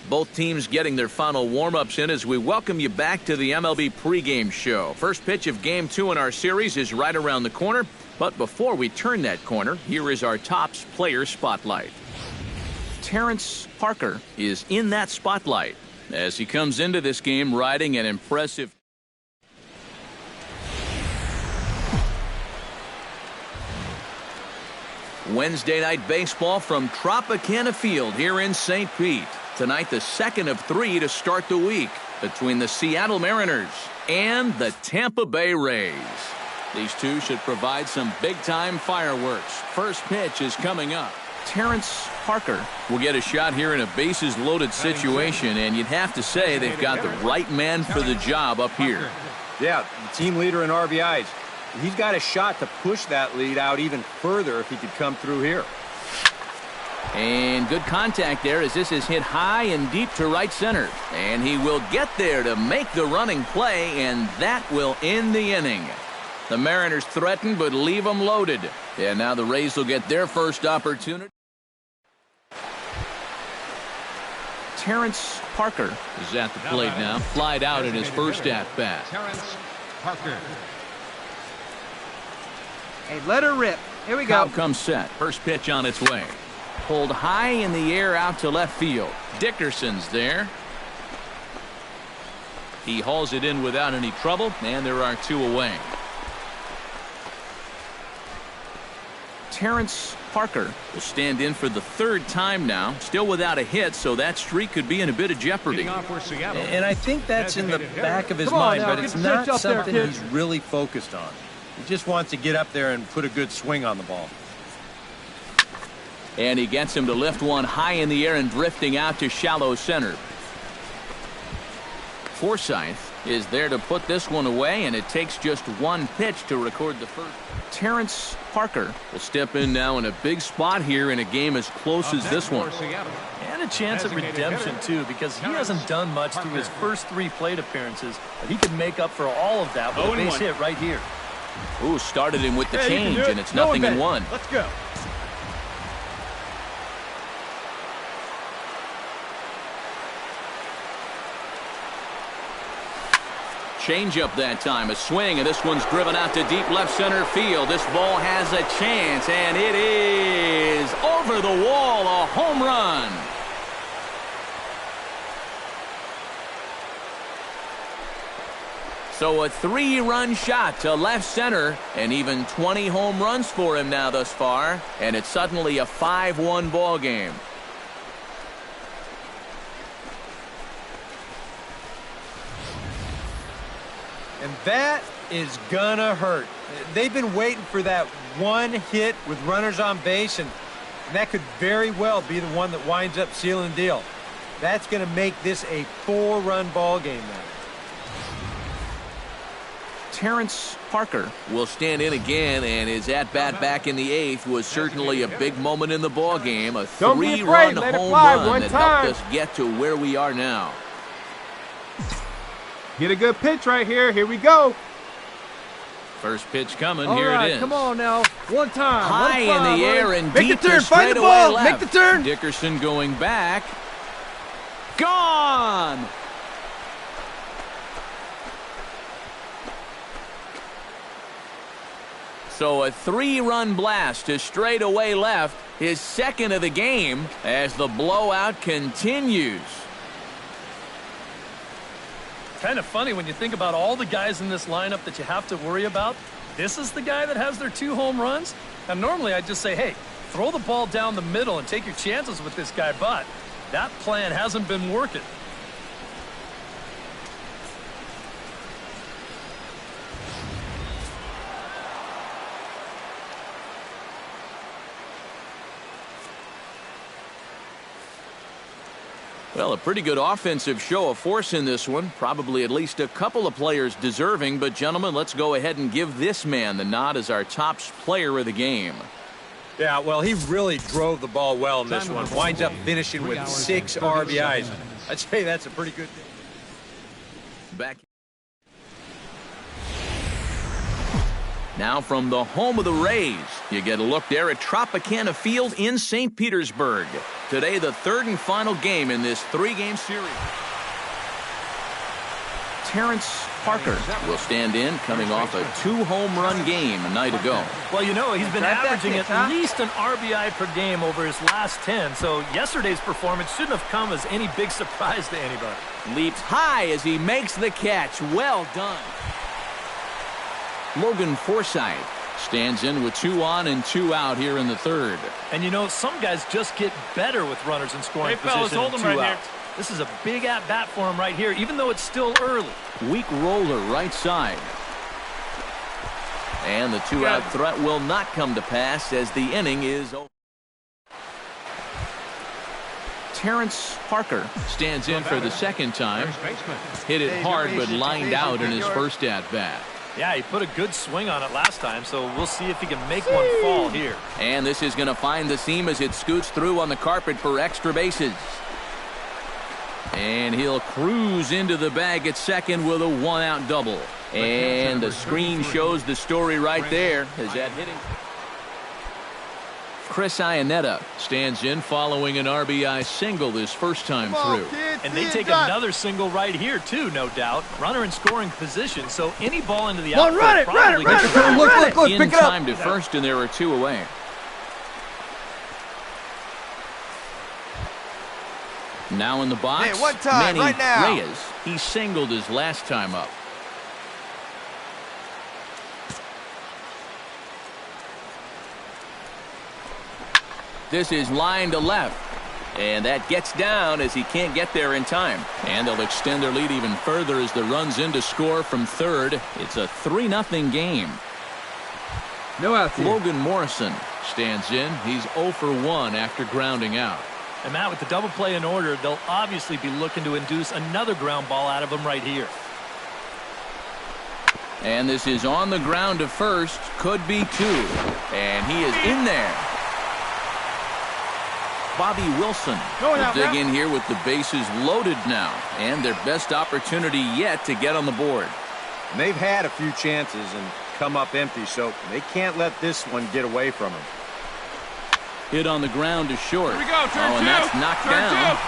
Both teams getting their final warm-ups in as we welcome you back to the MLB pregame show. First pitch of Game 2 in our series is right around the corner. But before we turn that corner, here is our Topps player spotlight. Terrence Parker is in that spotlight as he comes into this game riding an impressive Wednesday night baseball from Tropicana Field here in St. Pete. Tonight, the second of 3 to start the week between the Seattle Mariners and the Tampa Bay Rays. These two should provide some big-time fireworks. First pitch is coming up. Terrence Parker will get a shot here in a bases-loaded situation, and you'd have to say they've got the right man for the job up here. Yeah, the team leader in RBIs. He's got a shot to push that lead out even further if he could come through here. And good contact there as this is hit high and deep to right center. And he will get there to make the running play, and that will end the inning. The Mariners threaten but leave them loaded. And now the Rays will get their first opportunity. Terrence Parker is at the plate now. Flied out in his first at-bat. Terrence Parker. Hey, let her rip. Here we go. Cobb comes set. First pitch on its way. Pulled high in the air out to left field. Dickerson's there. He hauls it in without any trouble, and there are 2 away. Terrence Parker will stand in for the 3rd time now, still without a hit, so that streak could be in a bit of jeopardy. And I think that's in the back of his mind, but it's not something he's really focused on. He just wants to get up there and put a good swing on the ball. And he gets him to lift one high in the air and drifting out to shallow center. Forsythe is there to put this one away, and it takes just 1 pitch to record the first. Terrence Parker will step in now in a big spot here in a game as close as this one. And a chance at redemption, too, because he hasn't done much through his first 3 plate appearances, but he can make up for all of that with a base hit right here. Ooh, started him with the change, and it's 0-1. Let's go. Change up that time, a swing, and this one's driven out to deep left center field. This ball has a chance, and it is over the wall, a home run. So a 3-run shot to left center, and even 20 home runs for him now thus far, and it's suddenly a 5-1 ball game. And that is gonna hurt. They've been waiting for that 1 hit with runners on base, and that could very well be the one that winds up sealing the deal. That's gonna make this a 4-run ball game now. Terrence Parker will stand in again, and his at-bat back in the 8th was certainly a big moment in the ball game. A 3-run home run that helped us get to where we are now. Get a good pitch right here. Here we go. First pitch coming. All here right, it is. Come on now. One time. High in the air and Make deep the turn. to Find the straightaway ball. left. Make the turn. Dickerson going back. Gone. So a 3-run blast to straightaway left, his 2nd of the game as the blowout continues. Kind of funny when you think about all the guys in this lineup that you have to worry about. This is the guy that has their 2 home runs. Now, normally I'd just say, hey, throw the ball down the middle and take your chances with this guy, but that plan hasn't been working. Well, a pretty good offensive show of force in this one. Probably at least a couple of players deserving. But, gentlemen, let's go ahead and give this man the nod as our top player of the game. Yeah, well, he really drove the ball well in this one. Winds up finishing with 6 RBIs. I'd say that's a pretty good day. Back. Now from the home of the Rays, you get a look there at Tropicana Field in St. Petersburg. Today, the third and final game in this 3-game series. Terrence Parker will stand in, coming off a 2-home run game a night ago. Well, you know, he's been averaging at least an RBI per game over his last 10, so yesterday's performance shouldn't have come as any big surprise to anybody. Leaps high as he makes the catch. Well done. Logan Forsythe stands in with 2 on and 2 out here in the third. And you know, some guys just get better with runners in scoring position and 2 outs. This is a big at-bat for him right here, even though it's still early. Weak roller right side. And the 2-out threat will not come to pass as the inning is over. Terrence Parker stands in for the second time. Hit it hard but lined out in his first at-bat. Yeah, he put a good swing on it last time, so we'll see if he can make one fall here. And this is going to find the seam as it scoots through on the carpet for extra bases. And he'll cruise into the bag at second with a 1-out double. And the screen shows the story right there as that hitting. Chris Iannetta stands in following an RBI single this first time through. And they take another single right here, too, no doubt. Runner in scoring position, so any ball into the outfield probably gets in time to first, and there are 2 away. Now in the box, Manny Reyes. He singled his last time up. This is line to left. And that gets down as he can't get there in time. And they'll extend their lead even further as the run's in to score from third. It's a 3-0 game. No outs here. Logan Morrison stands in. He's 0 for 1 after grounding out. And Matt, with the double play in order, they'll obviously be looking to induce another ground ball out of him right here. And this is on the ground to first. Could be 2. And he is in there. Bobby Wilson will dig in here with the bases loaded now. And their best opportunity yet to get on the board. And they've had a few chances and come up empty, so they can't let this one get away from them. Hit on the ground to short. Here we go, turn and two. That's knocked down.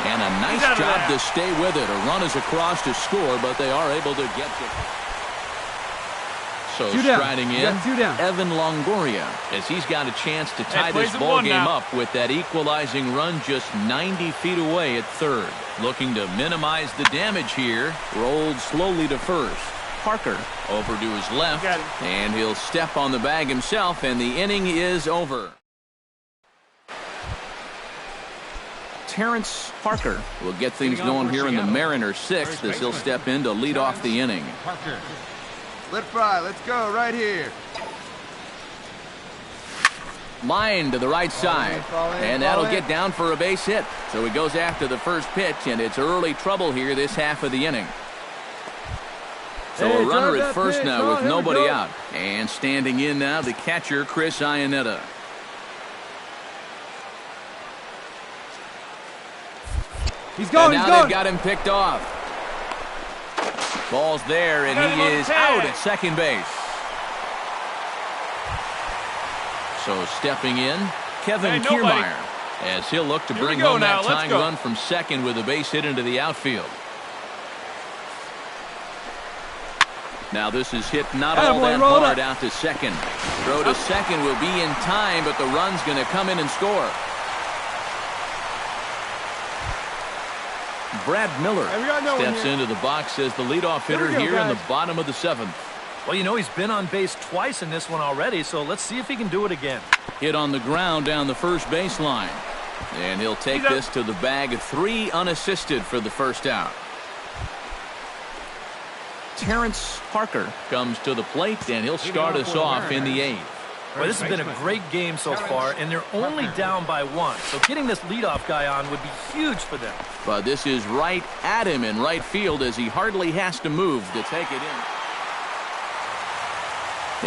And a nice job to stay with it. A run is across to score, but they are able to get it. So striding in, Evan Longoria, as he's got a chance to tie this ball game up with that equalizing run just 90 feet away at third. Looking to minimize the damage here. Rolled slowly to first. Parker over to his left, and he'll step on the bag himself, and the inning is over. Terrence Parker will get things going here in the Mariners' 6th as he'll step in to lead off the inning. Let fry, let's go right here. Line to the right side, and that'll get down for a base hit. So he goes after the first pitch, and it's early trouble here this half of the inning. So a runner at first now with nobody out. And standing in now, the catcher, Chris Iannetta. He's going, and now they've got him picked off. Ball's there, and he is out at second base. So stepping in, Kevin Kiermaier, as he'll look to bring home that tying run from second with a base hit into the outfield. Now this is hit not all that hard out to second. Throw to second will be in time, but the run's going to come in and score. Brad Miller steps into the box as the leadoff hitter here in the bottom of the 7th. Well, you know, he's been on base twice in this one already, so let's see if he can do it again. Hit on the ground down the first baseline. And he'll take this to the bag. 3 unassisted for the first out. Terrence Parker comes to the plate, and he'll start us off in the 8th. Well, this has been a great game so far, and they're only down by 1. So getting this leadoff guy on would be huge for them. But this is right at him in right field as he hardly has to move to take it in.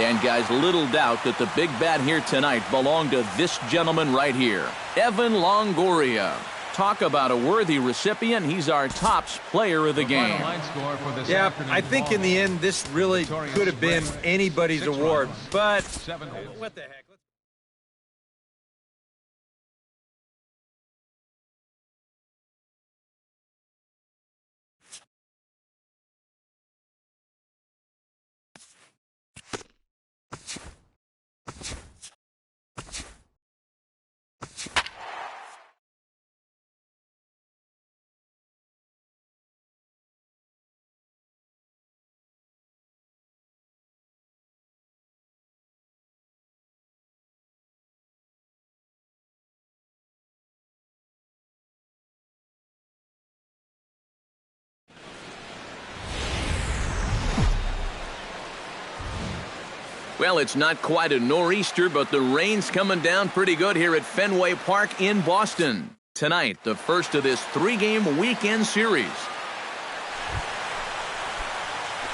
And, guys, little doubt that the big bat here tonight belonged to this gentleman right here, Evan Longoria. Talk about a worthy recipient. He's our tops player of the game. Yeah, I think in the end this really could have been anybody's award, but what the heck. Well, it's not quite a nor'easter, but the rain's coming down pretty good here at Fenway Park in Boston. Tonight, the first of this 3-game weekend series.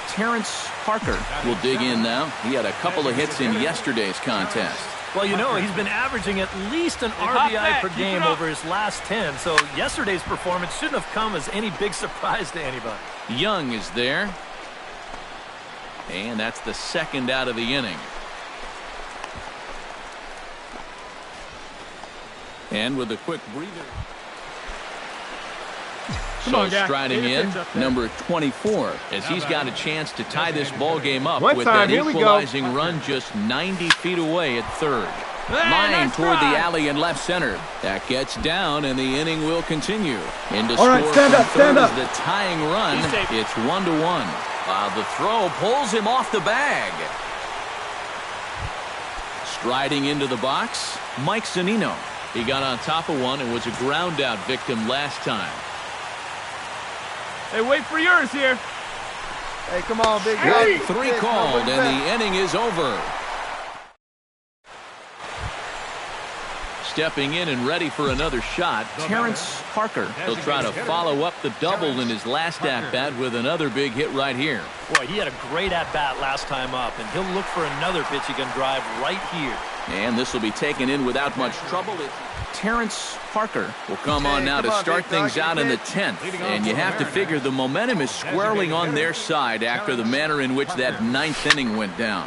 Terrence Parker will dig in now. He had a couple of hits in yesterday's contest. Well, you know, he's been averaging at least an RBI per game over his last 10, so yesterday's performance shouldn't have come as any big surprise to anybody. Young is there. And that's the second out of the inning. And with a quick breather. Striding in, number 24, as he's got a chance to tie this ball game up with that equalizing run just 90 feet away at third. Line toward the alley in left center. That gets down, and the inning will continue. Into score from third is the tying run. It's 1-1. The throw pulls him off the bag. Striding into the box, Mike Zunino. He got on top of one and was a ground out victim last time. Hey, wait for yours here. Hey, come on, big guy. 3 called, and the inning is over. Stepping in and ready for another shot, Terrence Parker. He'll try to follow up the double in his last at-bat with another big hit right here. Boy, he had a great at-bat last time up, and he'll look for another pitch he can drive right here. And this will be taken in without much trouble. Terrence Parker will come on now to start things out in the 10th. And you have to figure the momentum is squarely on their side after the manner in which that 9th inning went down.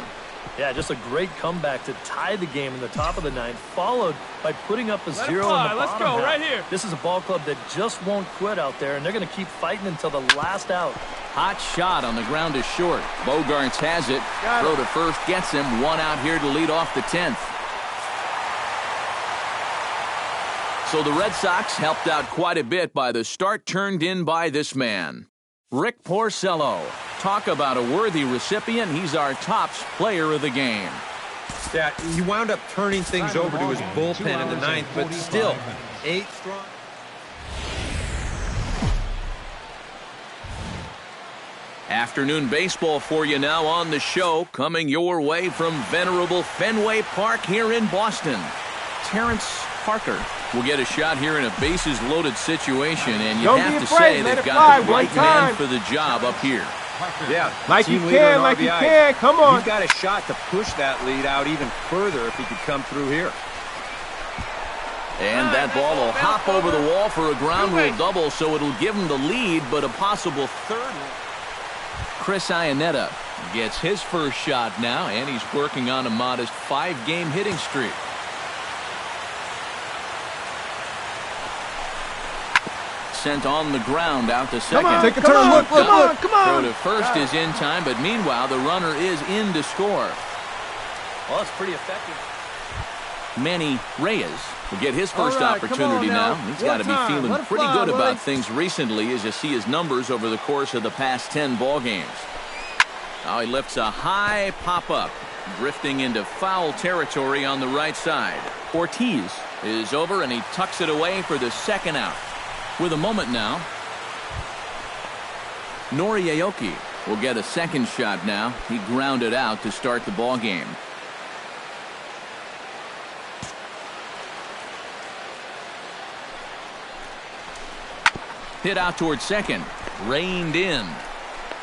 Yeah, just a great comeback to tie the game in the top of the 9th, followed by putting up a 0 in the bottom Let's go half. right here. This is a ball club that just won't quit out there, and they're going to keep fighting until the last out. Hot shot on the ground is short. Bogarts has it. Throw to first gets him. 1 out here to lead off the 10th. So the Red Sox helped out quite a bit by the start turned in by this man, Rick Porcello. Talk about a worthy recipient. He's our tops player of the game. Yeah, he wound up turning things over to his bullpen in the 9th, but still, 8 strong. Afternoon baseball for you now on the show, coming your way from venerable Fenway Park here in Boston. Terrence Parker will get a shot here in a bases-loaded situation, and you have to say they've got the right man for the job up here. Yeah, like you can, come on. He's got a shot to push that lead out even further if he could come through here. And that ball will hop over the wall for a ground rule double, so it'll give him the lead, but a possible third. Chris Iannetta gets his first shot now, and he's working on a modest 5-game hitting streak. Sent on the ground out to second. Come on, take a turn. Look. Come on. Throw to first is in time, but meanwhile the runner is in to score. Well, it's pretty effective. Manny Reyes will get his first opportunity now. He's got to be feeling pretty good about things recently as you see his numbers over the course of the past 10 ball games. Now he lifts a high pop-up, drifting into foul territory on the right side. Ortiz is over, and he tucks it away for the second out. With a moment now, Noriaoki will get a second shot now. He grounded out to start the ball game. Hit out towards second. Reined in.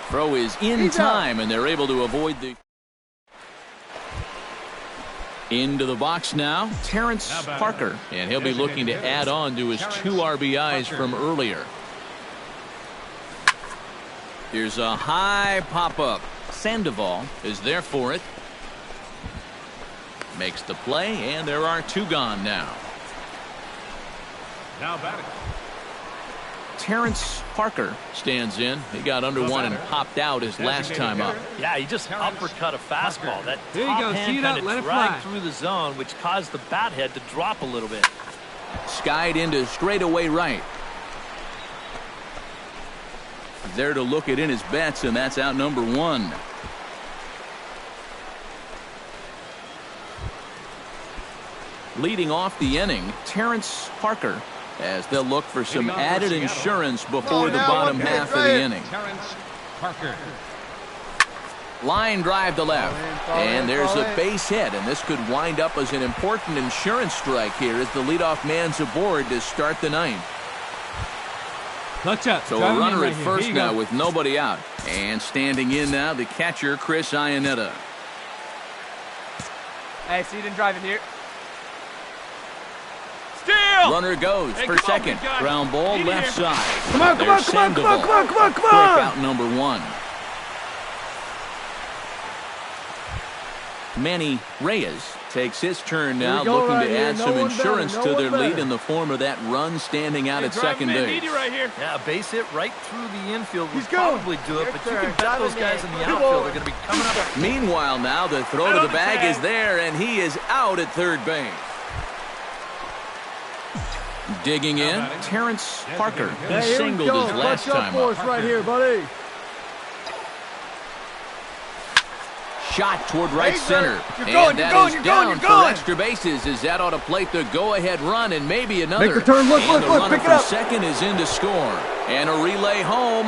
Throw is in time, and they're able to avoid the... Into the box now, Terrence Parker, and he'll be looking to add on to his 2 RBIs from earlier. Here's a high pop-up. Sandoval is there for it. Makes the play, and there are 2 gone now. Now batting. Terrence Parker stands in. He got under one and popped out his last time up. Yeah, he just uppercut a fastball. That There you top go. hand See that? kind Let of it fly. dragged through the zone, which caused the bat head to drop a little bit. Skied into straightaway right. There to look it in his bets, and that's out number 1. Leading off the inning, Terrence Parker, as they'll look for some added insurance before the bottom half of the inning. Terrence Parker. Line drive to left. And there's a base hit, and this could wind up as an important insurance strike here as the leadoff man's aboard to start the ninth. So a runner at first now with nobody out. And standing in now, the catcher, Chris Iannetta. Hey, so you didn't drive in here? Steal! Runner goes for second. Ground ball left side. Come on, come on, come on, come on, come on, come on, come on! Quick out number one. Manny Reyes takes his turn now, looking to add some insurance to their lead in the form of that run standing out at second base. Right here. Yeah, a base hit right through the infield would probably do it, but you can bet those guys in the outfield are going to be coming up. Meanwhile now, the throw to the bag is there, and he is out at third base. Digging in, Terrence Parker. He singled his last time up. Right here, buddy. Shot toward right center. And that is down for extra bases as that ought to plate the go-ahead run and maybe another. Make the turn, look, and look, look, pick it up. Second is in to score. And a relay home.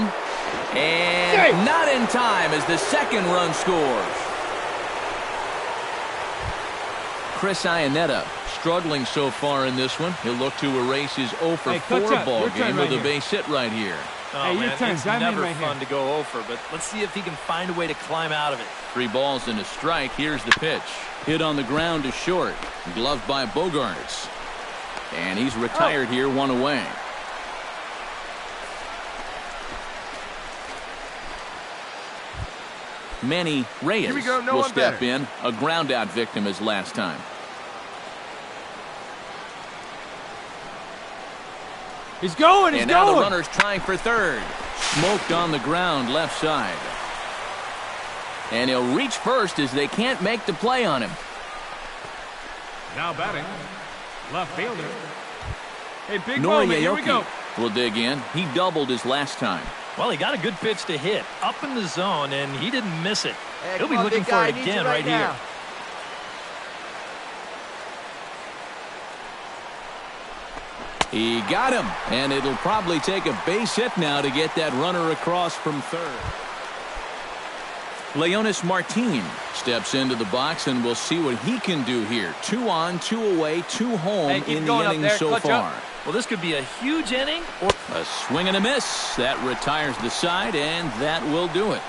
And not in time as the second run scores. Chris Iannetta struggling so far in this one. He'll look to erase his 0 for 4 ball game with a base hit right here. Oh, man, it's never fun to go over, but let's see if he can find a way to climb out of it. 3 balls and a strike. Here's the pitch. Hit on the ground to short. Gloved by Bogarts. And he's retired here, 1 away. Manny Reyes will step in. A ground out victim as last time. He's going, and now the runner's trying for third. Smoked on the ground left side. And he'll reach first as they can't make the play on him. Now batting, left fielder. Hey, big moment, here we go. Will dig in. He doubled his last time. Well, he got a good pitch to hit up in the zone, and he didn't miss it. He'll be looking for it again right here. He got him, and it'll probably take a base hit now to get that runner across from third. Leonis Martin steps into the box, and we'll see what he can do here. 2 on, 2 away, 2 home in the inning so far. Well, this could be a huge inning. Or a swing and a miss. That retires the side, and that will do it.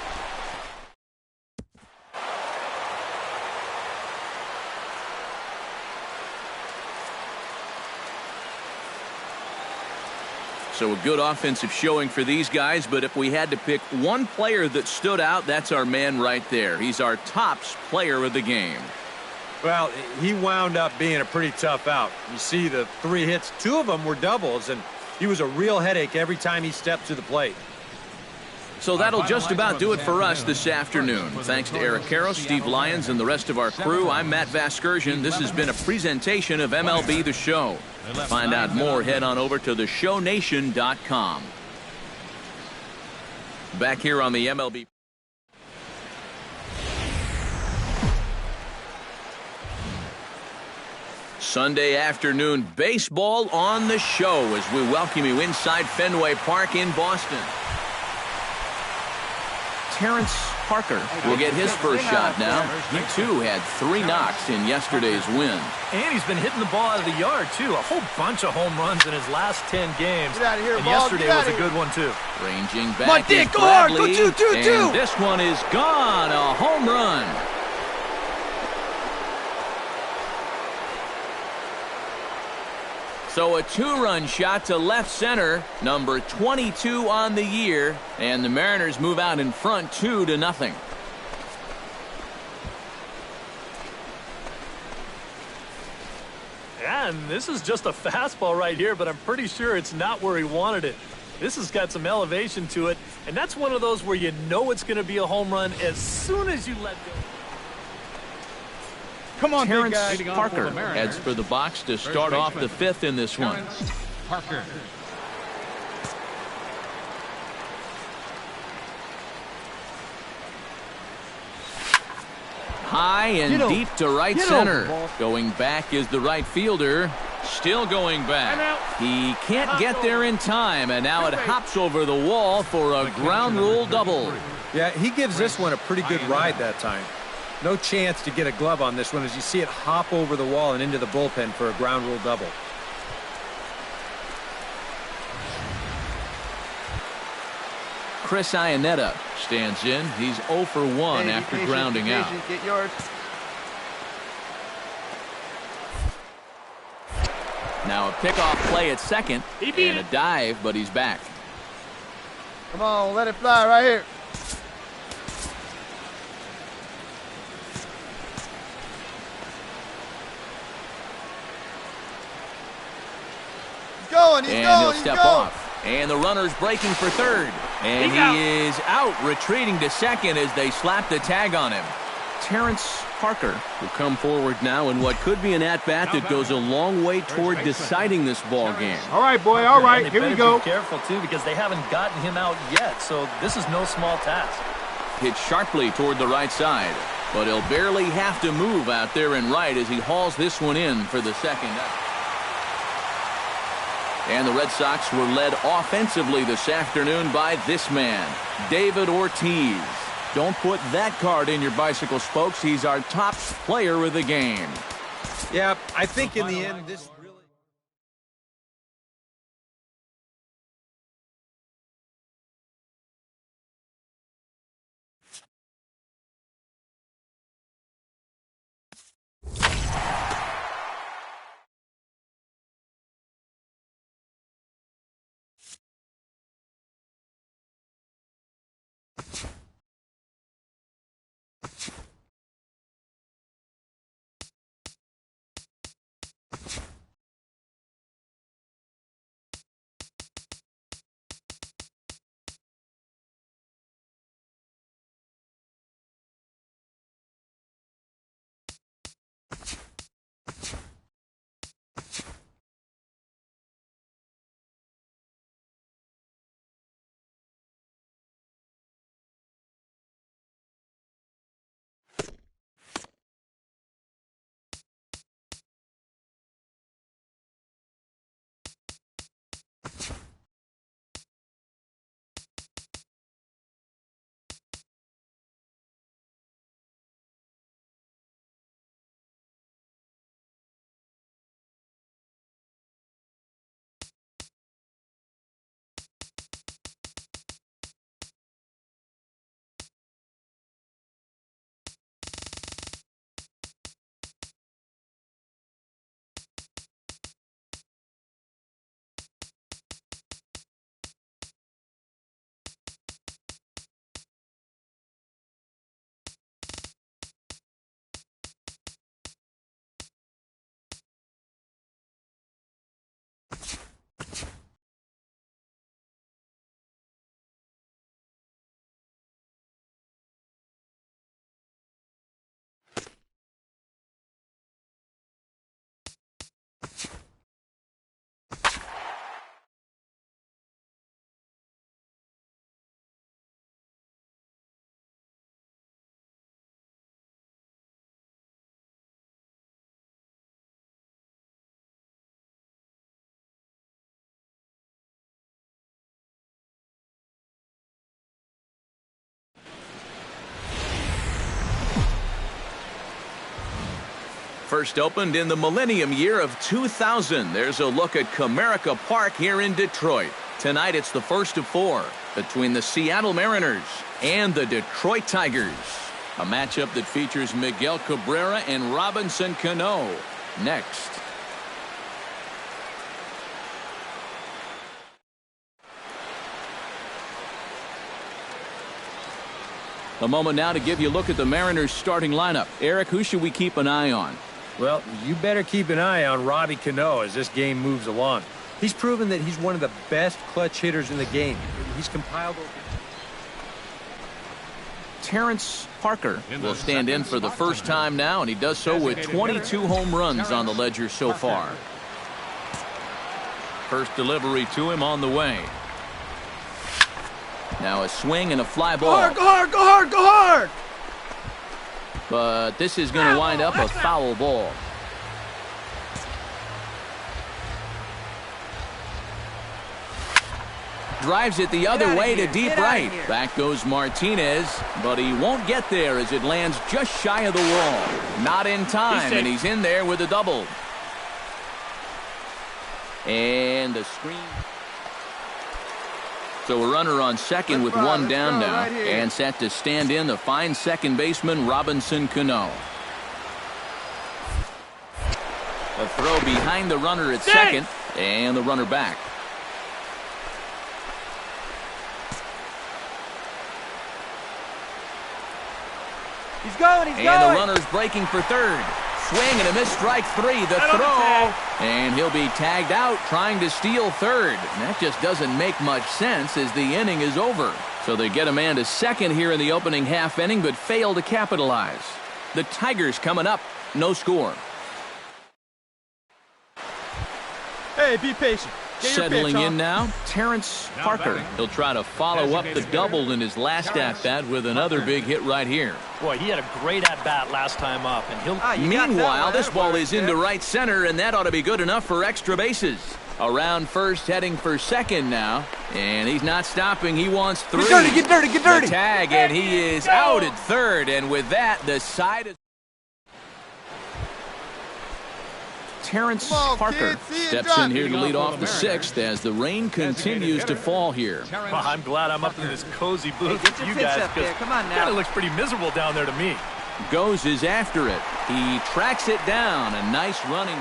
So a good offensive showing for these guys, but if we had to pick one player that stood out, that's our man right there. He's our tops player of the game. Well, he wound up being a pretty tough out. You see the 3 hits, 2 of them were doubles, and he was a real headache every time he stepped to the plate. So that'll just about do it for us this afternoon. Thanks to Eric Karros, Steve Lyons, and the rest of our crew. I'm Matt Vasgersian. This has been a presentation of MLB The Show. To find out more, head on over to theshownation.com. Back here on the MLB. Sunday afternoon baseball on the show as we welcome you inside Fenway Park in Boston. Terrence Parker will get his first shot now. He, too, had 3 knocks in yesterday's win. And he's been hitting the ball out of the yard, too. A whole bunch of home runs in his last 10 games. Get out of here, and ball. Yesterday was a good one, too. Ranging back is Bradley. And this one is gone. A home run. So a 2-run shot to left center, number 22 on the year, and the Mariners move out in front 2-0. Yeah, and this is just a fastball right here, but I'm pretty sure it's not where he wanted it. This has got some elevation to it, and that's one of those where you know it's going to be a home run as soon as you let go. Come on, Terrence Parker heads for the box to start off the 5th in this one. Parker. High and deep to right center. Going back is the right fielder. Still going back. He can't get there in time, and now it hops over the wall for a ground rule double. Yeah, he gives this one a pretty good ride that time. No chance to get a glove on this one as you see it hop over the wall and into the bullpen for a ground rule double. Chris Iannetta stands in. He's 0 for 1 after grounding out. Get yours. Now a pickoff play at second and a dive, but he's back. Come on, let it fly right here. He's going, and he'll step off. And the runner's breaking for third. And he is out, retreating to second as they slap the tag on him. Terrence Parker will come forward now in what could be an at-bat that goes a long way toward deciding this ball game. All right, boy, all right, and here we go. Be careful, too, because they haven't gotten him out yet, so this is no small task. Hit sharply toward the right side, but he'll barely have to move out there and right as he hauls this one in for the second out. And the Red Sox were led offensively this afternoon by this man, David Ortiz. Don't put that card in your bicycle spokes. He's our top player of the game. Yeah, I think in the end, this really... First opened in the millennium year of 2000. There's a look at Comerica Park here in Detroit. Tonight it's the first of 4 between the Seattle Mariners and the Detroit Tigers. A matchup that features Miguel Cabrera and Robinson Cano. Next. A moment now to give you a look at the Mariners starting lineup. Eric, who should we keep an eye on? Well, you better keep an eye on Robbie Cano as this game moves along. He's proven that he's one of the best clutch hitters in the game. He's compiled... Terrence Parker will stand in for the first time now, and he does so with 22 home runs on the ledger so far. First delivery to him on the way. Now a swing and a fly ball. Go hard, go hard, go hard, go hard! But this is going to wind up a foul ball. Drives it the other way to deep right. Back goes Martinez, but he won't get there as it lands just shy of the wall. Not in time, and he's in there with a double. And the screen. So a runner on second with one down now, and set to stand in the fine second baseman Robinson Cano. A throw behind the runner at second, and the runner back. He's going, he's going. And the runner's breaking for third. Swing and a miss, strike three. The throw, and he'll be tagged out trying to steal third. And that just doesn't make much sense as the inning is over. So they get a man to second here in the opening half inning, but fail to capitalize. The Tigers coming up, no score. Hey, be patient. Settling in now, Terrence Parker. He'll try to follow up the double in his last at-bat with another big hit right here. Boy, he had a great at-bat last time up, and he'll... Meanwhile, this ball is into right center, and that ought to be good enough for extra bases. Around first, heading for second now, and he's not stopping. He wants three. Get dirty, get dirty, get dirty. The tag, and he is out at third, and with that, the side is... Terrence Parker steps in here to lead off the sixth as the rain continues to fall here. Well, I'm glad I'm up in this cozy booth with you guys, because it looks pretty miserable down there to me. Goes is after it. He tracks it down. A nice running.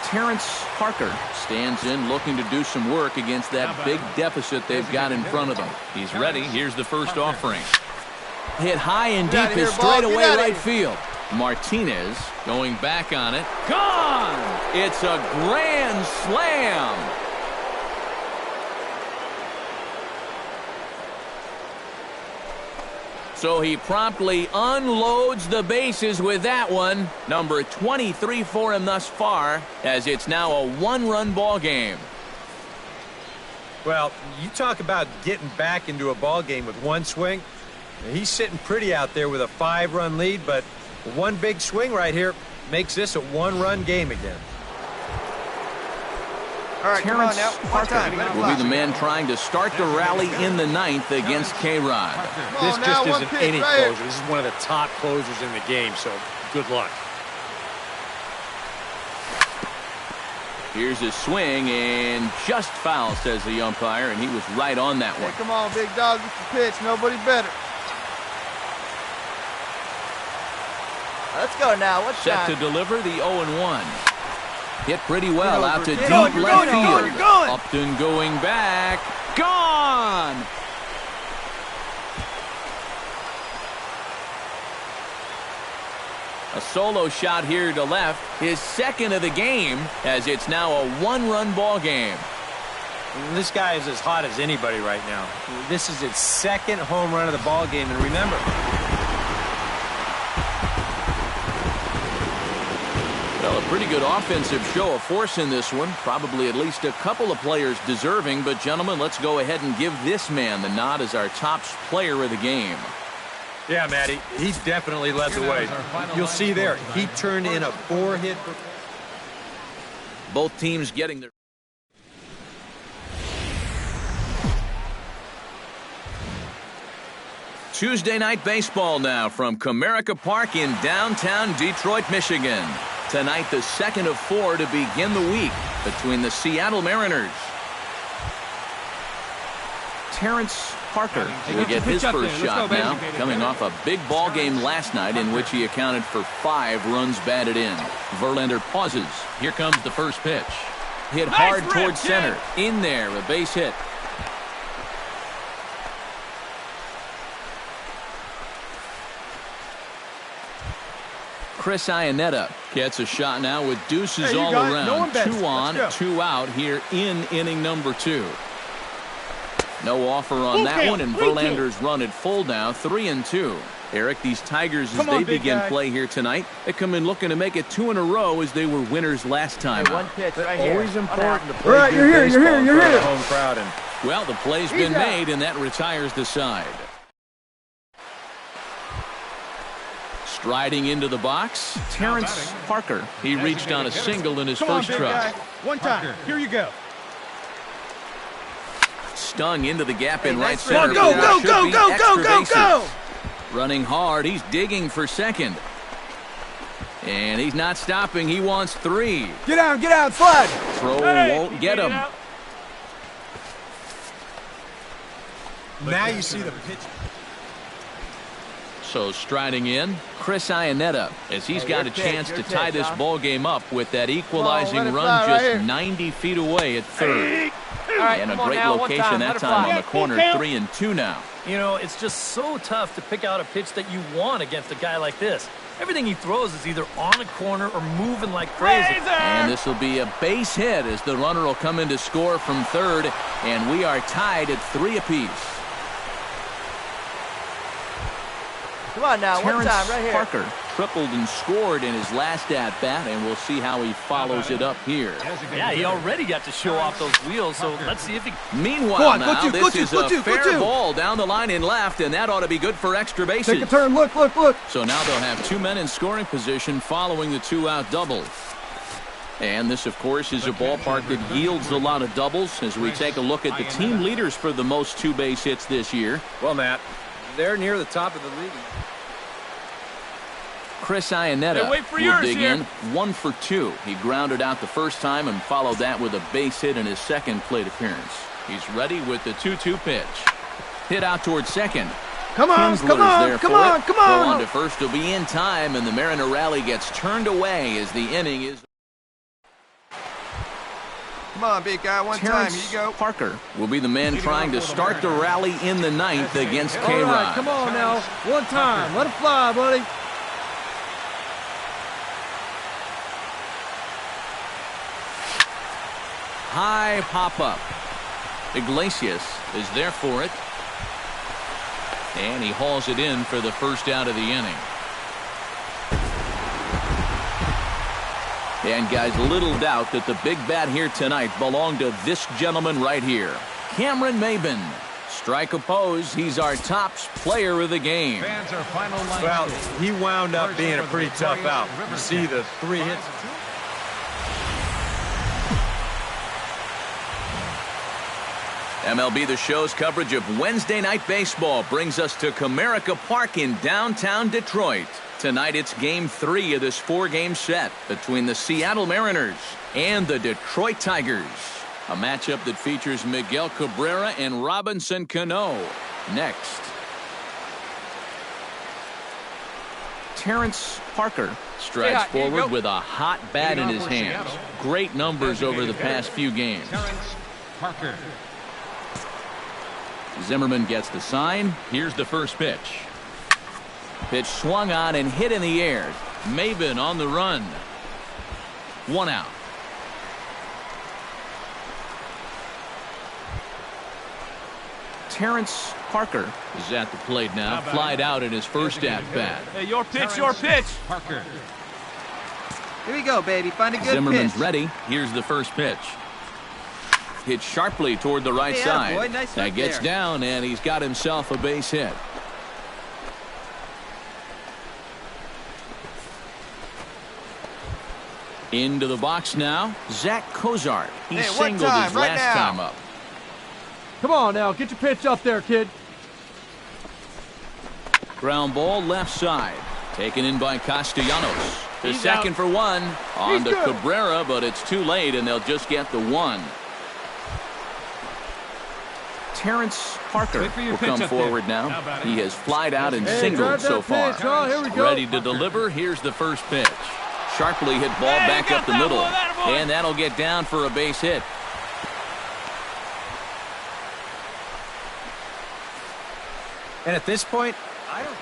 Terrence Parker stands in looking to do some work against that big deficit they've got in front of them. He's ready. Here's the first offering. Hit high and deep is straight away right field. Martinez going back on it. Gone! It's a grand slam. So he promptly unloads the bases with that one. Number 23 for him thus far, as it's now a one-run ball game. Well, you talk about getting back into a ball game with one swing. He's sitting pretty out there with a 5-run lead, but one big swing right here makes this a one-run game again. All right, Terrence come on now. One time. will be the man trying to start the rally in the ninth against K-Rod. This just is an inning closer. This is one of the top closers in the game, so good luck. Here's his swing, and just foul, says the umpire, and he was right on that one. Hey, come on, big dog. Get the pitch. Nobody better. Let's go now. What's set time? to deliver the 0-1. Hit pretty well out to deep going, left field. you're going. Upton going back. Gone! A solo shot here to left. His second of the game, as it's now a one-run ball game. This guy is as hot as anybody right now. This is his second home run of the ball game, and remember, well, a pretty good offensive show of force in this one. Probably at least a couple of players deserving. But, gentlemen, let's go ahead and give this man the nod as our top player of the game. yeah, Matty, he definitely led the way. You'll see there, he turned in a 4-hit. Both teams getting their... Tuesday night baseball now from Comerica Park in downtown Detroit, Michigan. Tonight, the second of 4 to begin the week between the Seattle Mariners. Terrence Parker will get his first shot now, coming off a big ball game last night in which he accounted for 5 runs batted in. Verlander pauses. Here comes the first pitch. Hit hard towards center. In there, a base hit. Chris Iannetta gets a shot now with deuces all around. 2 on, 2 out here in inning number 2. No offer on that one, and Verlander's run at full now, 3-2. Eric, these Tigers, as they begin play here tonight, they come in looking to make it 2 in a row as they were winners last time. One pitch right here. Always important to play good baseball in front of the home crowd. And well, the play's been made, and that retires the side. Striding into the box, Terrence Parker. He reached on a single in his first try. One time. Here you go. stung into the gap in right nice run. center. Go, There go, should go, be go, extra go, bases. go! Running hard. He's digging for second. And he's not stopping. He wants 3. Get out, slide! Throw won't get him. Now you see the pitch. So striding in, Chris Iannetta, as he's got a chance to tie this ball game up with that equalizing run just 90 feet away at third. And a great location that time on the corner, 3-2 now. You know, it's just so tough to pick out a pitch that you want against a guy like this. Everything he throws is either on a corner or moving like crazy. And this will be a base hit as the runner will come in to score from third, and we are tied at 3 apiece. Come on now, one Terrence time right here. Parker tripled and scored in his last at-bat, and we'll see how he follows it up here. Yeah, he already got to show off those wheels, so let's see if he... Meanwhile, now, this is a fair ball down the line in left, and that ought to be good for extra bases. Take a turn, look. So now they'll have 2 men in scoring position following the 2-out double. And this, of course, is a ballpark that yields a lot of doubles as we take a look at the team leaders for the most 2-base hits this year. Well, Matt, they're near the top of the league. Chris Iannetta wait for will yours dig here. in 1 for 2. He grounded out the first time and followed that with a base hit in his second plate appearance. He's ready with the 2-2 pitch. Hit out towards second. Come on, Kinsler's come on, there come for on, it. come Throw on. on to first will be in time, and the Mariner rally gets turned away as the inning is. Come on, big guy, one time, Terrence here you go. Parker will be the man trying to start the rally in the ninth against K-Rod. All right, come on now, one time, let it fly, buddy. High pop-up. Iglesias is there for it. And he hauls it in for the first out of the inning. And guys, little doubt that the big bat here tonight belonged to this gentleman right here. Cameron Maben. Strike oppose. He's our tops player of the game. Well, he wound up being a pretty tough out. You see the 3 hits. MLB The Show's coverage of Wednesday Night Baseball brings us to Comerica Park in downtown Detroit. Tonight it's Game 3 of this 4-game set between the Seattle Mariners and the Detroit Tigers. A matchup that features Miguel Cabrera and Robinson Cano. Next. Terrence Parker strides forward with a hot bat in his hands. Great numbers over the past few games. Terrence Parker. Zimmerman gets the sign. Here's the first pitch. Pitch swung on and hit in the air. Maben on the run. 1 out. Terrence Parker is at the plate now. Flied out in his first at-bat. Hey, your pitch, your pitch. Parker. Here we go, baby. Find a good Zimmerman's pitch. ready. Here's the first pitch. Hit sharply toward the right Hey, side. boy, nice That hook gets there. down, and he's got himself a base hit. Into the box now, Zach Cozart. He Hey, one singled time, his right last now. time up. Come on now, get your pitch up there, kid. Ground ball left side. Taken in by Castellanos. The He's second out. for one. On He's to good. Cabrera, but it's too late, and they'll just get the 1. Terrence Parker Wait for your will pitch come up there. forward now. How about it? He has flied out and Hey, singled drive that so far. pitch. Oh, here we go. Ready to deliver. Here's the first pitch. Sharply hit ball Hey, you back got up the that middle. one, attaboy. And that'll get down for a base hit. And at this point, I don't...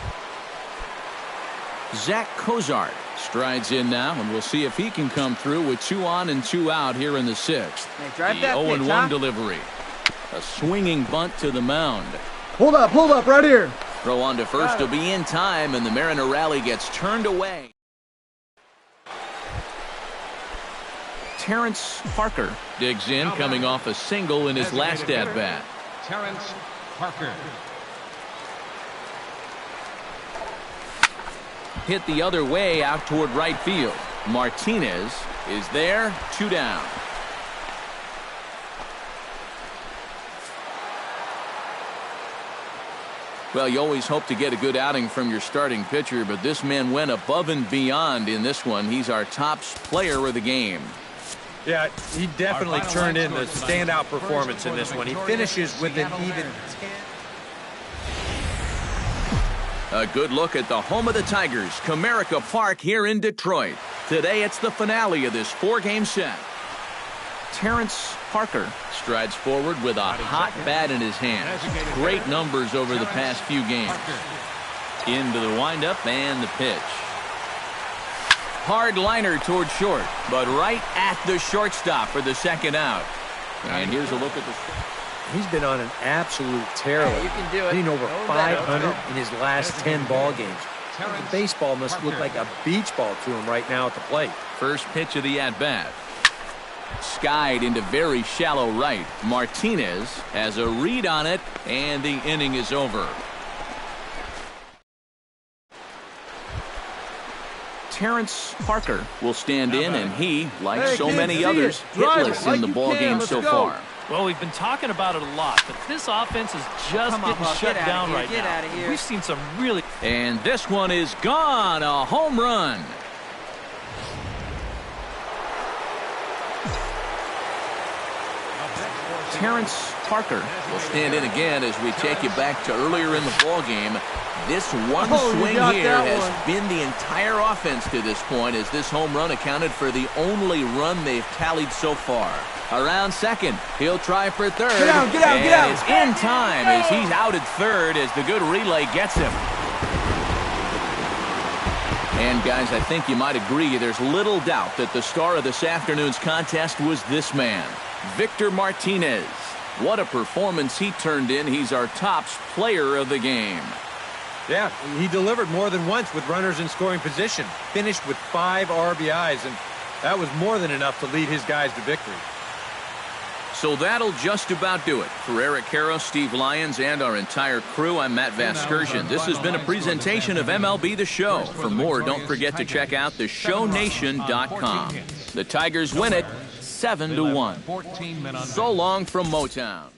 Zach Cozart strides in now, and we'll see if he can come through with 2 on and 2 out here in the 6th. Hey, drive The that 0-1 pitch, huh? delivery. A swinging bunt to the mound. Hold up, right here. Throw on to first will be in time, and the Mariner rally gets turned away. Terrence Parker digs in, coming off a single in his last at-bat. Terrence Parker. Hit the other way out toward right field. Martinez is there, 2 down. Well, you always hope to get a good outing from your starting pitcher, but this man went above and beyond in this one. He's our top player of the game. Yeah, he definitely turned in the standout performance in this one. He finishes with an even 10. A good look at the home of the Tigers, Comerica Park here in Detroit. Today it's the finale of this 4-game set. Terrence Parker strides forward with a hot bat in his hands. Great numbers over the past few games. Into the windup and the pitch. Hard liner toward short, but right at the shortstop for the second out. And here's a look at the... He's been on an absolute tear. Hey, you can do it. Hitting over No better. 500 in his last 10 ball games. The baseball must look like a beach ball to him right now at the plate. First pitch of the at-bat. Skied into very shallow right. Martinez has a read on it, and the inning is over. Terrence Parker will stand in, and he, like so many others, hitless in the ball game so far. Well, we've been talking about it a lot, but this offense is just getting shut down right now. We've seen some really... And this one is gone. A home run. Terrence Parker will stand in again as we take you back to earlier in the ball game. This one swing here has been the entire offense to this point, as this home run accounted for the only run they've tallied so far. Around second, he'll try for third. Get out, get out, and get out. it's in time as he's out at third as the good relay gets him. And guys, I think you might agree there's little doubt that the star of this afternoon's contest was this man, Victor Martinez. What a performance he turned in. He's our top player of the game. Yeah, he delivered more than once with runners in scoring position. Finished with 5 RBIs, and that was more than enough to lead his guys to victory. So that'll just about do it. For Eric Caro, Steve Lyons, and our entire crew, I'm Matt Vasgersian. This has been a presentation of MLB The Show. For more, don't forget to check out theshownation.com. The Tigers win it 7-1. So long from Motown.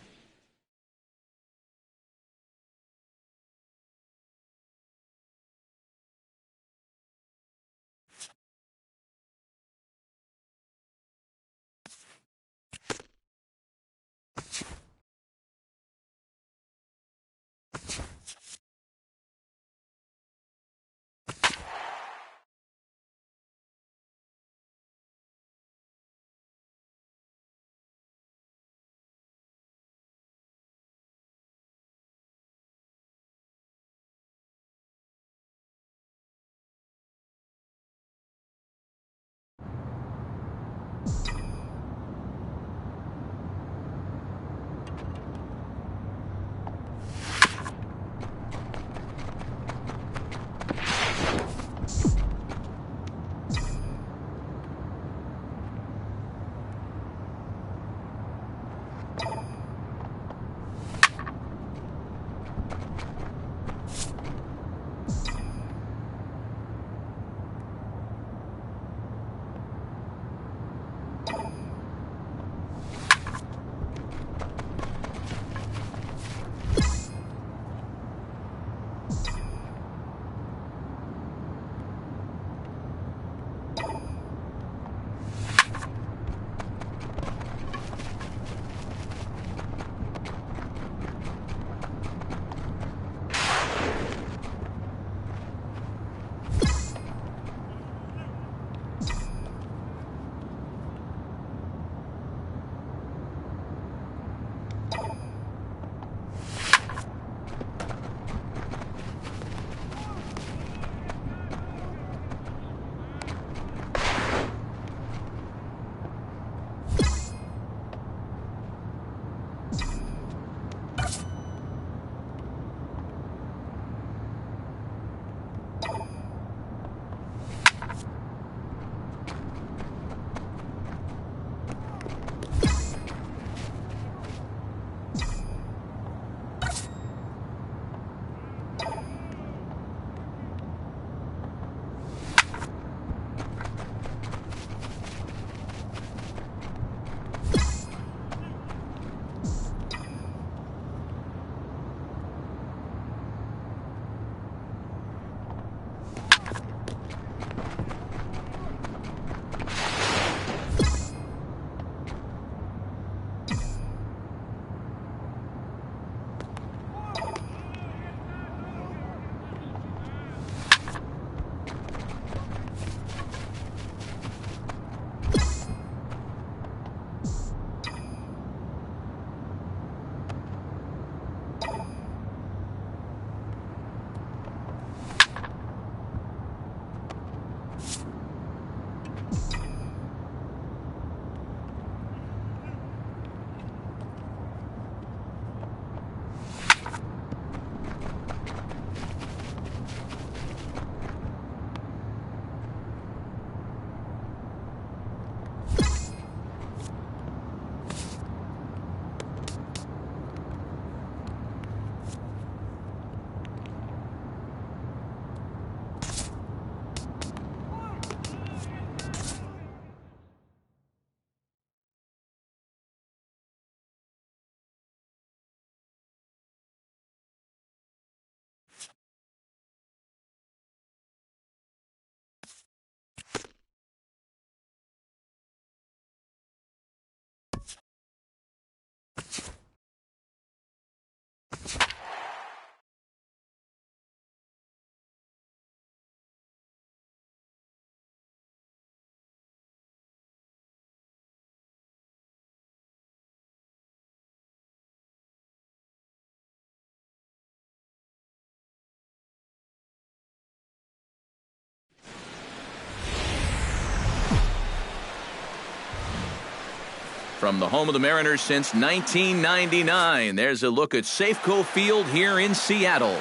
From the home of the Mariners since 1999, there's a look at Safeco Field here in Seattle.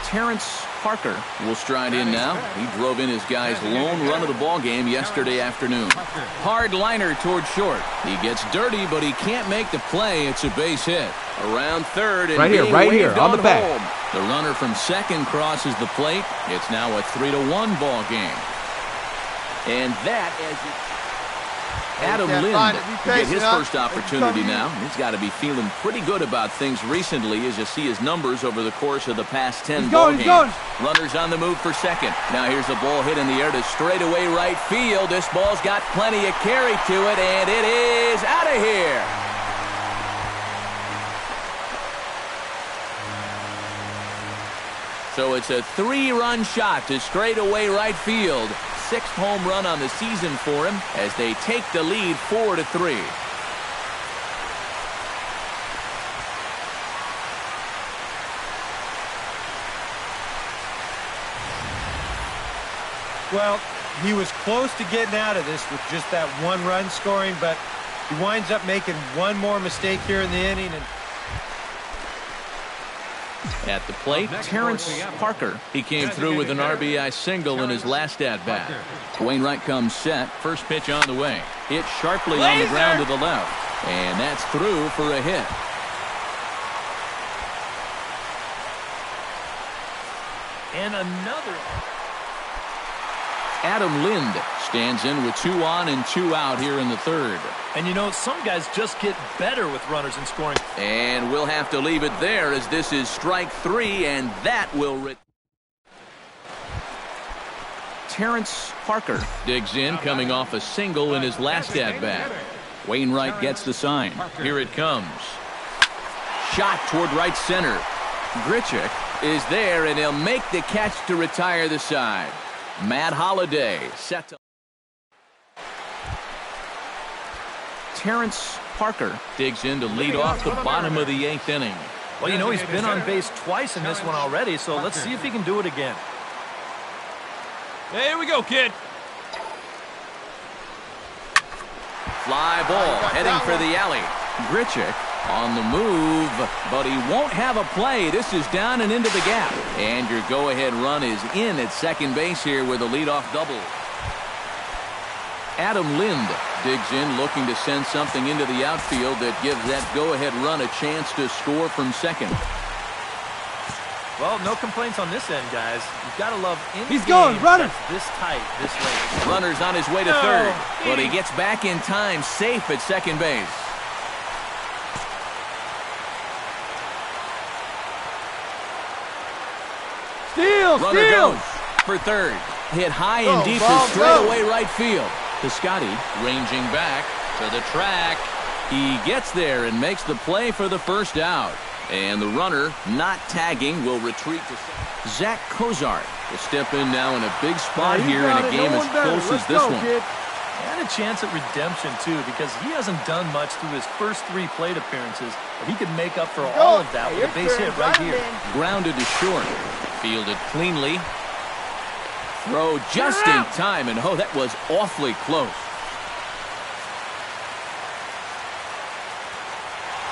Terrence Parker will stride in now. He drove in his guy's lone run of the ball game yesterday afternoon. Hard liner toward short. He gets dirty, but he can't make the play. It's a base hit. Around third and right here on the back. The runner from second crosses the plate. It's now a 3-1 ball game. And that Adam Lind will get his first opportunity now. He's got to be feeling pretty good about things recently as you see his numbers over the course of the past 10 ball games. Runners on the move for second. Now here's a ball hit in the air to straightaway right field. This ball's got plenty of carry to it, and it is out of here. So it's a 3-run shot to straightaway right field. 6th home run on the season for him as they take the lead 4-3. Well, he was close to getting out of this with just that 1-run scoring, but he winds up making one more mistake here in the inning. And at the plate, Terrence Parker. He came through with an RBI single in his last at-bat. Wainwright comes set. First pitch on the way. Hit sharply on the ground to the left. And that's through for a hit. And another. Adam Lind stands in with 2 on and 2 out here in the third. And you know, some guys just get better with runners in scoring. And we'll have to leave it there as this is strike 3, and that will Terrence Parker digs in, coming off a single in his last at-bat. Wainwright gets the sign. Here it comes. Shot toward right center. Grichuk is there, and he'll make the catch to retire the side. Matt Holliday set to. Terrence Parker digs in to lead off the bottom of the 8th inning. Well, you know, he's been on base twice in this one already, so let's see if he can do it again. Hey, here we go, kid. Fly ball heading for the alley. Grichuk on the move, but he won't have a play. This is down and into the gap. And your go-ahead run is in at second base here with a leadoff double. Adam Lind digs in, looking to send something into the outfield that gives that go-ahead run a chance to score from second. Well, no complaints on this end, guys. You've got to love any He's going, runner. this tight, this late. Runner's on his way to third, but he gets back in time, safe at second base. Runner goes for third. Hit high and deep for straightaway right field. Piscotty ranging back to the track. He gets there and makes the play for the first out. And the runner, not tagging, will retreat to second. Zach Cozart will step in now in a big spot here in a game as close as this one. And a chance at redemption, too, because he hasn't done much through his first 3 plate appearances, but he could make up for all of that with a base hit right here. Grounded to short. Fielded cleanly. Throw just in time, and oh, that was awfully close.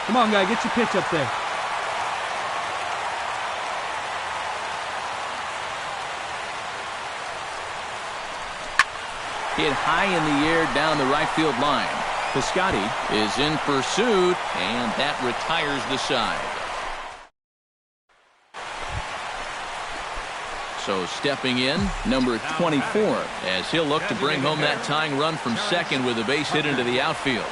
Come on, guy, get your pitch up there. Hit high in the air down the right field line. Piscotty is in pursuit, and that retires the side. So stepping in, number 24, as he'll look to bring home that tying run from second with a base hit into the outfield.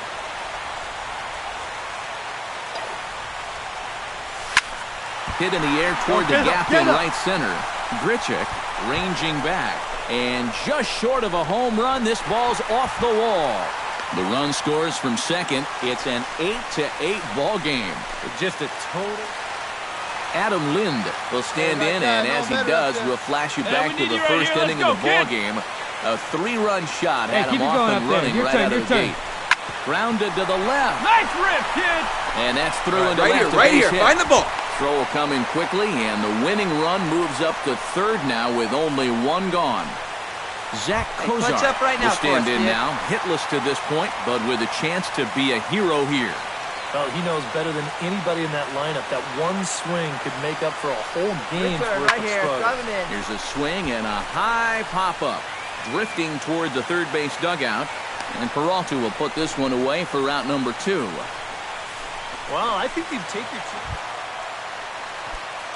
Hit in the air toward the gap in right center. Grichuk ranging back. And just short of a home run, this ball's off the wall. The run scores from second. It's an 8-8 ball game. just a total. Adam Lind will stand in, and as he does, we'll flash you back to the first inning of the ball game. A 3-run shot had him off and running right out of the gate. Grounded to the left. Nice rip, kid. And that's through into left. Right here. Find the ball. Throw coming quickly, and the winning run moves up to third now with only 1 gone. Zach Hey, clutch Kozar up right now will stand for us, in kid. now, hitless to this point, but with a chance to be a hero here. Well, he knows better than anybody in that lineup that one swing could make up for a whole game's Turn worth right of here. struggle. Drive him in. Here's a swing and a high pop-up, drifting toward the third base dugout, and Peralta will put this one away for route number 2. Well, I think you'd take your chance.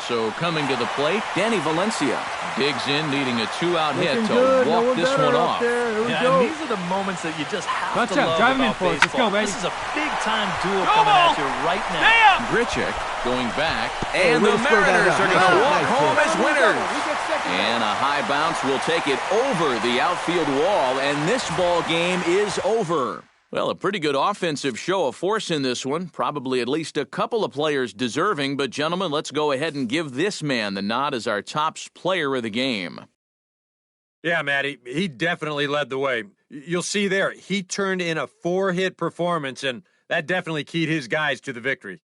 So coming to the plate, Danny Valencia digs in, needing a 2-out hit Looking to good. walk No one this better one up off. there. Here we Yeah, go. and these are the moments that you just have Clutch to up. love Drive him in about for us. Let's baseball. go, baby. This is a big-time duel coming at you right now. Grichuk going back, and way the to square that Mariners up. are going to Nice walk hit. home as winners. We get second. And a high bounce will take it over the outfield wall, and this ball game is over. Well, a pretty good offensive show of force in this one. Probably at least a couple of players deserving, but gentlemen, let's go ahead and give this man the nod as our top player of the game. Yeah, Matty, he definitely led the way. You'll see there, he turned in a 4-hit performance, and that definitely keyed his guys to the victory.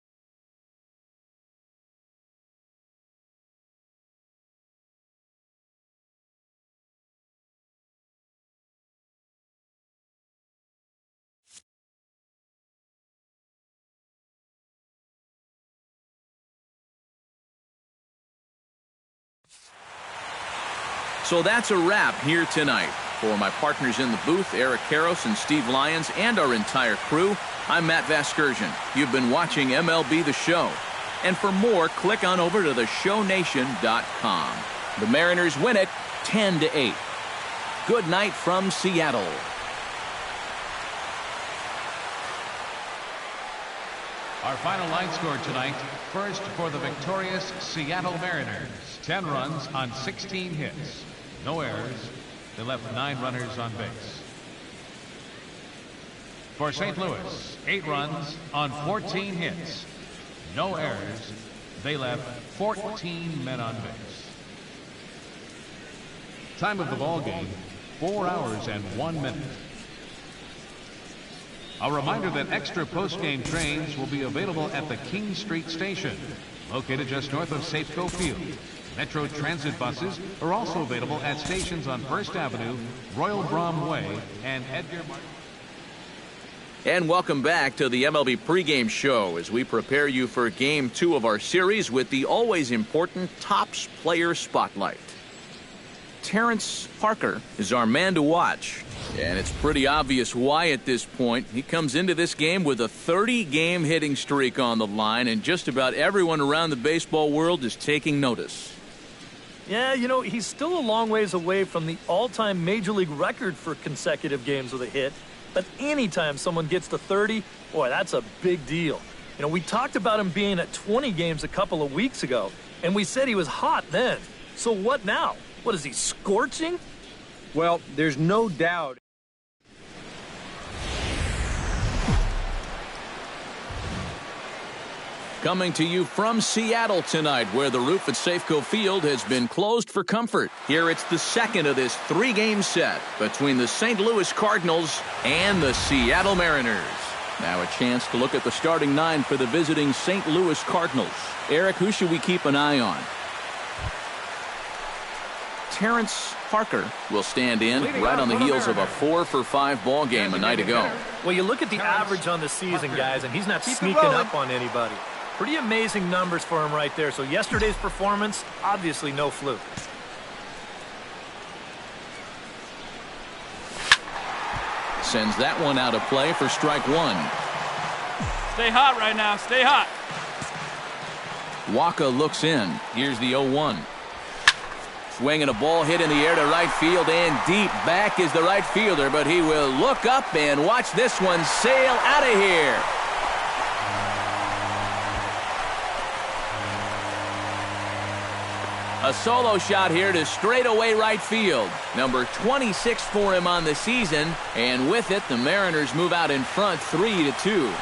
So that's a wrap here tonight. For my partners in the booth, Eric Karros and Steve Lyons, and our entire crew, I'm Matt Vasgersian. You've been watching MLB The Show. And for more, click on over to theshownation.com. The Mariners win it 10-8. Good night from Seattle. Our final line score tonight, first for the victorious Seattle Mariners. 10 runs on 16 hits. No errors. They left 9 runners on base. For St. Louis, 8 runs on 14 hits. No errors. They left 14 men on base. Time of the ball game, 4 hours and 1 minute. A reminder that extra post-game trains will be available at the King Street Station, located just north of Safeco Field. Metro Transit buses are also available at stations on First Avenue, Royal Brom Way, and Edgar Martin. And welcome back to the MLB pregame show as we prepare you for Game 2 of our series with the always important Topps Player Spotlight. Terrence Parker is our man to watch. And it's pretty obvious why at this point. He comes into this game with a 30-game hitting streak on the line, and just about everyone around the baseball world is taking notice. Yeah, you know, he's still a long ways away from the all-time Major League record for consecutive games with a hit. But anytime someone gets to 30, boy, that's a big deal. You know, we talked about him being at 20 games a couple of weeks ago, and we said he was hot then. So what now? What is he, scorching? Well, there's no doubt. Coming to you from Seattle tonight, where the roof at Safeco Field has been closed for comfort. Here it's the second of this 3-game set between the St. Louis Cardinals and the Seattle Mariners. Now a chance to look at the starting 9 for the visiting St. Louis Cardinals. Eric, who should we keep an eye on? Terrence Parker will stand in right on the heels of a 4-for-5 ball game a night ago. Well, you look at the average on the season, guys, and he's not sneaking up on anybody. Pretty amazing numbers for him right there. So yesterday's performance, obviously no fluke. Sends that one out of play for strike 1. Stay hot right now. Stay hot. Waka looks in. Here's the 0-1. Swinging a ball hit in the air to right field, and deep back is the right fielder, but he will look up and watch this one sail out of here. A solo shot here to straightaway right field. Number 26 for him on the season, and with it, the Mariners move out in front 3-2.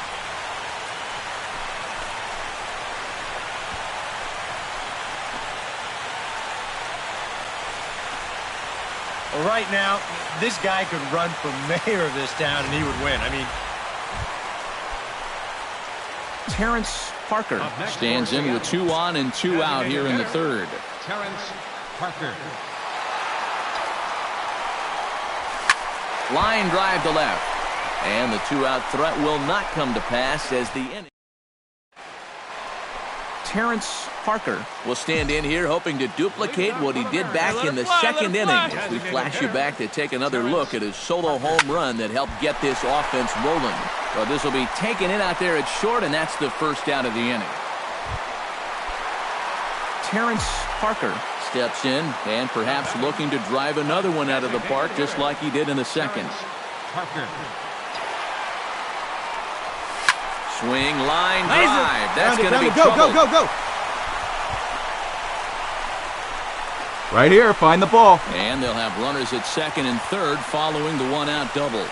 Well, right now, this guy could run for mayor of this town and he would win. I mean, Terrence Parker stands in with 2 on and 2 out here in the third. Terrence Parker. Line drive to left. And the two-out threat will not come to pass as the inning. Terrence Parker will stand in here hoping to duplicate what he did back in the second inning. As we flash you back to take another look at his solo home run that helped get this offense rolling. Well, this will be taken in out there at short, and that's the first out of the inning. Terrence Parker steps in and perhaps looking to drive another one out of the park just like he did in the second. Parker. Swing, line, drive. That's going to be trouble. Go. Right here, find the ball. And they'll have runners at second and third following the one-out double.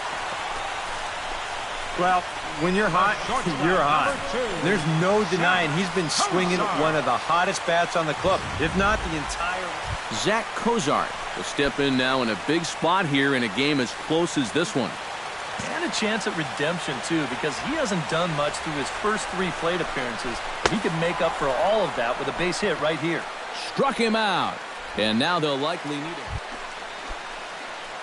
Well, when you're hot, you're hot. There's no denying he's been swinging one of the hottest bats on the club, if not the entire. Zach Cozart will step in now in a big spot here in a game as close as this one. And a chance at redemption, too, because he hasn't done much through his first 3 plate appearances. He could make up for all of that with a base hit right here. Struck him out. And now they'll likely need him.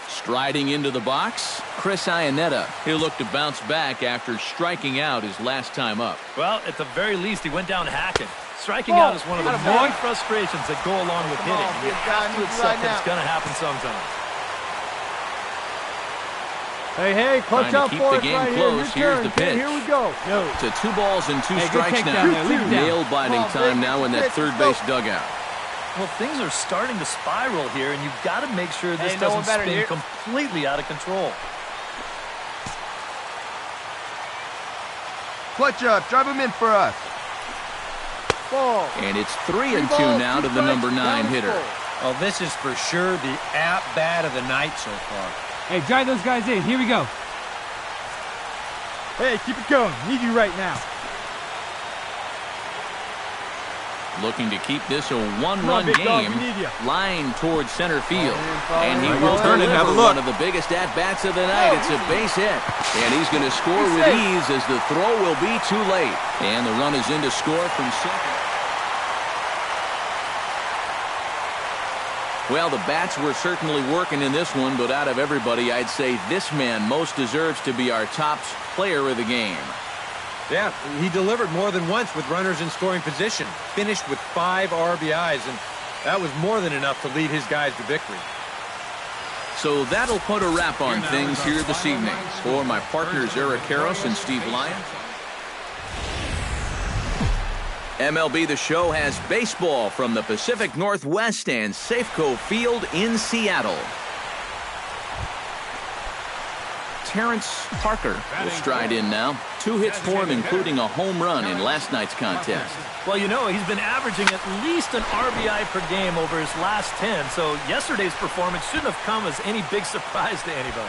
Striding into the box, Chris Iannetta. He'll look to bounce back after striking out his last time up. Well, at the very least, he went down hacking. Striking out is one of the many frustrations that go along with hitting. You have to accept that it's going to happen sometime. Hey, clutch Trying out to keep for the us game right close. here. Here's the pitch. Here we go. To 2 balls and 2 Hey, strikes take now. down there. Leave it down. Nail-biting time now in that third base dugout. Well, things are starting to spiral here, and you've got to make sure this doesn't spin completely out of control. Clutch up. Drive him in for us. And it's 3-2 now to the number 9 hitter. Oh, this is for sure the at-bat of the night so far. Hey, drive those guys in. Here we go. Hey, keep it going. Need you right now. Looking to keep this a 1-run game. Line towards center field. And he will turn and have a deliver look. one of the biggest at-bats of the night. It's a base hit. And he's going to score with ease as the throw will be too late. And the run is in to score from second. Well, the bats were certainly working in this one, but out of everybody, I'd say this man most deserves to be our top player of the game. Yeah, he delivered more than once with runners in scoring position. Finished with 5 RBIs, and that was more than enough to lead his guys to victory. So that'll put a wrap on things here this evening. For my partners Eric Karros and Steve Lyons. MLB The Show has baseball from the Pacific Northwest and Safeco Field in Seattle. Terrence Parker will stride in now. 2 hits for him, including a home run in last night's contest. Well, you know, he's been averaging at least an RBI per game over his last 10, so yesterday's performance shouldn't have come as any big surprise to anybody.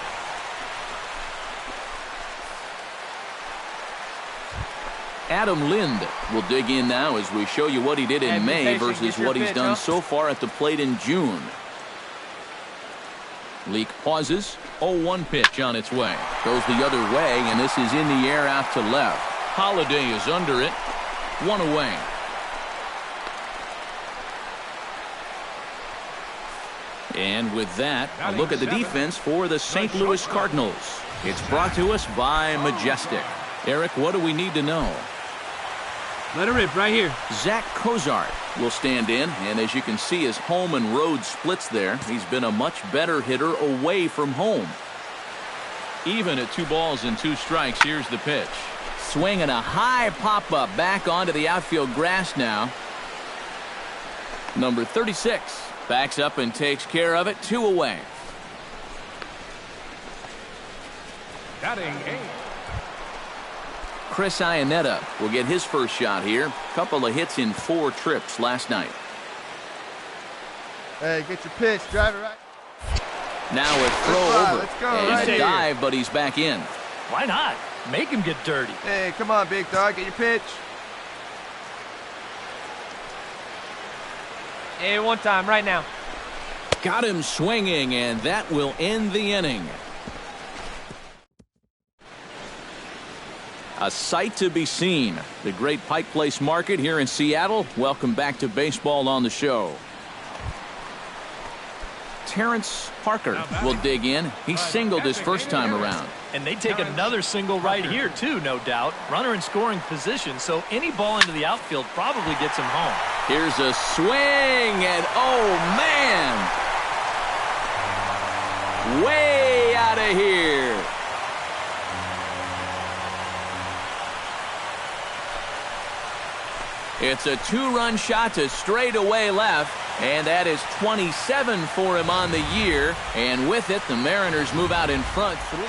Adam Lind will dig in now as we show you what he did in May versus what he's done so far at the plate in June. Leak pauses. 0-1 pitch on its way. Goes the other way, and this is in the air out to left. Holiday is under it. 1 away. And with that, a look at the defense for the St. Louis Cardinals. It's brought to us by Majestic. Eric, what do we need to know? Let it rip right here. Zach Cozart will stand in, and as you can see, his home and road splits there. He's been a much better hitter away from home. Even at 2 balls and 2 strikes, here's the pitch. Swinging a high pop-up back onto the outfield grass now. Number 36 backs up and takes care of it. 2 away. Batting 8. Chris Iannetta will get his first shot here. Couple of hits in 4 trips last night. Hey, get your pitch. Drive it right. Now a throw over. Let's go. And Right a here. dive, but he's back in. Why not? Make him get dirty. Hey, come on, big dog. Get your pitch. Hey, one time, right now. Got him swinging, and that will end the inning. A sight to be seen. The great Pike Place Market here in Seattle. Welcome back to Baseball on the Show. Terrence Parker will dig in. He singled his first time around. And they take another single right here, too, no doubt. Runner in scoring position, so any ball into the outfield probably gets him home. Here's a swing, and oh, man! Way out of here. It's a two-run shot to straightaway left, and that is 27 for him on the year. And with it, the Mariners move out in front 3.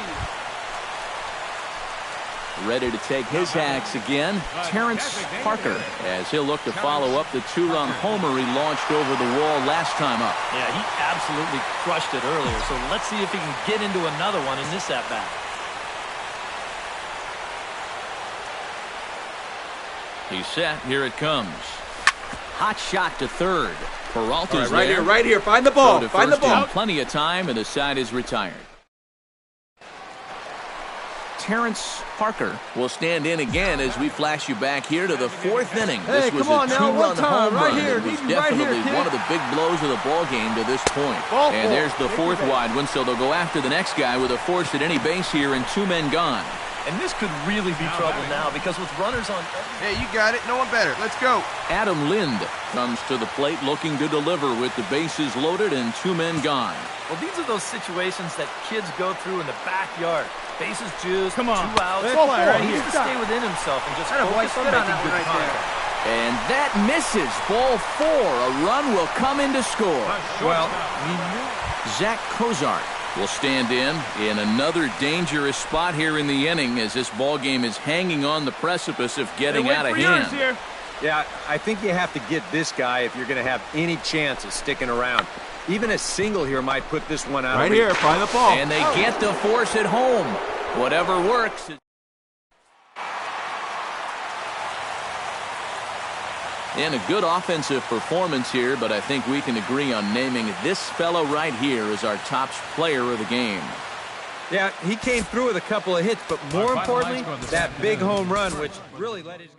Ready to take his hacks again, Terrence Parker, as he'll look to follow up the two-run homer he launched over the wall last time up. Yeah, he absolutely crushed it earlier, so let's see if he can get into another one in this at-bat. He's set. Here it comes. Hot shot to third. Peralta's right there. Right here. Find the ball. Find the ball. Plenty of time, and the side is retired. Terrence Parker will stand in again as we flash you back here to the 4th inning. Hey, this was come on a now, two-run one time, home right run. here. It was Need you right definitely here, kid. one of the big blows of the ball game to this point. And there's the 4th wide one, so they'll go after the next guy with a force at any base here and 2 men gone. And this could really be trouble now because with runners on... Hey, you got it. No one better. Let's go. Adam Lind comes to the plate looking to deliver with the bases loaded and 2 men gone. Well, these are those situations that kids go through in the backyard. Bases juiced, Come on. 2 outs. He needs to stay within himself and just focus on making good contact. And that misses. Ball 4. A run will come in to score. Well, Zach Cozart will stand in another dangerous spot here in the inning as this ball game is hanging on the precipice of getting out of hand. Here. yeah, I think you have to get this guy if you're going to have any chance of sticking around. Even a single here might put this one out. Right here. Find the ball. And they get the force at home. Whatever works. And a good offensive performance here, but I think we can agree on naming this fellow right here as our top player of the game. Yeah, he came through with a couple of hits, but more importantly, that big home run, which really let his guy...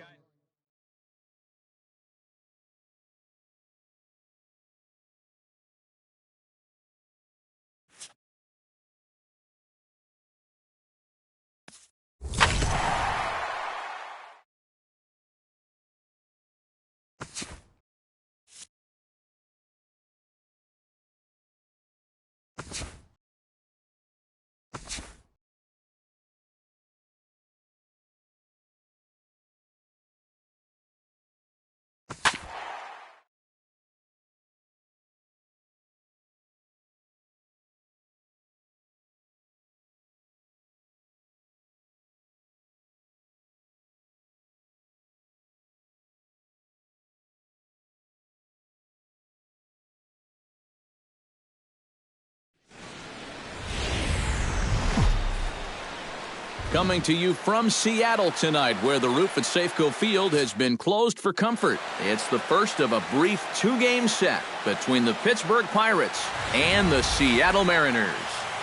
Coming to you from Seattle tonight, where the roof at Safeco Field has been closed for comfort. It's the first of a brief 2-game set between the Pittsburgh Pirates and the Seattle Mariners.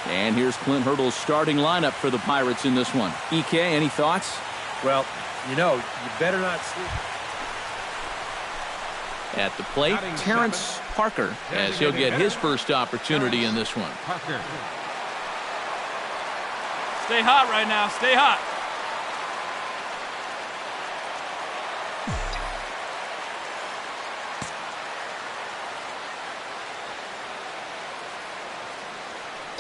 And here's Clint Hurdle's starting lineup for the Pirates in this one. EK, any thoughts? Well, you know, you better not sleep. At the plate, Terrence Parker, as he'll get his first opportunity in this one. Parker. Stay hot right now. Stay hot.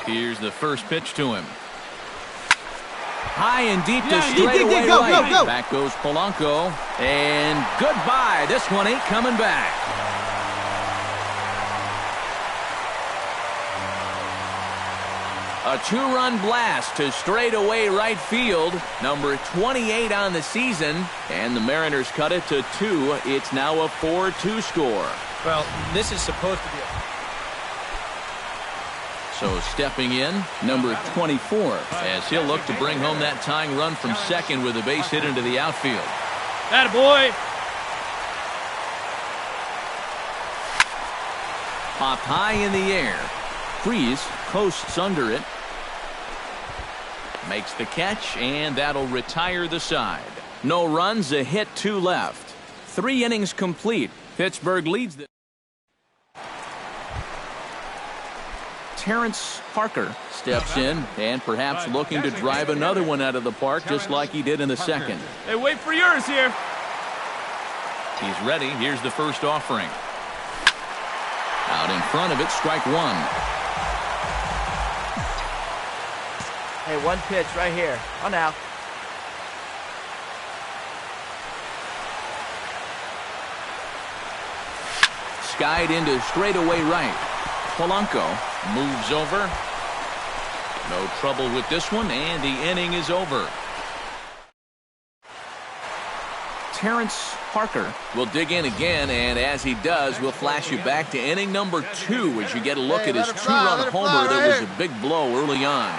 Here's the first pitch to him. High and deep to Yeah, straightaway go, right. go. Back goes Polanco. And goodbye. This one ain't coming back. A 2-run blast to straightaway right field. Number 28 on the season. And the Mariners cut it to 2. It's now a 4-2 score. Well, this is supposed to be a... So stepping in, number 24, as he'll look to bring home that tying run from second with a base hit into the outfield. Attaboy. Popped high in the air. Freeze coasts under it. Makes the catch, and that'll retire the side. No runs, a hit, 2 left. 3 innings complete. Pittsburgh leads the... Terrence Parker steps in and perhaps looking to drive another one out of the park just like he did in the second. Hey, wait for yours here. He's ready. Here's the first offering. Out in front of it, strike one. Hey, one pitch right here. On now. Skied into straightaway right. Polanco moves over. No trouble with this one, and the inning is over. Terrence Parker will dig in again, and as he does, we'll flash you back to inning number 2 as you get a look at his two-run homer that was a big blow early on.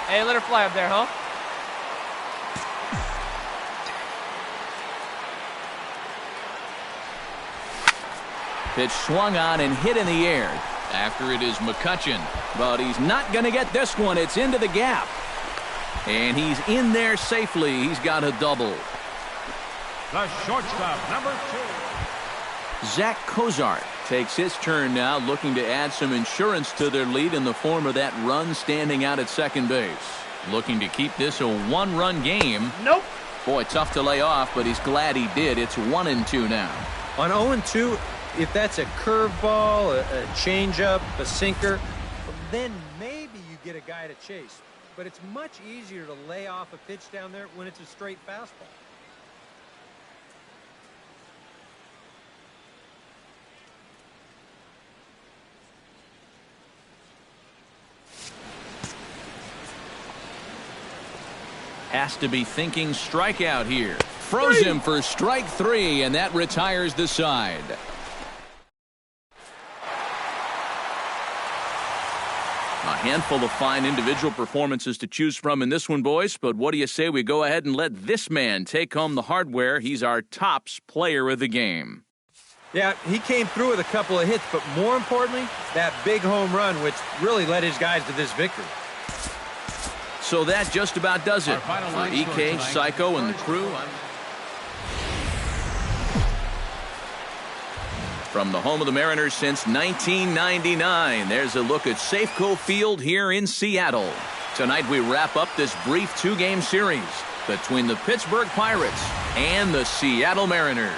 Hey, let her fly up there, huh? Pitch swung on and hit in the air. After it is McCutchen, but he's not going to get this one. It's into the gap. And he's in there safely. He's got a double. The shortstop, number 2. Zach Cozart takes his turn now, looking to add some insurance to their lead in the form of that run standing out at second base. Looking to keep this a one-run game. Nope. Boy, tough to lay off, but he's glad he did. It's 1-2 now. On 0-2, if that's a curveball, a changeup, a sinker, then maybe you get a guy to chase. But it's much easier to lay off a pitch down there when it's a straight fastball. Has to be thinking strikeout here. Froze him for strike 3, and that retires the side. A handful of fine individual performances to choose from in this one, boys. But what do you say we go ahead and let this man take home the hardware? He's our tops player of the game. Yeah, he came through with a couple of hits, but more importantly, that big home run, which really led his guys to this victory. So that just about does it for EK, Psycho, and the crew. From the home of the Mariners since 1999, there's a look at Safeco Field here in Seattle. Tonight we wrap up this brief 2-game series between the Pittsburgh Pirates and the Seattle Mariners.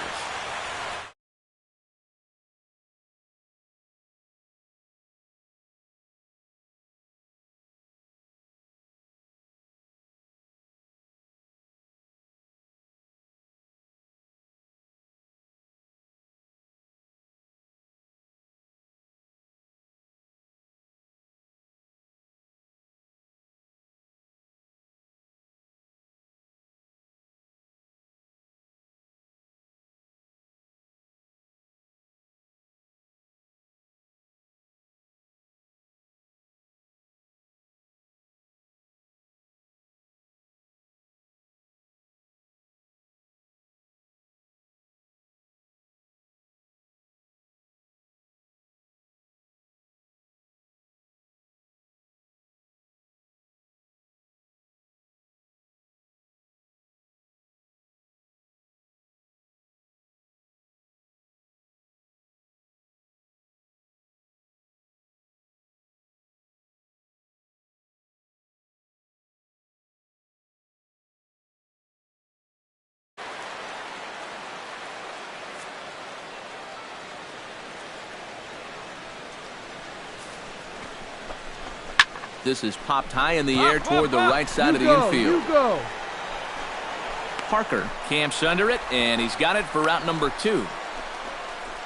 This is popped high in the air toward the right side of the infield. Parker camps under it, and he's got it for route number 2.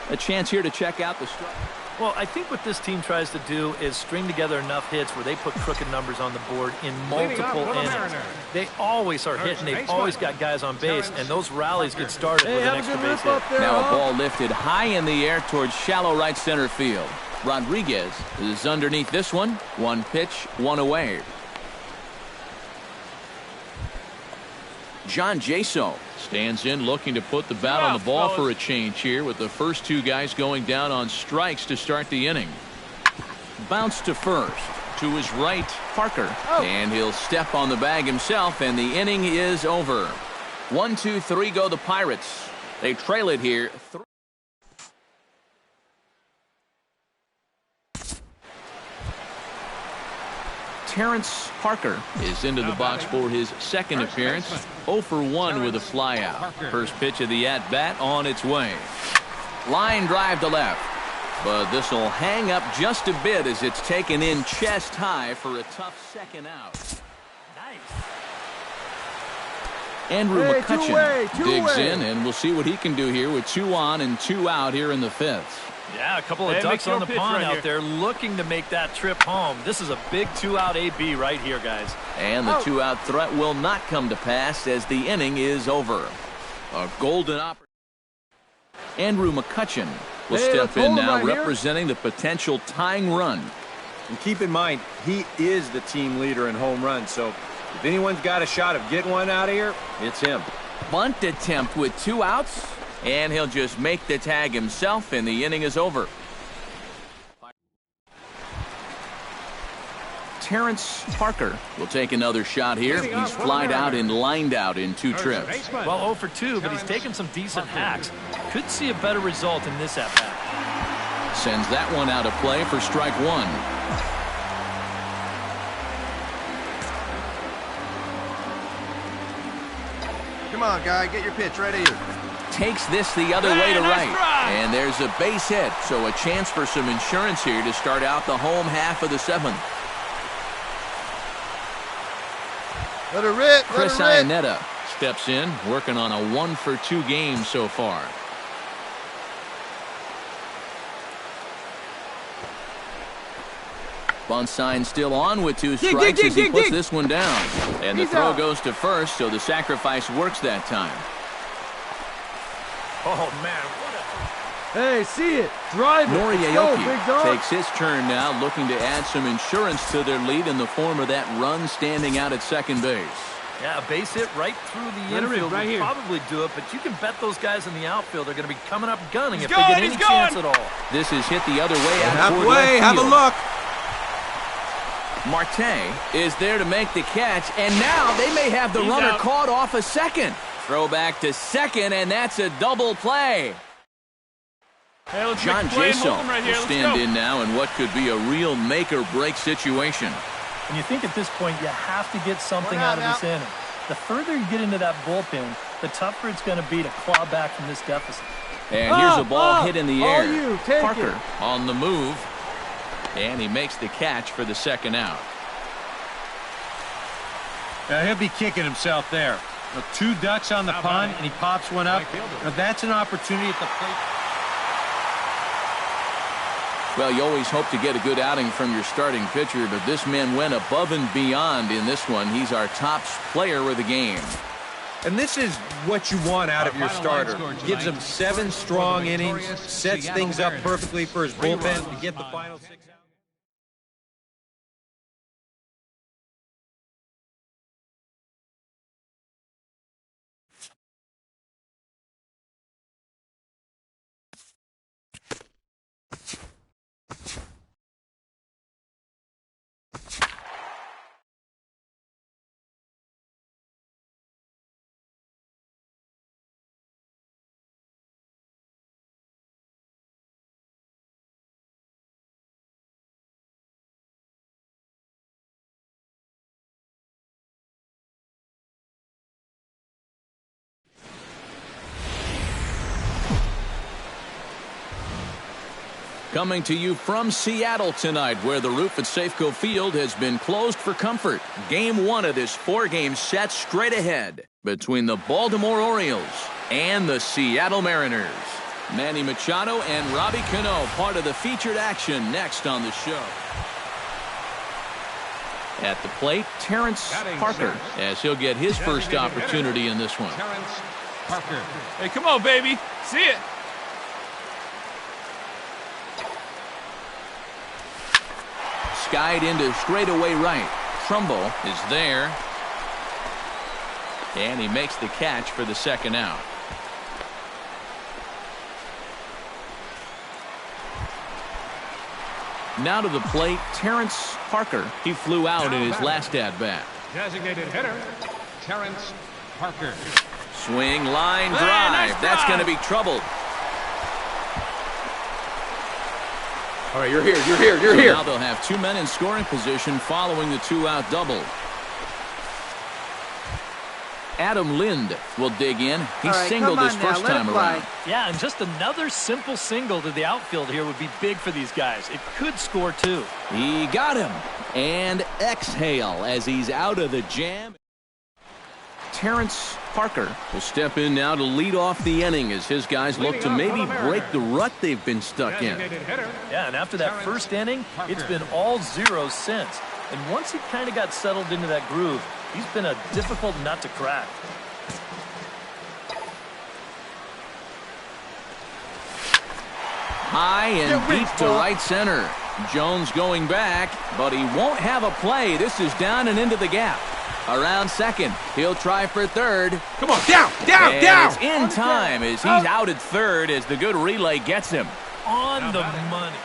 A chance here to check out the strike. Well, I think what this team tries to do is string together enough hits where they put crooked numbers on the board in multiple innings. They always are hitting. They've always got guys on base, and those rallies get started with an extra base hit. Now a ball lifted high in the air towards shallow right center field. Rodriguez is underneath this one. 1 pitch, 1 away. John Jaso stands in looking to put the bat on the ball for a change here with the first 2 guys going down on strikes to start the inning. Bounce to first. To his right, Parker. And he'll step on the bag himself, and the inning is over. 1, 2, 3 go the Pirates. They trail it here. Terrence Parker is into the box for his second appearance. 0 for 1 with a flyout. First pitch of the at-bat on its way. Line drive to left. But this will hang up just a bit as it's taken in chest high for a tough second out. Nice. Andrew McCutcheon digs in, and we'll see what he can do here with 2 on and 2 out here in the 5th. Yeah, a couple of ducks on the pond out there looking to make that trip home. This is a big 2-out AB right here, guys. And the 2-out threat will not come to pass as the inning is over. A golden opportunity. Andrew McCutcheon will step in now, representing the potential tying run. And keep in mind, he is the team leader in home runs, so if anyone's got a shot of getting one out of here, it's him. Bunt attempt with 2 outs, and he'll just make the tag himself, and the inning is over. Terrence Parker will take another shot here. He's flied out and lined out in 2 trips. Well, 0 for 2, but he's taken some decent hacks. Could see a better result in this at-bat. Sends that one out of play for strike 1. Come on, guy, get your pitch right here. Takes this the other way to right. And there's a base hit, so a chance for some insurance here to start out the home half of the 7th. Let her rip. Chris Iannetta steps in, working on a 1 for 2 game so far. Bunt sign still on with 2 strikes as he puts this one down. And the throw goes to first, so the sacrifice works that time. Oh, man. Hey, see it. Drive it. Noriaoki takes his turn now, looking to add some insurance to their lead in the form of that run standing out at second base. Yeah, a base hit right through the infield would probably do it, but you can bet those guys in the outfield are going to be coming up gunning if they get any chance at all. This is hit the other way out halfway. toward left field. Have a look. Marte is there to make the catch, and now they may have the runner caught off a second. Throw back to second, and that's a double play. Hey, John Jason will stand in now in what could be a real make-or-break situation. And you think at this point you have to get something out of this inning. The further you get into that bullpen, the tougher it's going to be to claw back from this deficit. And here's a ball hit in the air. Parker on the move, and he makes the catch for the second out. Now he'll be kicking himself there. Now, 2 ducks on the pond, and he pops one up. Now that's an opportunity at the plate. Well, you always hope to get a good outing from your starting pitcher, but this man went above and beyond in this one. He's our top player of the game. And this is what you want out of your starter. Gives him 7 strong innings, sets things up perfectly for his bullpen to get the final 6 out. Coming to you from Seattle tonight, where the roof at Safeco Field has been closed for comfort. Game 1 of this 4-game set straight ahead between the Baltimore Orioles and the Seattle Mariners. Manny Machado and Robbie Cano, part of the featured action next on the show. At the plate, Terrence Parker, as he'll get his first opportunity in this one. Terrence Parker. Hey, come on, baby. See it. Skied into straightaway right. Trumbull is there. And he makes the catch for the second out. Now to the plate, Terrence Parker. He flew out in his last at-bat. Designated hitter, Terrence Parker. Swing, line, drive. That's going to be trouble. All right, you're here, you're here. Now they'll have 2 men in scoring position following the 2-out double. Adam Lind will dig in. He singled his first time around. Yeah, and just another simple single to the outfield here would be big for these guys. It could score 2. He got him. And exhale as he's out of the jam. Terrence Parker will step in now to lead off the inning as his guys look to maybe break the rut they've been stuck in. Yeah, and after that first inning, it's been all zeros since. And once he kind of got settled into that groove, he's been a difficult nut to crack. High and deep to right center. Jones going back, but he won't have a play. This is down and into the gap. Around second. He'll try for third. Come on, down. It's in time as he's out at third as the good relay gets him. On the money.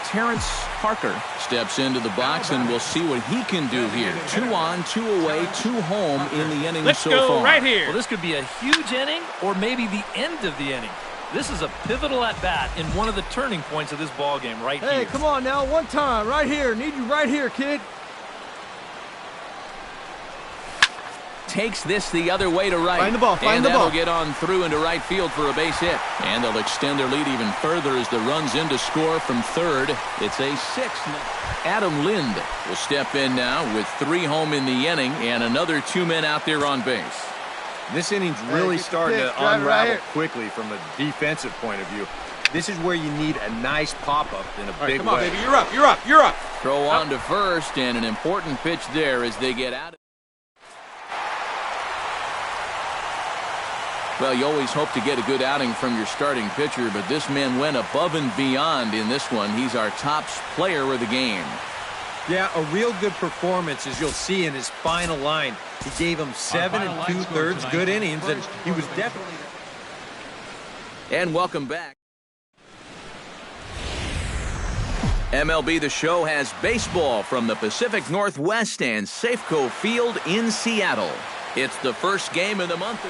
Terrence Parker steps into the box, and we'll see what he can do here. 2 on, 2 away, 2 home in the inning so far. Let's go right here. Well, this could be a huge inning or maybe the end of the inning. This is a pivotal at-bat in one of the turning points of this ball game right here. Hey, come on now, one time, right here. Need you right here, kid. Takes this the other way to right. Find the ball, and that'll get on through into right field for a base hit. And they'll extend their lead even further as the run's in to score from third. It's a 6-0. Adam Lind will step in now with 3 home in the inning and another 2 men out there on base. This inning's really starting to unravel quickly from a defensive point of view. This is where you need a nice pop-up in a big way. Come on, baby, you're up. Throw on to first, and an important pitch there as they get out. Well, you always hope to get a good outing from your starting pitcher, but this man went above and beyond in this one. He's our top player of the game. Yeah, a real good performance, as you'll see in his final line. He gave him 7 2/3 good innings, and he was definitely... And welcome back. MLB The Show has baseball from the Pacific Northwest and Safeco Field in Seattle. It's the first game of the month.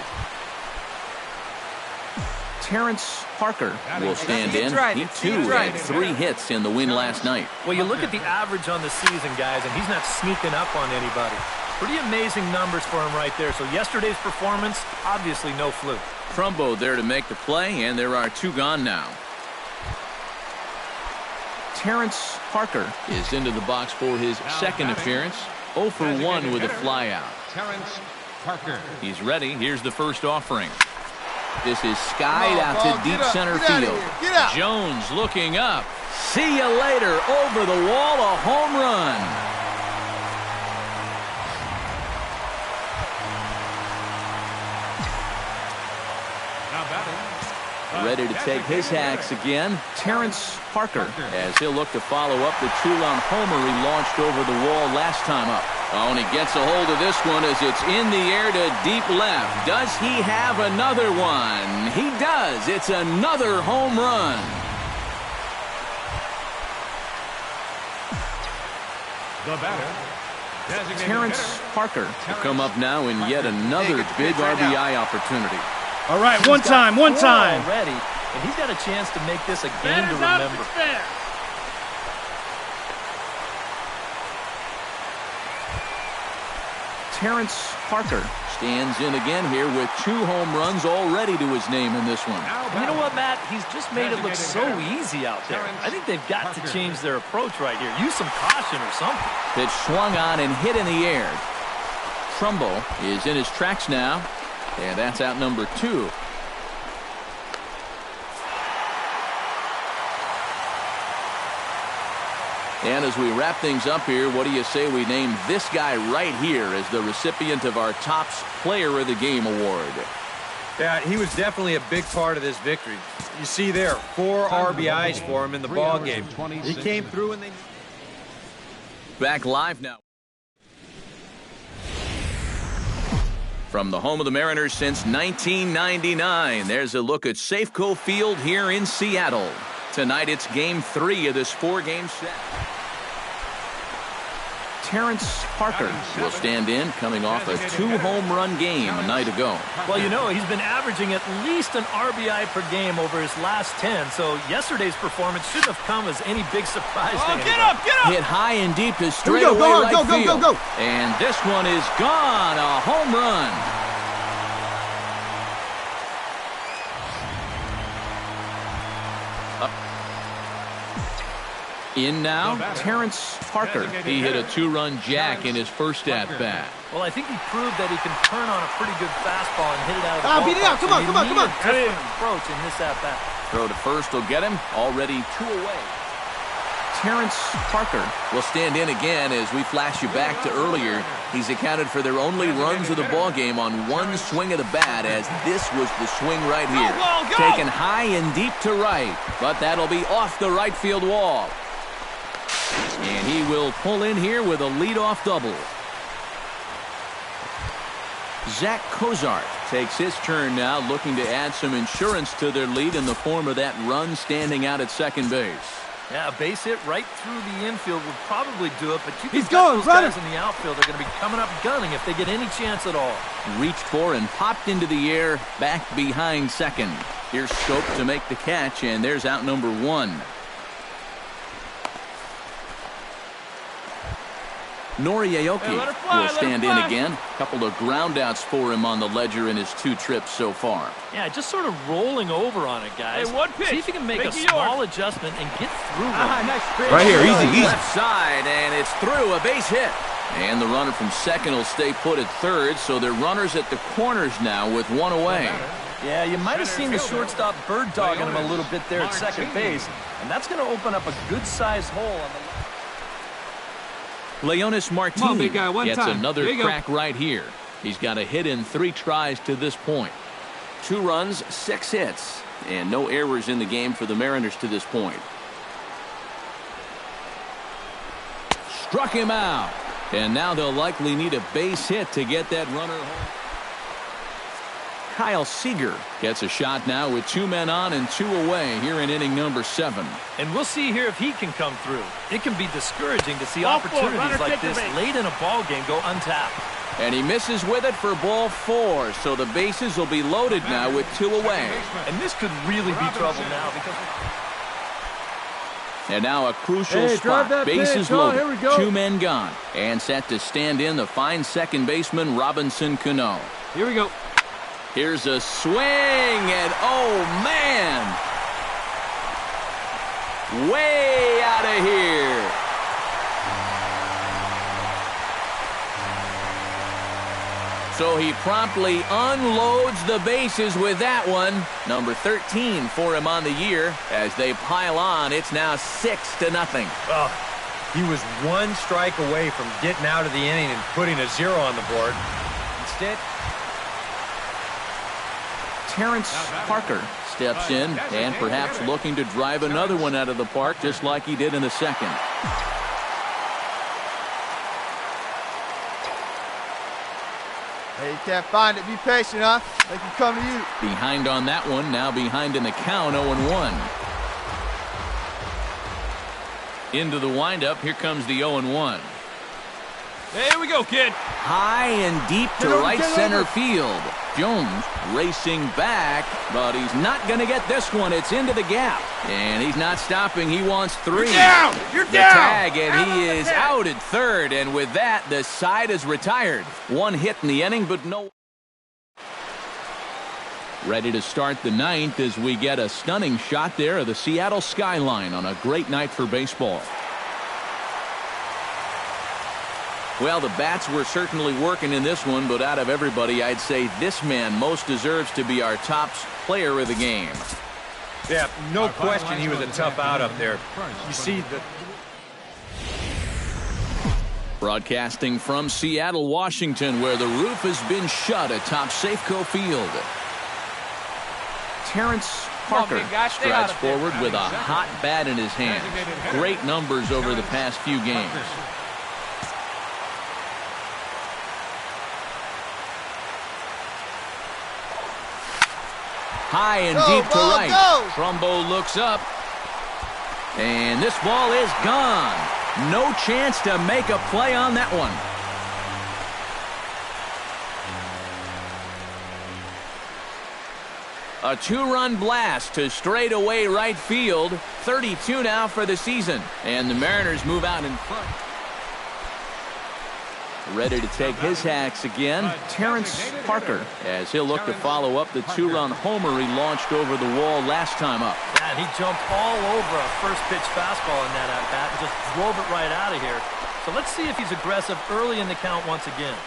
Terrence Parker will stand in. He, too, had 3 hits in the win last night. Well, you look at the average on the season, guys, and he's not sneaking up on anybody. Pretty amazing numbers for him right there. So yesterday's performance, obviously no fluke. Trumbo there to make the play, and there are 2 gone now. Terrence Parker is into the box for his second appearance. 0 for 1 with a flyout. Terrence Parker. He's ready. Here's the first offering. This is skied out to deep center field. Jones looking up. See you later. Over the wall, a home run. Ready to take his hacks again, Terrence Parker, as he'll look to follow up the 2-run homer he launched over the wall last time up. Oh, and he gets a hold of this one as it's in the air to deep left. Does he have another one? He does. It's another home run. The batter, Terrence Parker will come up now in yet another big RBI opportunity. All right, one time. Already, and he's got a chance to make this a game to remember. Terrence Parker stands in again here with 2 home runs already to his name in this one. You know what, Matt? He's just made it look so easy out there. I think they've got to change their approach right here. Use some caution or something. Pitch swung on and hit in the air. Trumbo is in his tracks now, and that's out number 2. And as we wrap things up here, what do you say we name this guy right here as the recipient of our Topps Player of the Game award? Yeah, he was definitely a big part of this victory. You see there, 4 RBIs for him in the ball game. He came through and they... Back live now. From the home of the Mariners since 1999, there's a look at Safeco Field here in Seattle. Tonight it's Game 3 of this 4-game set. Terrence Parker will stand in, coming off a 2-home-run game a night ago. Well, you know, he's been averaging at least an RBI per game over his last 10, so yesterday's performance shouldn't have come as any big surprise to anybody. Get up! Hit high and deep to straightaway right field. Go. And this one is gone, a home run. In now, Terrence Parker. He hit a 2-run jack in his first at-bat. Well, I think he proved that he can turn on a pretty good fastball and hit it out of the ballpark. Beat it out. Come on. Different approach in this at-bat. Throw to first will get him. Already 2 away. Terrence Parker will stand in again as we flash you back to earlier. He's accounted for their only runs of the ballgame on one swing of the bat, as this was the swing right here. Taken high and deep to right, but that'll be off the right field wall. And he will pull in here with a leadoff double. Zach Cozart takes his turn now, looking to add some insurance to their lead in the form of that run standing out at second base. Yeah, a base hit right through the infield would probably do it, but you He's can going, those guys in the outfield are going to be coming up gunning if they get any chance at all. Reached for and popped into the air, back behind second. Here's Scope to make the catch, and there's out number 1. Noriaoki will stand in again. A couple of groundouts for him on the ledger in his 2 trips so far. Yeah, just sort of rolling over on it, guys. Hey, one pitch. See if you can make a small adjustment and get through one. Nice pitch. Right here, easy. Left side, and it's through, a base hit. And the runner from second will stay put at third, so they're runners at the corners now with 1 away. Yeah, you might have seen the shortstop bird dogging him a little bit there at second base, and that's going to open up a good-sized hole on the Leonis Martinez gets time. another crack right here. He's got a hit in 3 tries to this point. 2 runs, 6 hits, and no errors in the game for the Mariners to this point. Struck him out, and now they'll likely need a base hit to get that runner home. Kyle Seager gets a shot now with 2 men on and 2 away here in inning number 7. And we'll see here if he can come through. It can be discouraging to see opportunities like this late in a ball game go untapped. And he misses with it for ball 4, so the bases will be loaded now with 2 away. And this could really be trouble now because... And now a crucial spot. Bases loaded. Here we go. 2 men gone. And set to stand in the fine second baseman Robinson Cano. Here we go. Here's a swing, and oh man! Way out of here. So he promptly unloads the bases with that one. Number 13 for him on the year. As they pile on, it's now 6-0. He was 1 strike away from getting out of the inning and putting a 0 on the board. Instead, Terrence Parker steps in and perhaps looking to drive another one out of the park just like he did in the second. Hey, you can't find it. Be patient, huh? They can come to you. Behind on that one, now behind in the count, 0-1. Into the windup, here comes the 0-1. Here we go, kid. High and deep to right center field. Jones racing back, but he's not going to get this one. It's into the gap, and he's not stopping. He wants 3. You're down. You're the down. Tag, and he is out at third, and with that, the side is retired. 1 hit in the inning, but no. Ready to start the 9th as we get a stunning shot there of the Seattle skyline on a great night for baseball. Well, the bats were certainly working in this one, but out of everybody, I'd say this man most deserves to be our top player of the game. yeah, no question he was a tough out up there. You see the... Broadcasting from Seattle, Washington, where the roof has been shut atop Safeco Field. Terrence Parker strides forward with a hot bat in his hand. Great numbers over the past few games. High and deep to right. Trumbo looks up. And this ball is gone. No chance to make a play on that one. A two-run blast to straightaway right field. 32 now for the season. And the Mariners move out in front. Ready to take his hacks again, Terrence Parker, as he'll look to follow up the two-run homer he launched over the wall last time up. Yeah, and he jumped all over a first-pitch fastball in that at-bat and just drove it right out of here. So let's see if he's aggressive early in the count once again.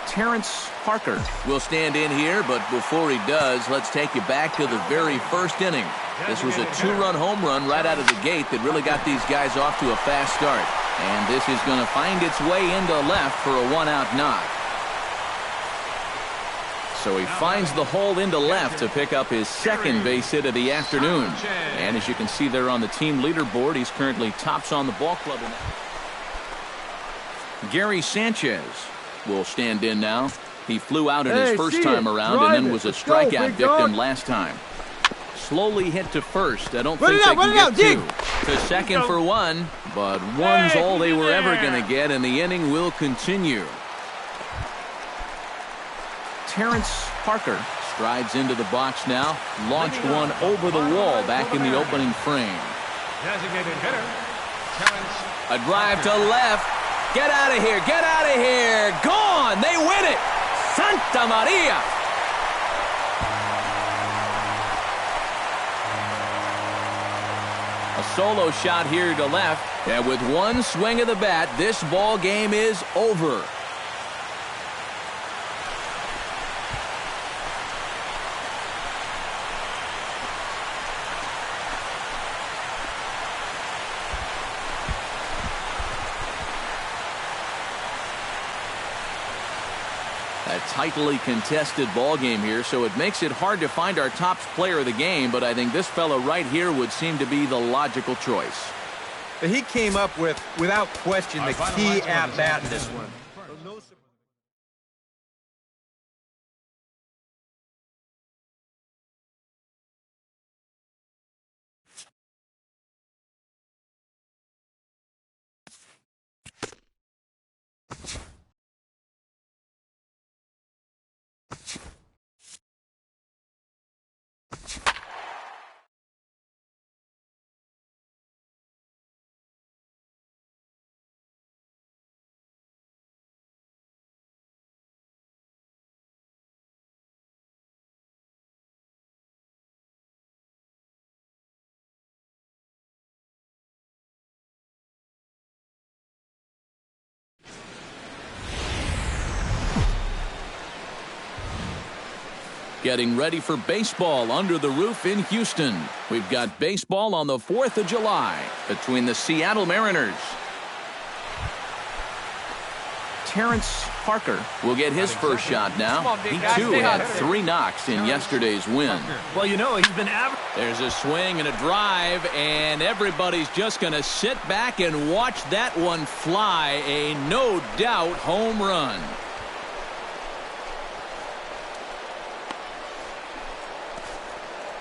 Terrence Parker will stand in here, but before he does, let's take you back to the very first inning. This was a two-run home run right out of the gate that really got these guys off to a fast start. And this is going to find its way into left for a one-out knock. So he finds the hole into left to pick up his second base hit of the afternoon. And as you can see there on the team leaderboard, he's currently tops on the ball club. Gary Sanchez will stand in now. He flew out in his first time around and then was a strikeout victim last time. Slowly hit to first. I don't think they can get two. To second for one, but one's all they were ever going to get, and the inning will continue. Terrence Parker strides into the box now. Launched one over the wall back in the opening frame. Designated hitter, Terrence. A drive to left. Get out of here. Get out of here. Gone. They win it. Santa Maria. A solo shot here to left. And with one swing of the bat, this ball game is over. A tightly contested ball game here, so it makes it hard to find our top player of the game, but I think this fella right here would seem to be the logical choice. But he came up with, without question, the key at-bat in this one. Getting ready for baseball under the roof in Houston. We've got baseball on the 4th of July between the Seattle Mariners. Terrence Parker will get his first shot now. He too had 3 knocks in yesterday's win. Well, you know, he's been average. There's a swing and a drive, and everybody's just going to sit back and watch that one fly. A no-doubt home run.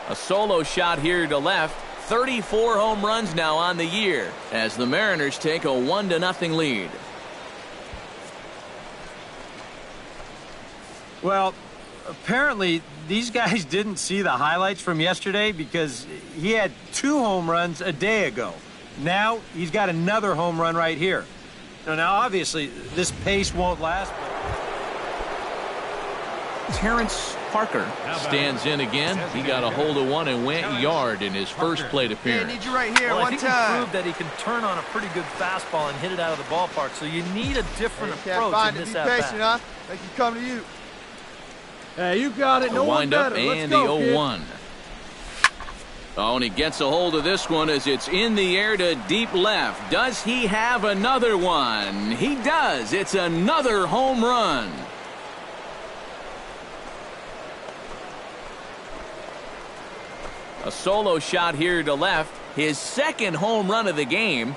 A solo shot here to left. 34 home runs now on the year as the Mariners take a 1-0 lead. Well, apparently these guys didn't see the highlights from yesterday because he had 2 home runs a day ago. Now he's got another home run right here. Now obviously this pace won't last. Terrence Parker stands in again. He got a hold of one and went yard in his first plate appearance. I need you right here, well, one I think time. he proved that he can turn on a pretty good fastball and hit it out of the ballpark. So you need a different Can't approach find in it. this Be at-bat. patient, huh? They can come to you. Hey, you got it. No one Wind up better. Let's and go, the kid. 0-1. Oh, and he gets a hold of this one as it's in the air to deep left. Does he have another one? He does. It's another home run. A solo shot here to left. His second home run of the game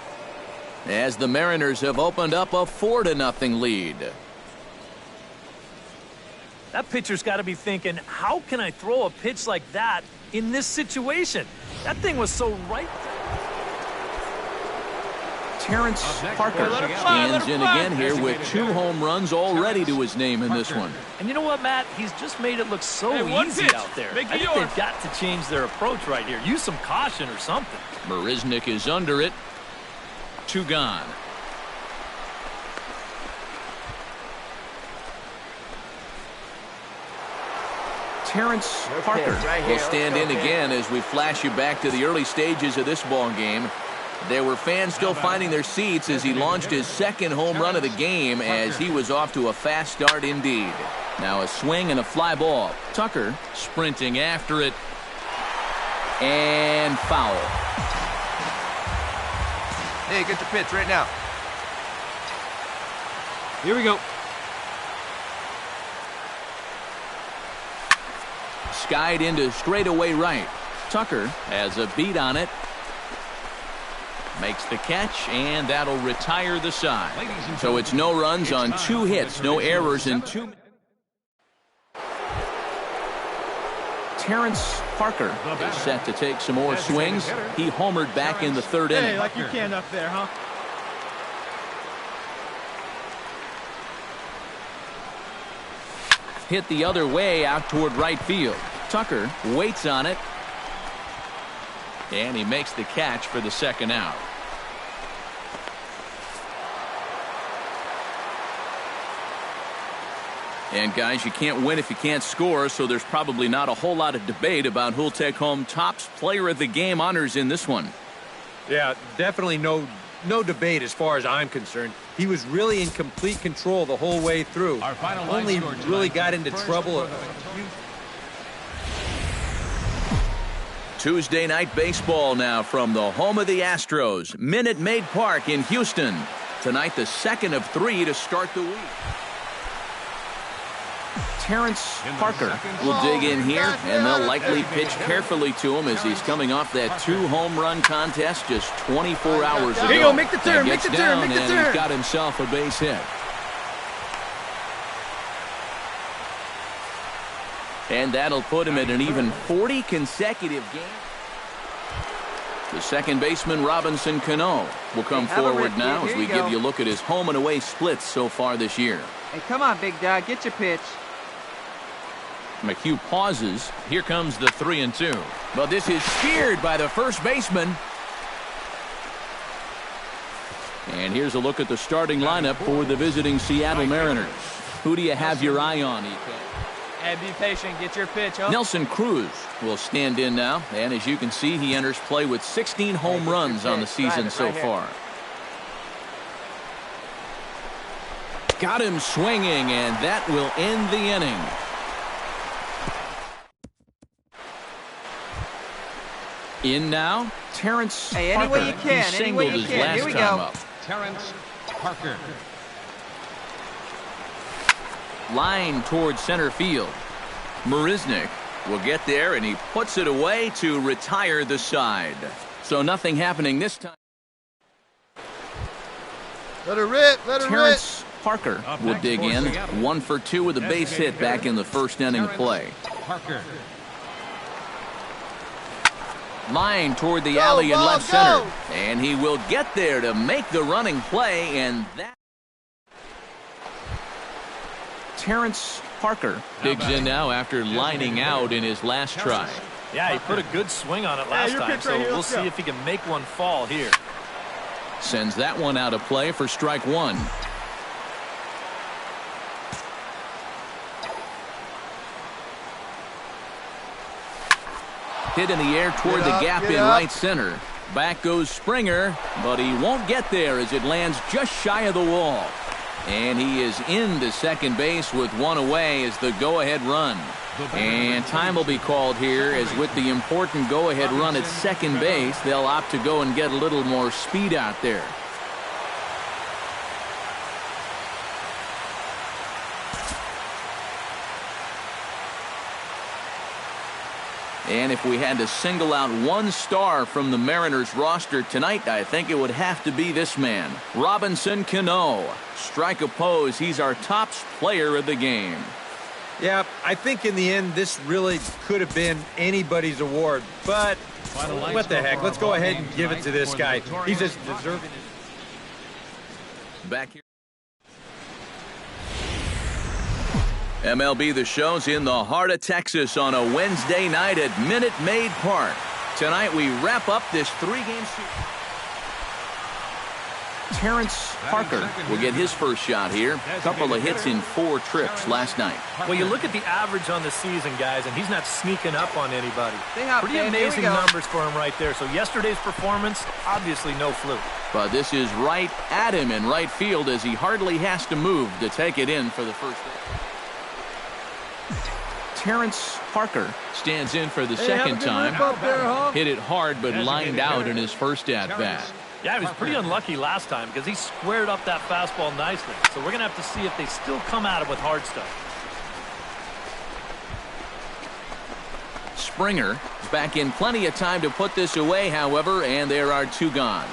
as the Mariners have opened up a 4-0 lead. That pitcher's got to be thinking, how can I throw a pitch like that in this situation? That thing was so right. Terrence Parker stands in again here with 2 home runs already to his name in this one. And you know what, Matt? He's just made it look so easy out there. I think they've got to change their approach right here. Use some caution or something. Marisnik is under it. 2 gone. Terrence Parker will stand in again as we flash you back to the early stages of this ball game. There were fans still finding their seats as he launched his 2nd home run of the game as he was off to a fast start indeed. Now a swing and a fly ball. Tucker sprinting after it. And foul. Hey, get your pitch right now. Here we go. Skied into straightaway right. Tucker has a beat on it. Makes the catch, and that'll retire the side. So it's no runs on 2 hits, no errors in 2. Terrence Parker is set to take some more swings. He homered back in the 3rd inning. Hey, like you can up there, huh? Hit the other way out toward right field. Tucker waits on it. And he makes the catch for the 2nd out. And guys, you can't win if you can't score, so there's probably not a whole lot of debate about who'll take home Topps Player of the Game honors in this one. Yeah, definitely no debate as far as I'm concerned. He was really in complete control the whole way through. Only really got into trouble. Tuesday night baseball now from the home of the Astros, Minute Maid Park in Houston. Tonight, the 2nd of 3 to start the week. Terrence Parker will dig in here, and they'll likely pitch carefully to him as he's coming off that 2 home run contest just 24 hours ago. Here you go, make the turn, He's got himself a base hit. And that'll put him at an even 40 consecutive games. The 2nd baseman, Robinson Cano, will come forward now as we give you a look at his home and away splits so far this year. Hey, come on, big dog, get your pitch. McHugh pauses. Here comes the 3-2. But this is speared by the first baseman. And here's a look at the starting lineup for the visiting Seattle Mariners. Who do you have your eye on, EK? Hey, be patient. Get your pitch, huh? Nelson Cruz will stand in now. And as you can see, he enters play with 16 home runs on the season so far. Got him swinging, and that will end the inning. In now, Terrence Parker. Any way you can. He singled his last Here we time go. up. Terrence Parker. Line towards center field. Marisnik will get there, and he puts it away to retire the side. So nothing happening this time. Let her rip, let her Terrence Parker will dig in. 1 for 2 with a base hit back in the 1st inning play. Parker. Line toward the alley in left center. And he will get there to make the running play, and that. Terrence Parker digs in now after lining out in his last try. Yeah, he put a good swing on it last time, so we'll see if he can make one fall here. Sends that one out of play for strike 1. Hit in the air toward the gap in right center. Back goes Springer, but he won't get there as it lands just shy of the wall. And he is into second base with 1 away as the go-ahead run. And time will be called here as with the important go-ahead run at second base, they'll opt to go and get a little more speed out there. And if we had to single out one star from the Mariners roster tonight, I think it would have to be this man, Robinson Cano. Strike opposed, he's our top player of the game. Yeah, I think in the end, this really could have been anybody's award. But what the heck? Let's go ahead and give it to this guy. He's just deserving. Back here. MLB The Show's in the heart of Texas on a Wednesday night at Minute Maid Park. Tonight we wrap up this 3-game series. Terrence Parker will get his first shot here. A couple of hits in 4 trips last night. Well, you look at the average on the season, guys, and he's not sneaking up on anybody. Pretty man. amazing numbers for him right there. So yesterday's performance, obviously no fluke. But this is right at him in right field as he hardly has to move to take it in for the first out. Terrence Parker stands in for the second time. Hit it hard but lined out in his first at-bat. Yeah, he was pretty unlucky last time because he squared up that fastball nicely. So we're going to have to see if they still come at him with hard stuff. Springer is back in plenty of time to put this away, however, and there are 2 gone.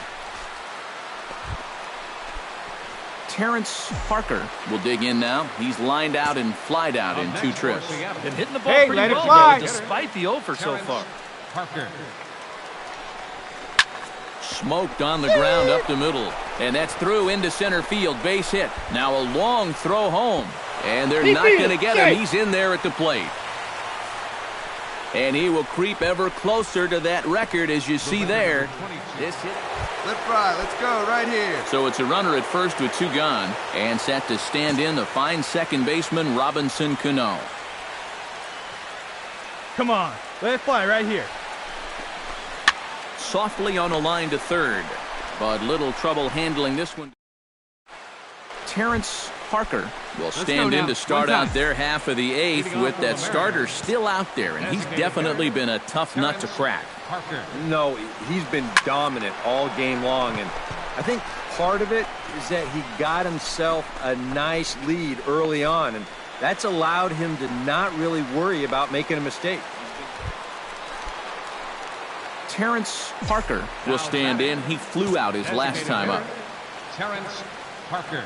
Terrence Parker will dig in now. He's lined out and flied out in 2 trips. Been hitting the ball pretty well, though, despite the over so far. Parker. Smoked on the ground up the middle. And that's through into center field. Base hit. Now a long throw home. And they're not going to get him. He's in there at the plate. And he will creep ever closer to that record, as you see there. This hit. Let fly. Let's go right here. So it's a runner at first with 2 gone. And set to stand in the fine second baseman, Robinson Cano. Come on. Let it fly right here. Softly on a line to third, but little trouble handling this one. Terrence Parker will stand in to start out their half of the 8th with that starter still out there, and he's definitely been a tough nut to crack. No, he's been dominant all game long, and I think part of it is that he got himself a nice lead early on, and that's allowed him to not really worry about making a mistake. Terrence Parker will stand in. He flew out his last time up. Terrence Parker.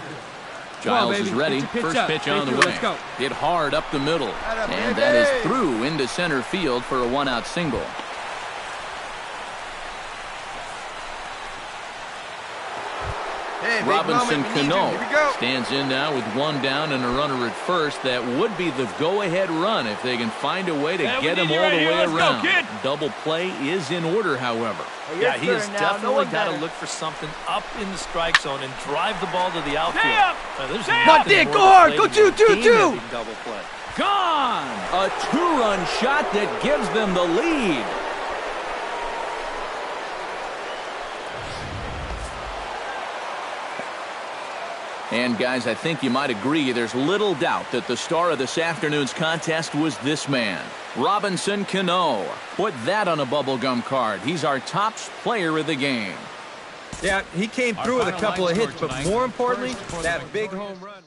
Giles is ready. First pitch on the way. Hit hard up the middle. And that is through into center field for a 1-out single. Hey, Robinson Cano stands in now with 1 down and a runner at first. That would be the go-ahead run if they can find a way to get him all the way around. Double play is in order, however. Yeah, he has definitely got to look for something up in the strike zone and drive the ball to the outfield. One dig, go hard, go 2-2-2. Double play. Gone! A 2-run shot that gives them the lead. And, guys, I think you might agree there's little doubt that the star of this afternoon's contest was this man, Robinson Cano. Put that on a bubblegum card. He's our top player of the game. Yeah, he came through with a couple of hits, but more importantly, that big home run.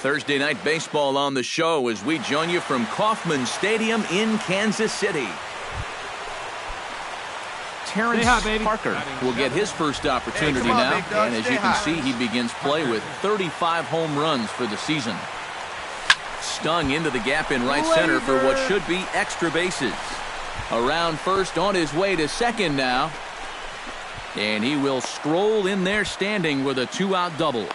Thursday night baseball on the show as we join you from Kauffman Stadium in Kansas City. Terrence Parker will get his first opportunity now, and as you can see, he begins play with 35 home runs for the season. Stung into the gap in right center for what should be extra bases. Around first, on his way to second now, and he will stroll in there standing with a 2-out double.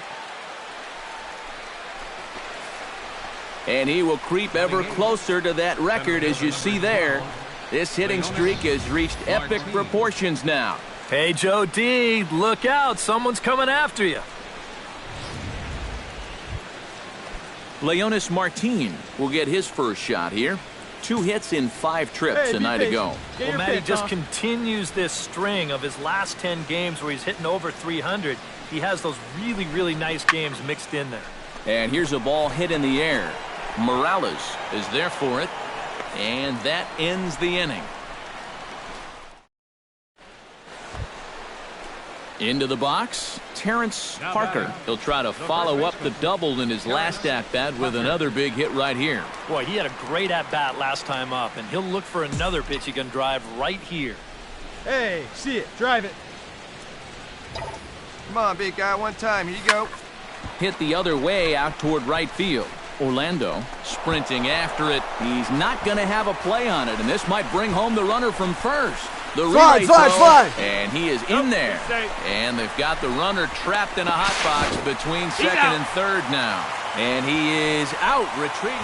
And he will creep ever closer to that record, as you see there. This hitting streak has reached epic proportions now. Hey, Joe D, look out. Someone's coming after you. Leonis Martin will get his first shot here. 2 hits in 5 trips a night ago. Well, Matty just continues this string of his last 10 games where he's hitting over 300. He has those really, really nice games mixed in there. And here's a ball hit in the air. Morales is there for it, and that ends the inning. Into the box, Terrence Parker. He'll try to follow up the double in his last at-bat with another big hit right here. Boy, he had a great at-bat last time up, and he'll look for another pitch he can drive right here. Hey, see it. Drive it. Come on, big guy, one time. Here you go. Hit the other way out toward right field. Orlando sprinting after it. He's not going to have a play on it, and this might bring home the runner from first. The relay throw, and he is in there. And they've got the runner trapped in a hot box between second and third now. And he is out, retreating.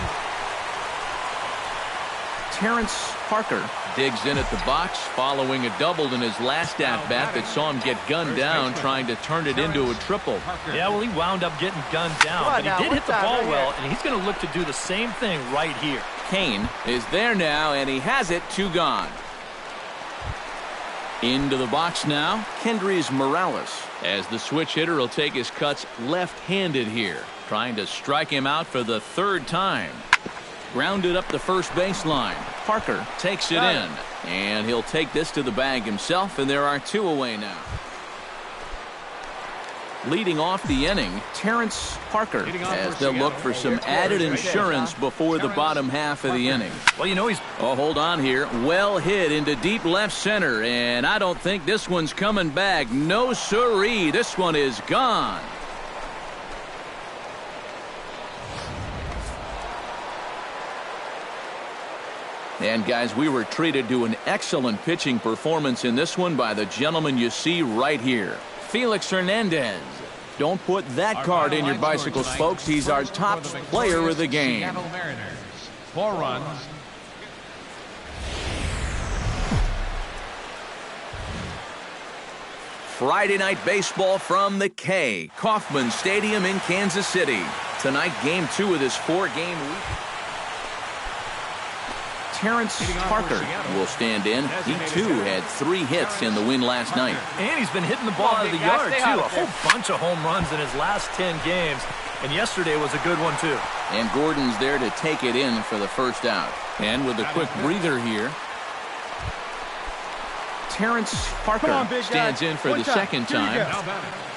Terrence Parker digs in at the box following a double in his last at-bat that saw him get gunned down trying to turn it into a triple. Yeah, well, he wound up getting gunned down, but he did hit the ball well, and he's going to look to do the same thing right here. Kane is there now, and he has it, 2 gone. Into the box now, Kendrys Morales, as the switch hitter will take his cuts left-handed here, trying to strike him out for the 3rd time. Grounded up the first baseline. Parker takes it in, and he'll take this to the bag himself, and there are 2 away now. Leading off the inning, Terrence Parker, as they'll look for some added insurance before the bottom half of the inning. Well, you know he's... Oh, hold on here. Well hit into deep left center, and I don't think this one's coming back. No siree. This one is gone. And, guys, we were treated to an excellent pitching performance in this one by the gentleman you see right here. Felix Hernandez. Don't put that card in your bicycles, folks. He's our top player of the game. Seattle Mariners, 4 runs. Friday night baseball from the K. Kauffman Stadium in Kansas City. Tonight, game 2 of this 4-game week. Terrence Parker will stand in. He, too, had 3 hits in the win last night. And he's been hitting the ball out of the yard, too. A whole bunch of home runs in his last 10 games. And yesterday was a good one, too. And Gordon's there to take it in for the first out. And with a quick breather here, Terrence Parker stands in for the second time.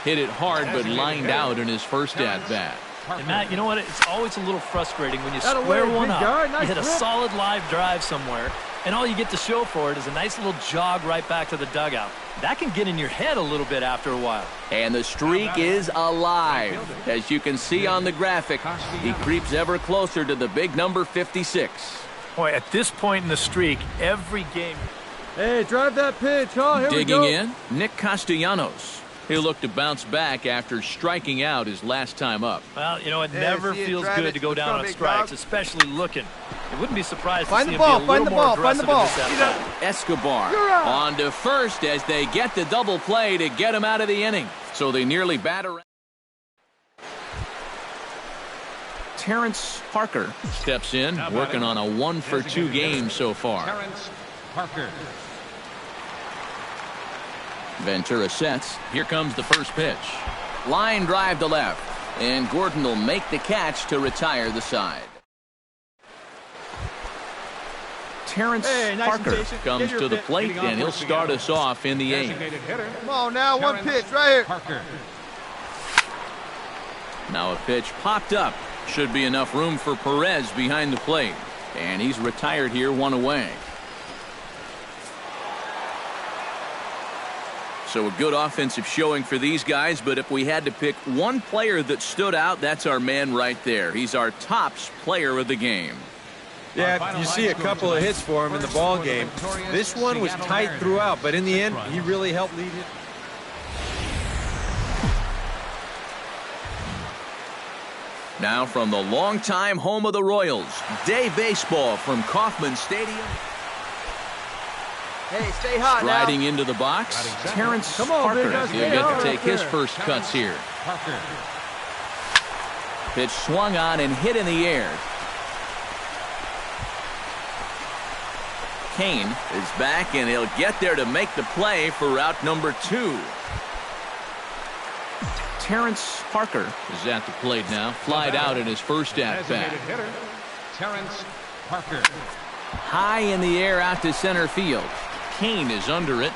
Hit it hard, but lined out in his first at-bat. And, Matt, you know what? It's always a little frustrating when you square one up. You hit a solid live drive somewhere, and all you get to show for it is a nice little jog right back to the dugout. That can get in your head a little bit after a while. And the streak is alive. As you can see on the graphic, he creeps ever closer to the big number 56. Boy, at this point in the streak, every game... Hey, drive that pitch, huh? Here we go. Digging in, Nick Castellanos. He'll look to bounce back after striking out his last time up. Well, you know, it never feels good to go down on strikes, especially looking. It wouldn't be surprised to see him be a little more aggressive in this at-bat. Escobar on to first as they get the double play to get him out of the inning. So they nearly bat around. Terrence Parker steps in, working on a 1-for-2 game so far. Terrence Parker. Ventura sets. Here comes the first pitch. Line drive to left. And Gordon will make the catch to retire the side. Terrence Parker comes to the plate, and he'll start us off in the 8th. Come on now, one pitch right here. Parker. Now a pitch popped up. Should be enough room for Perez behind the plate. And he's retired here, 1 away. So a good offensive showing for these guys, but if we had to pick one player that stood out, that's our man right there. He's our tops player of the game. Yeah, you see a couple of hits for him in the ball game. This one was tight throughout, but in the end, he really helped lead it. Now from the longtime home of the Royals, day baseball from Kauffman Stadium. Hey, stay hot now. Riding into the box, Terrence Parker. He'll get to take his first cuts here. Parker. Pitch swung on and hit in the air. Kane is back, and he'll get there to make the play for out number 2. Terrence Parker is at the plate now. Flied out in his first at-bat. Hitter, Terrence Parker. High in the air out to center field. Kane is under it.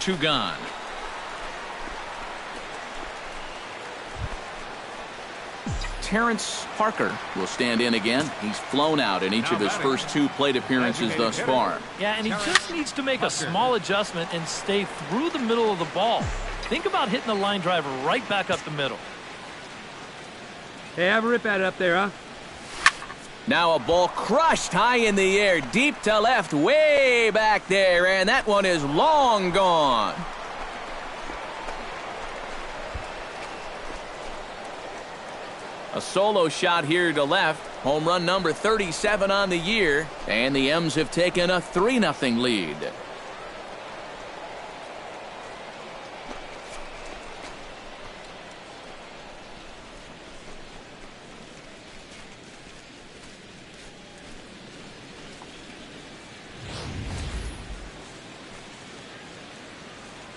2 gone. Terrence Parker will stand in again. He's flown out in each of his first 2 plate appearances thus far. Yeah, and he just needs to make a small adjustment and stay through the middle of the ball. Think about hitting the line driver right back up the middle. Hey, have a rip at it up there, huh? Now a ball crushed high in the air, deep to left, way back there, and that one is long gone. A solo shot here to left. Home run number 37 on the year. And the M's have taken a 3-0 lead.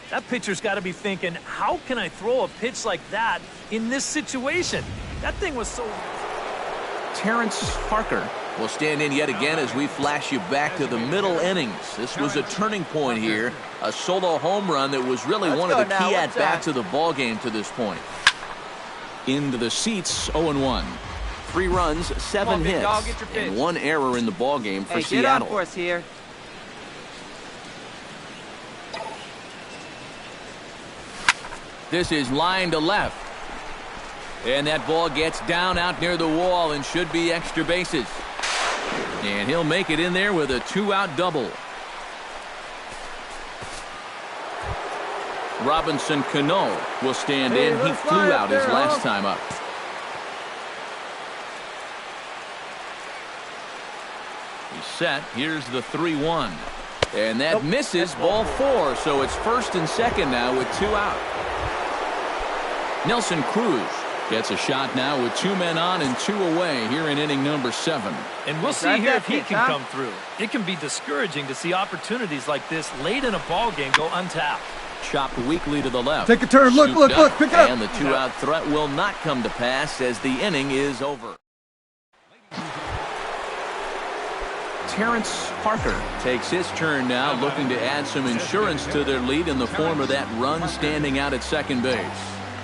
That pitcher's got to be thinking, how can I throw a pitch like that in this situation? That thing was so... Terrence Parker will stand in yet again as we flash you back to the middle innings. This was a turning point here. A solo home run that was really one of the key at-bats of the ball game to this point. Into the seats, 0-1. 3 runs, 7 hits, and 1 error in the ball game for Seattle. Get on for us here. This is line to left. And that ball gets down out near the wall and should be extra bases. And he'll make it in there with a 2-out double. Robinson Cano will stand in. He flew out his last time up. He's set. Here's the 3-1. And that misses, ball 4. So it's first and second now with 2 out. Nelson Cruz gets a shot now with 2 men on and 2 away here in inning number 7. And we'll see here if he can come through. It can be discouraging to see opportunities like this late in a ball game go untapped. Chopped weakly to the left. Take a turn. Look, pick it up. And the 2-out threat will not come to pass as the inning is over. Terrence Parker takes his turn now, looking to add some insurance to their lead in the form of that run standing out at second base.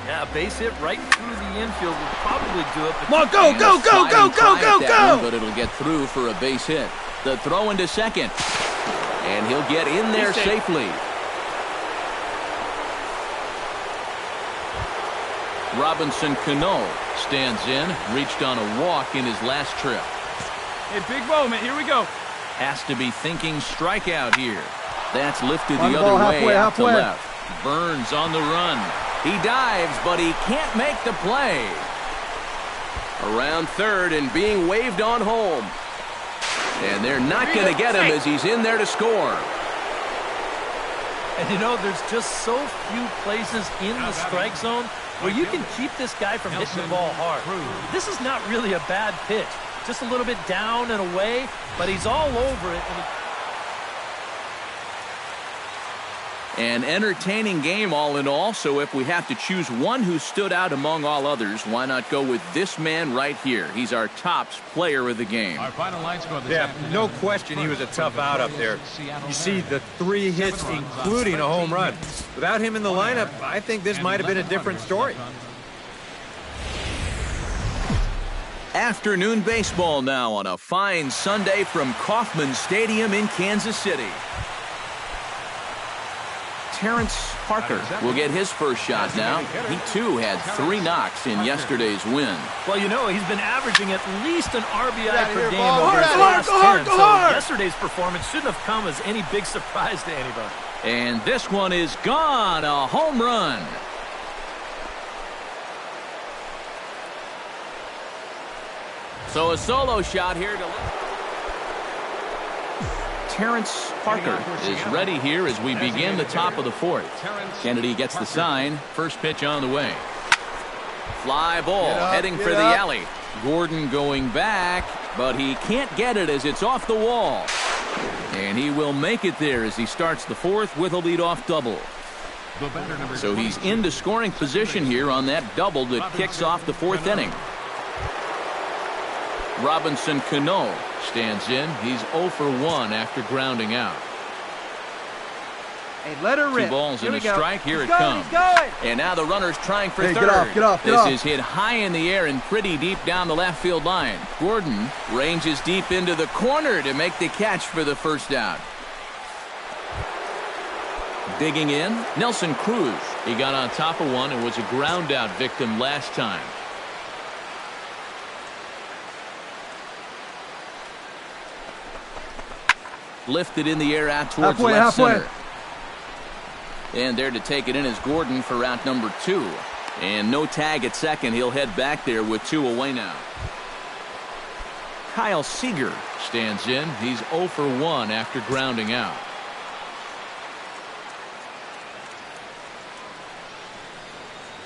Yeah, a base hit right through the infield will probably do it. Come on, go! But it'll get through for a base hit. The throw into second. And he'll get in there safely. Robinson Cano stands in, reached on a walk in his last trip. Hey, big moment. Here we go. Has to be thinking strikeout here. That's lifted the other way out to left. Burns on the run. He dives, but he can't make the play. Around third and being waved on home. And they're not going to get him as he's in there to score. And you know, there's just so few places in the strike zone where you can keep this guy from hitting the ball hard. This is not really a bad pitch. Just a little bit down and away, but he's all over it. An entertaining game all in all, so if we have to choose one who stood out among all others, why not go with this man right here? He's our tops player of the game. Our final line score this afternoon. No question he was a tough out up there. You see the 3 hits, including a home run. Without him in the lineup, I think this might have been a different story. Afternoon baseball now on a fine Sunday from Kauffman Stadium in Kansas City. Terrence Parker will get his first shot now. He, too, had 3 knocks in yesterday's win. Well, you know, he's been averaging at least an RBI per game over his last 10, so yesterday's performance shouldn't have come as any big surprise to anybody. And this one is gone, a home run. So a solo shot here to Terrence Parker is ready here as we begin the top of the 4th. Kennedy gets the sign. First pitch on the way. Fly ball heading for the alley. Gordon going back, but he can't get it as it's off the wall. And he will make it there as he starts the fourth with a leadoff double. So he's into scoring position here on that double that kicks off the fourth inning. Robinson Cano stands in. He's 0 for 1 after grounding out. Hey, let her rip. 2 balls Here and a we go. strike. Here He's it going, comes. he's going. And now the runner's trying for Hey, third. get off. This is hit high in the air and pretty deep down the left field line. Gordon ranges deep into the corner to make the catch for the first out. Digging in, Nelson Cruz. He got on top of one and was a ground out victim last time. Lifted in the air out towards left center. And there to take it in is Gordon for out number 2. And no tag at second. He'll head back there with 2 away now. Kyle Seager stands in. He's 0 for 1 after grounding out.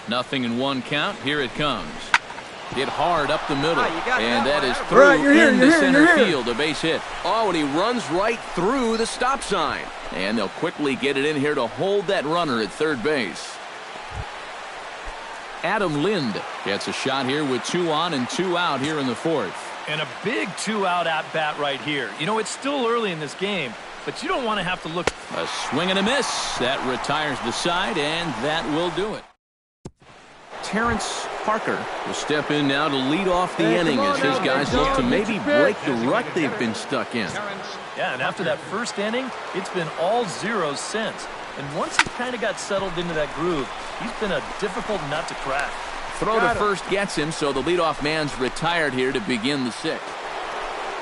Nothing in 1 count. Here it comes. Hit hard up the middle. And that is through into center field. A base hit. Oh, and he runs right through the stop sign. And they'll quickly get it in here to hold that runner at third base. Adam Lind gets a shot here with 2 on and 2 out here in the fourth. And a big 2-out at-bat right here. You know, it's still early in this game, but you don't want to have to look. A swing and a miss. That retires the side, and that will do it. Terrence Parker will step in now to lead off the inning as his guys look to maybe break the rut they've been stuck in. Yeah, and after that first inning, it's been all zeros since. And once he kind of got settled into that groove, he's been a difficult nut to crack. Throw to first gets him, so the leadoff man's retired here to begin the sixth.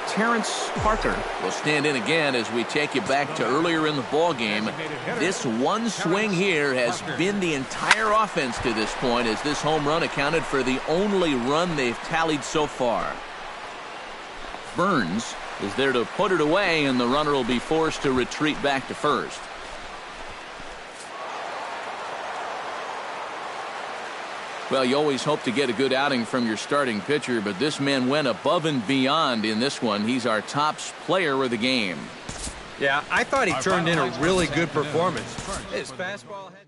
Terrence Parker will stand in again as we take you back to earlier in the ball game. This one swing here has been the entire offense to this point, as this home run accounted for the only run they've tallied so far. Burns is there to put it away, and the runner will be forced to retreat back to first. Well, you always hope to get a good outing from your starting pitcher, but this man went above and beyond in this one. He's our top player of the game. Yeah, I thought he turned in a really good performance. His fastball had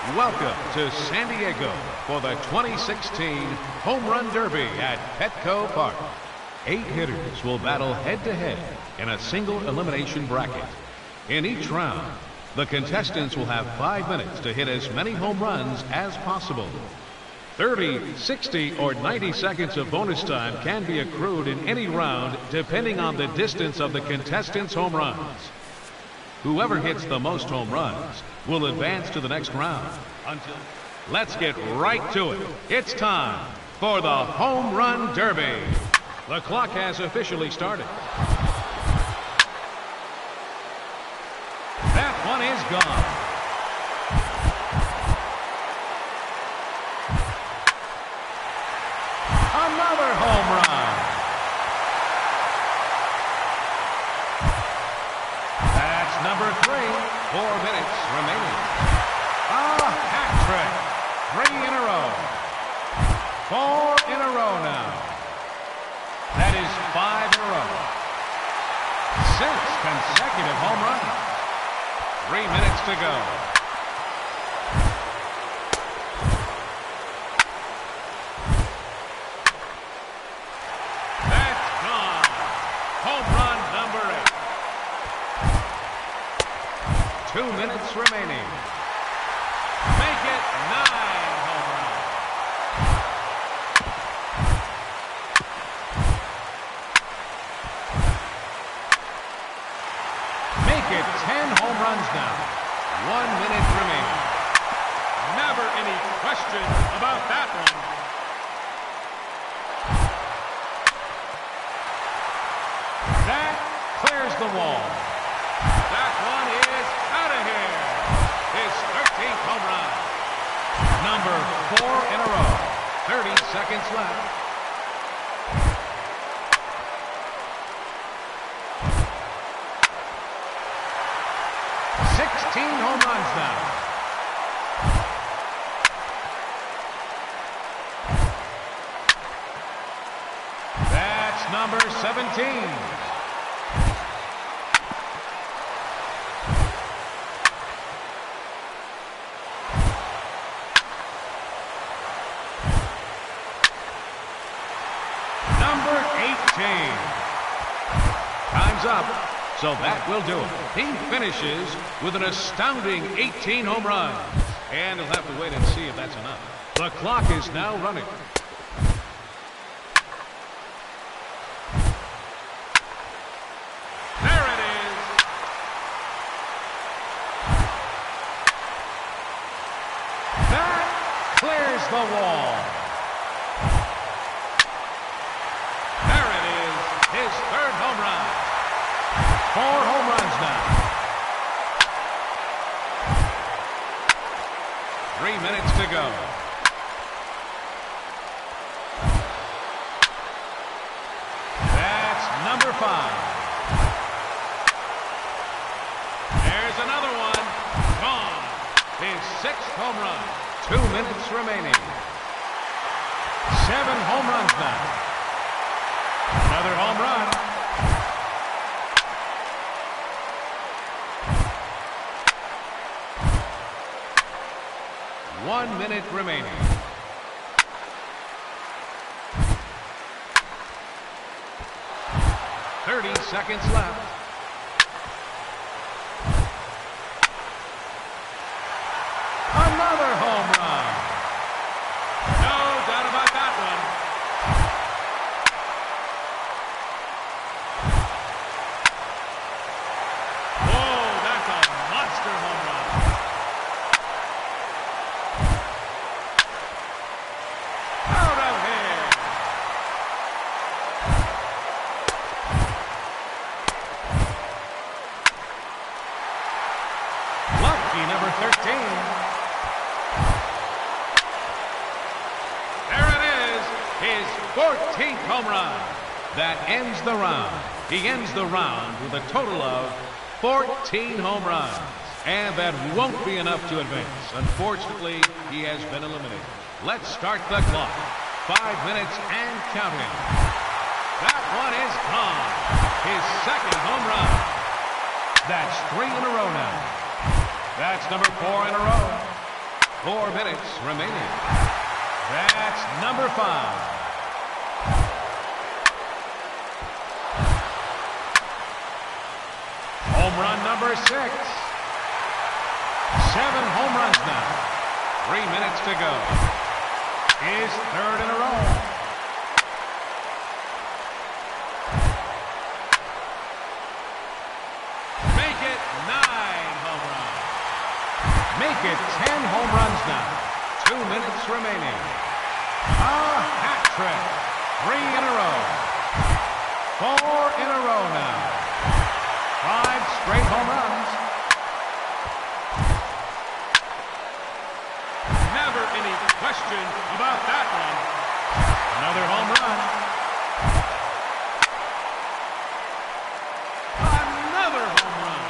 Welcome to San Diego for the 2016 Home Run Derby at Petco Park. 8 hitters will battle head-to-head in a single elimination bracket. In each round, the contestants will have 5 minutes to hit as many home runs as possible. 30, 60, or 90 seconds of bonus time can be accrued in any round depending on the distance of the contestants' home runs. Whoever hits the most home runs will advance to the next round. Let's get right to it. It's time for the Home Run Derby. The clock has officially started. That one is gone. Another home run. That's number 3. 4 minutes remaining. A hat trick. 3 in a row. 4 in a row now. That is 5 in a row. 6 consecutive home runs. 3 minutes to go. That's gone. Home run number 8. 2 minutes remaining. Make it 9 home runs. Make it 10 home runs now. 1 minute remaining. Never any question about that one. That clears the wall. That one is out of here. His 13th home run. Number 4 in a row. 30 seconds left. Home runs now. That's number 17. Number 18. Time's up. So that will do it. He finishes with an astounding 18 home runs. And he'll have to wait and see if that's enough. The clock is now running. There it is. That clears the wall. There it is. His 3rd home run. 4 home runs now. 3 minutes to go. That's number 5. There's another one. Gone. His 6th home run. 2 minutes remaining. 7 home runs now. Another home run. 1 minute remaining. 30 seconds left. Another home run. No doubt about that one. Whoa, that's a monster home run. Out of here. Lucky number 13. There it is, his 14th home run. That ends the round. He ends the round with a total of 14 home runs. And that won't be enough to advance. Unfortunately, he has been eliminated. Let's start the clock. 5 minutes and counting. That one is gone. His 2nd home run. That's 3 in a row now. That's number 4 in a row. 4 minutes remaining. That's number 5. Home run number 6. 7 home runs now. 3 minutes to go. His 3rd in a row. Make it 9 home runs. Make it 10 home runs now. 2 minutes remaining. A hat trick. 3 in a row. 4 in a row now. 5 straight home runs. Never any question about that one. Another home run. Another home run.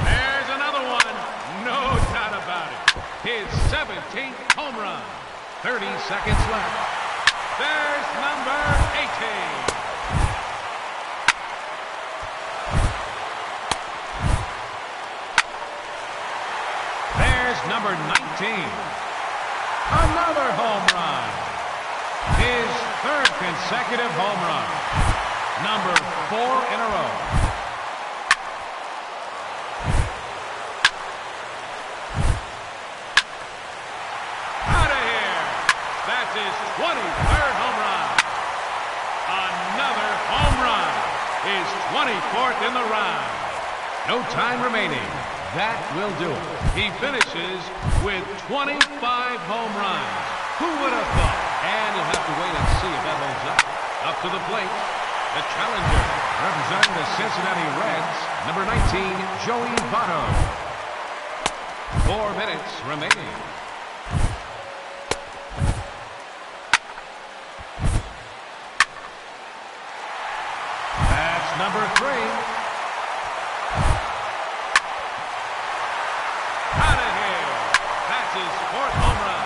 There's another one. No doubt about it. His 17th home run. 30 seconds left. There's number 18. Number 19. Another home run. His 3rd consecutive home run. Number 4 in a row. Out of here. That's his 23rd home run. Another home run. His 24th in the round. No time remaining. That will do it. He finishes with 25 home runs. Who would have thought? And you'll have to wait and see if that holds up. Up to the plate, the challenger, representing the Cincinnati Reds, number 19, Joey Votto. 4 minutes remaining. That's number 3. His 4th home run.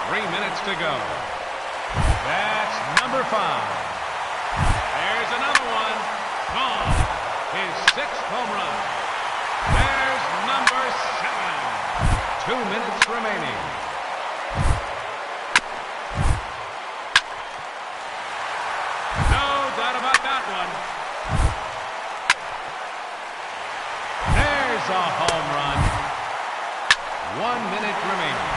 3 minutes to go. That's number 5. There's another one. Gone. His 6th home run. There's number 7. 2 minutes remaining. No doubt about that one. There's a home run. 1 minute remaining.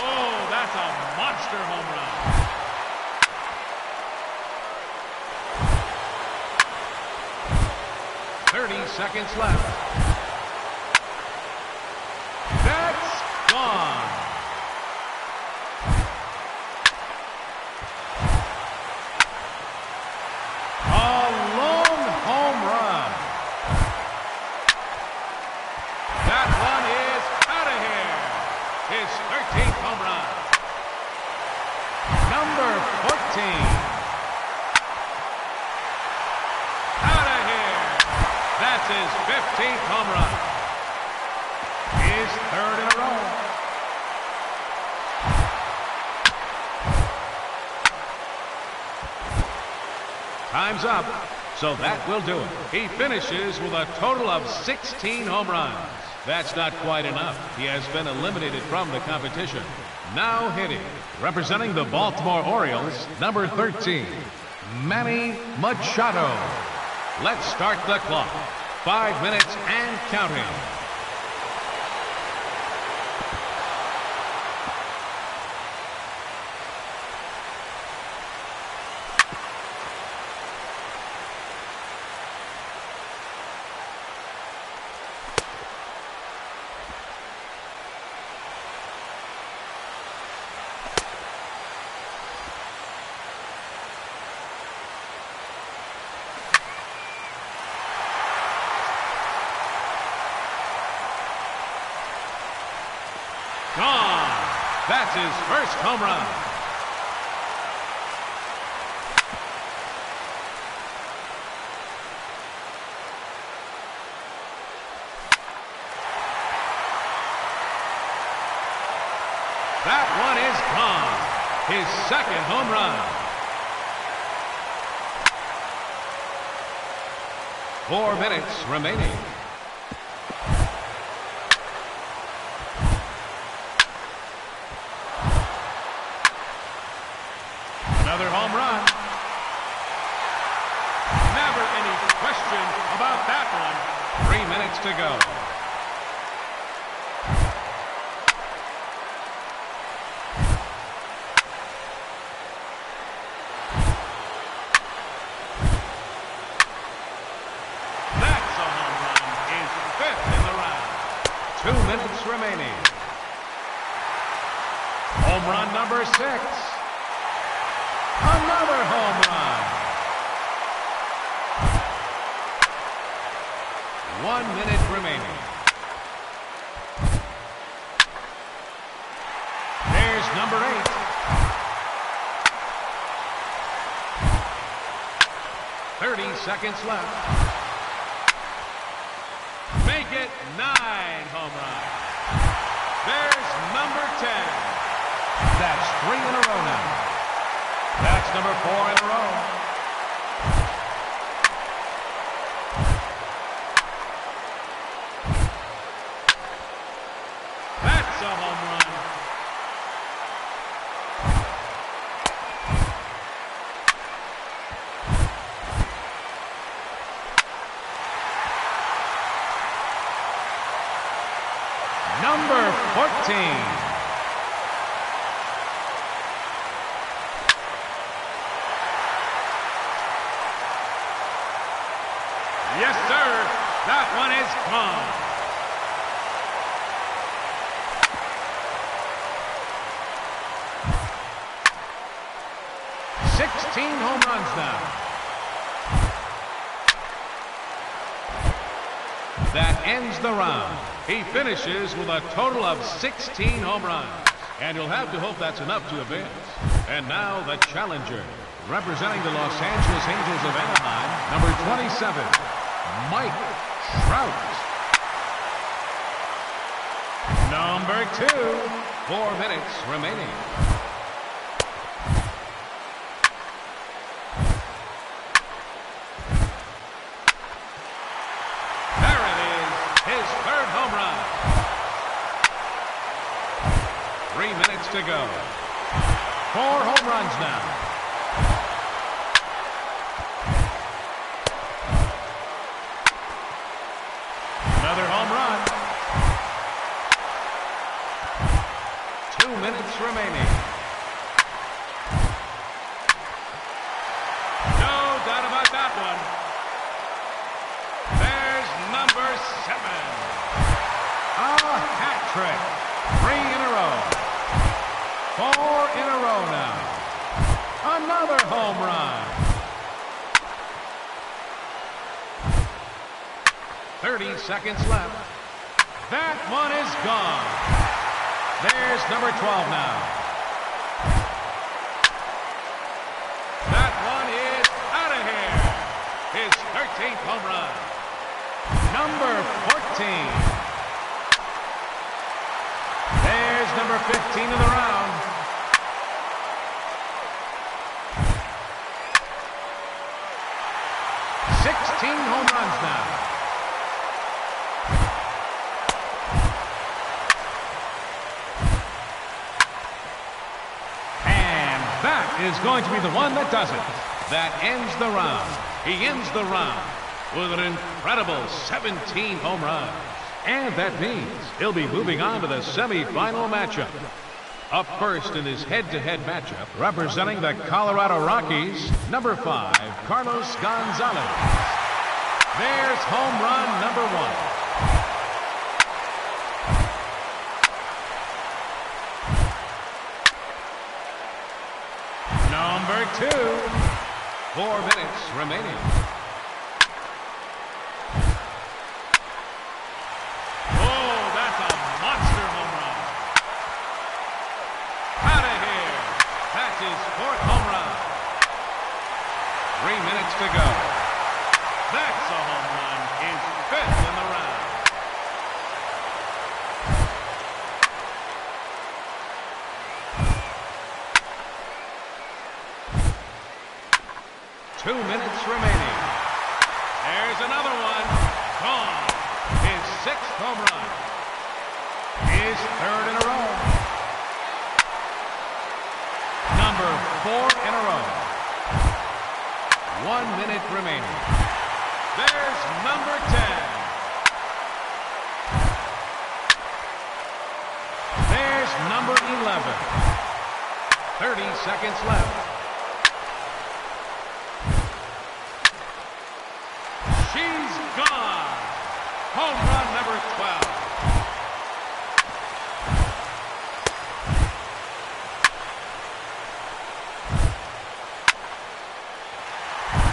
Oh, that's a monster home run. Seconds left. That's gone. A long home run. That one is out of here. His 13th home run. Number 14. Out of here. That's his 15th home run. His 3rd in a row. Time's up, so that will do it. He finishes with a total of 16 home runs. That's not quite enough. He has been eliminated from the competition. Now hitting, representing the Baltimore Orioles, number 13, Manny Machado. Let's start the clock. 5 minutes and counting. Gone. That's his first home run. That one is gone. His second home run. 4 minutes remaining. go. That's a home run. His fifth in the round. 2 minutes remaining. Home run number 6. Another home run. 1 minute remaining. There's number 8. Seconds left. Make it 9 home runs. There's number 10. That's 3 in a row now. That's number 4 in a row. That's a home run. Number 14. Yes, sir. That one is gone. Home runs now. That ends the round. He finishes with a total of 16 home runs. And you'll have to hope that's enough to advance. And now the challenger, representing the Los Angeles Angels of Anaheim, number 27, Mike Trout. Number 2, 4 minutes remaining. To go. 4 home runs now. Another home run. 2 minutes remaining. No doubt about that one. There's number 7. A hat trick. 3 in a row. 4 in a row now. Another home run. 30 seconds left. That one is gone. There's number 12 now. That one is out of here. His 13th home run. Number 14. There's number 15 in the round. 16 home runs now. And that is going to be the one that does it. That ends the round. He ends the round with an incredible 17 home runs. And that means he'll be moving on to the semifinal matchup. Up first in his head-to-head matchup, representing the Colorado Rockies, number 5, Carlos Gonzalez. There's home run number 1. Number 2, 4 minutes remaining. To go. That's a home run. His 5th in the round. Two minutes remaining. There's another one. Gone. His 6th home run. His 3rd in a row. Number 4 in a row. 1 minute remaining. There's number 10. number 11. 30 seconds left. She's gone. Home run number 12.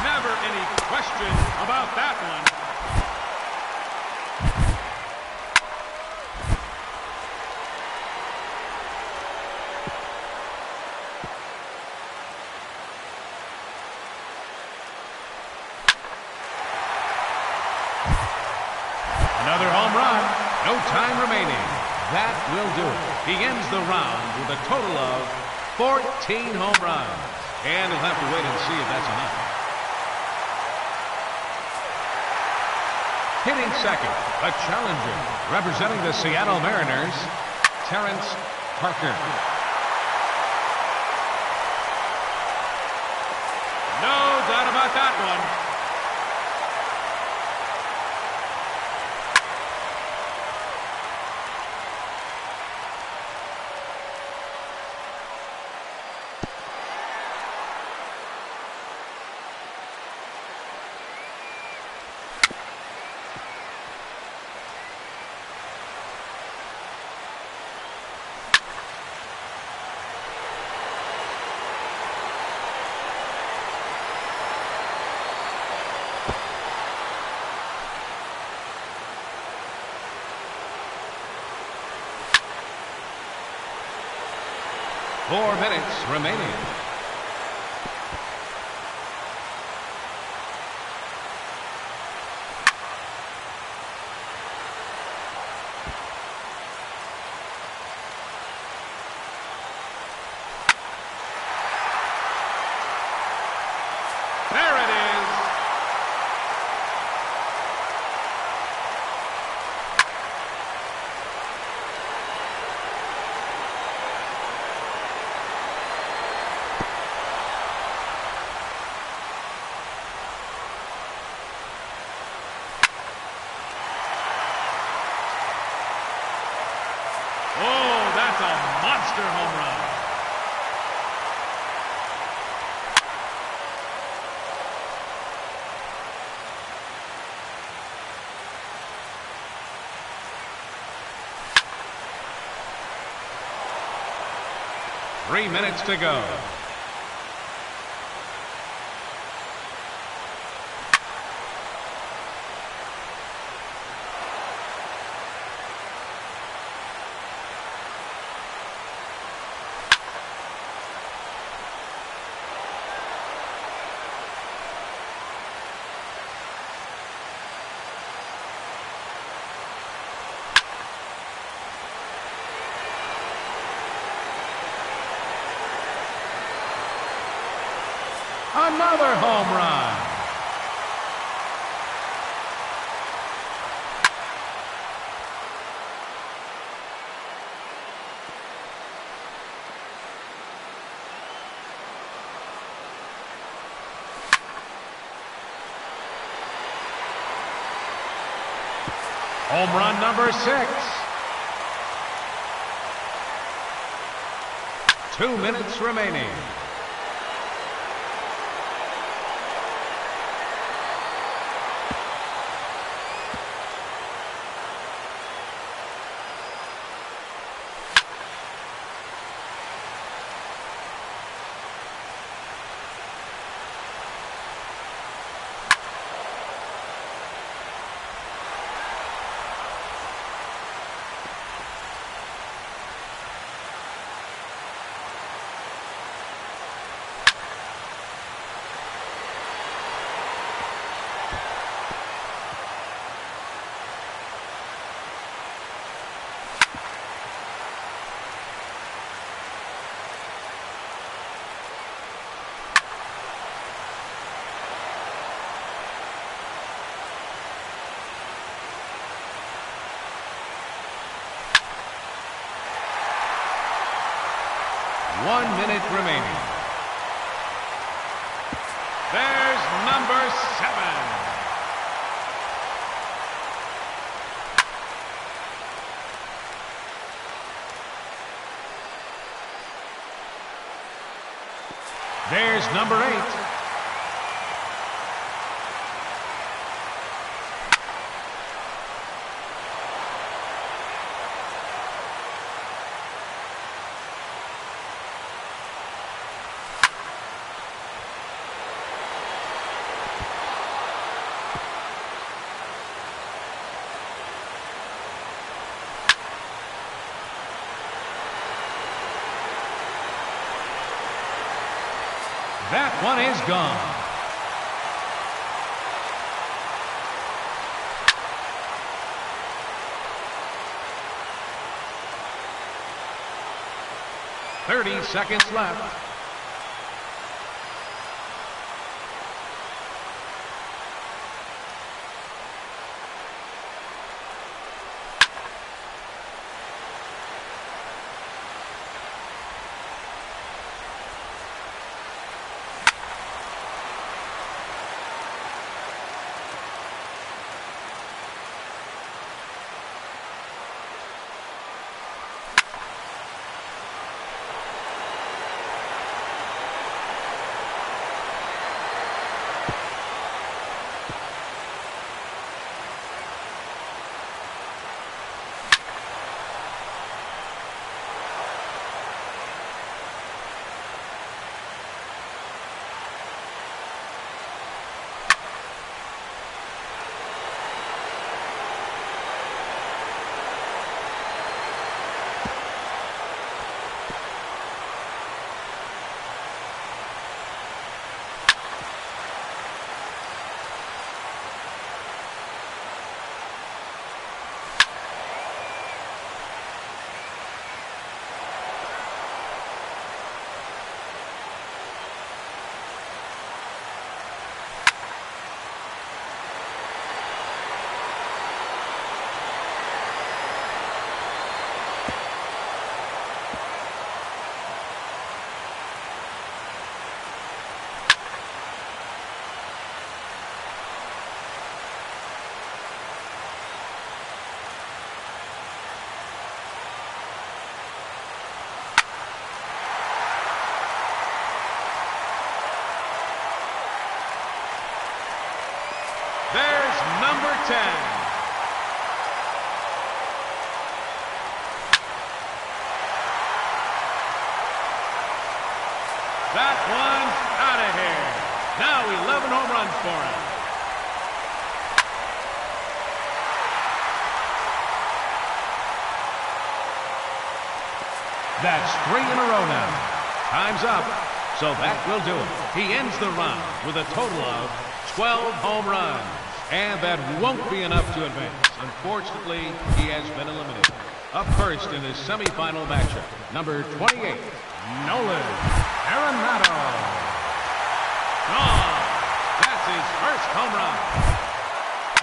Never any question about that one. Another home run. No time remaining. That will do it. He ends the round with a total of 14 home runs. And he'll have to wait and see if that's enough. Hitting second, a challenger, representing the Seattle Mariners, Terrence Parker. No doubt about that one. Four minutes remaining. There it is. Oh, that's a monster home run. Three minutes to go. Another home run. Home run number 6. 2 minutes remaining. One minute remaining. There's number 7. There's number 8. That one is gone. .30 seconds left. There's number 10. That one's out of here. Now 11 home runs for him. That's 3 in a row now. Time's up. So that will do it. He ends the round with a total of 12 home runs. And that won't be enough to advance. Unfortunately, he has been eliminated. Up first in his semifinal matchup, number 28, Nolan Arenado. Gone. That's his first home run.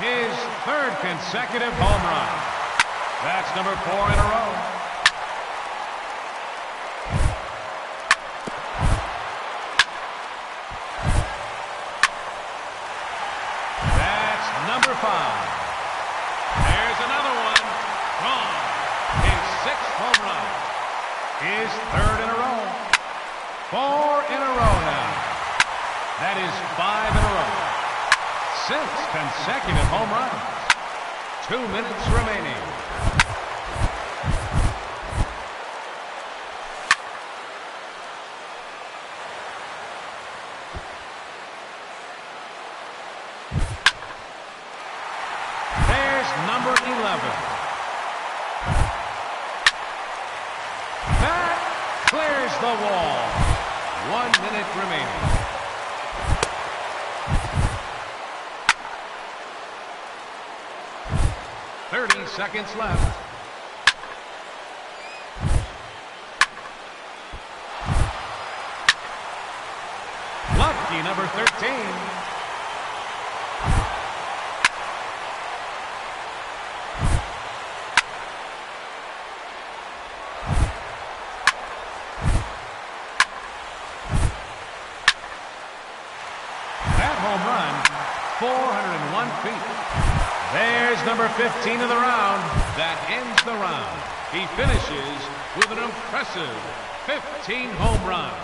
His 3rd consecutive home run. That's number 4 in a row. Number 5. There's another one. Gone. His 6th home run. His 3rd in a row. 4 in a row now. That is 5 in a row. 6 consecutive home runs. 2 minutes remaining. Number 11. That clears the wall. 1 minute remaining. .30 seconds left. Lucky number 13. Home run, 401 feet. There's number 15 of the round. That ends the round. He finishes with an impressive 15 home runs.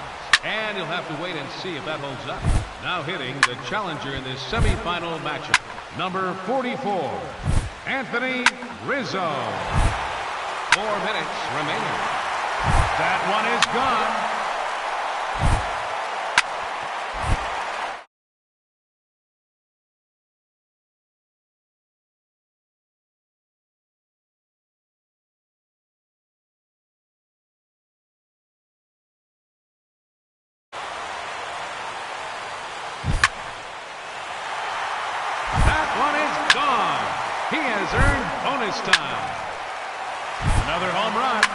And you'll have to wait and see if that holds up. Now hitting the challenger in this semifinal matchup, number 44, Anthony Rizzo. 4 minutes remaining. That one is gone. He has earned bonus time. Another home run.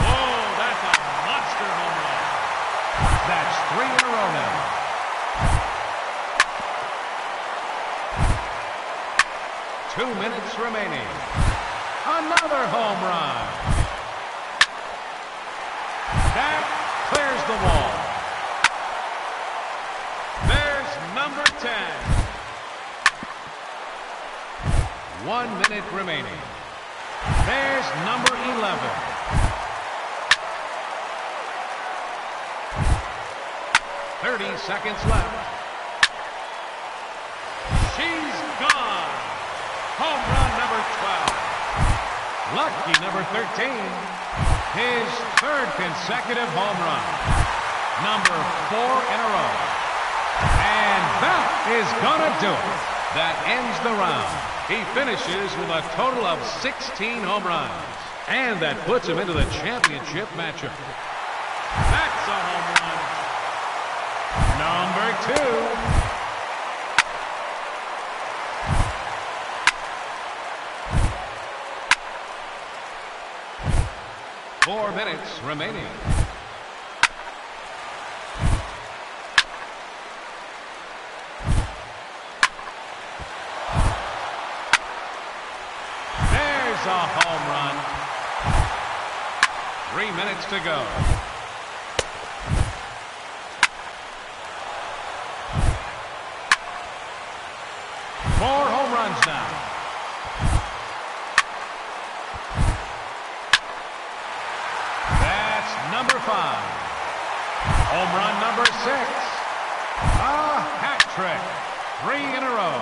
Whoa, that's a monster home run. That's 3 in a row now. Two minutes remaining. Another home run. That clears the wall. There's number 10. 1 minute remaining. There's number 11. Seconds left. She's gone. Home run number 12. Lucky number 13. His third consecutive home run. Number 4 in a row. And that is gonna do it. That ends the round. He finishes with a total of 16 home runs. And that puts him into the championship matchup. That's a home run. Number 2. 4 minutes remaining. There's a home run. 3 minutes to go. Four home runs now. That's number 5. Home run number 6. A hat trick. 3 in a row.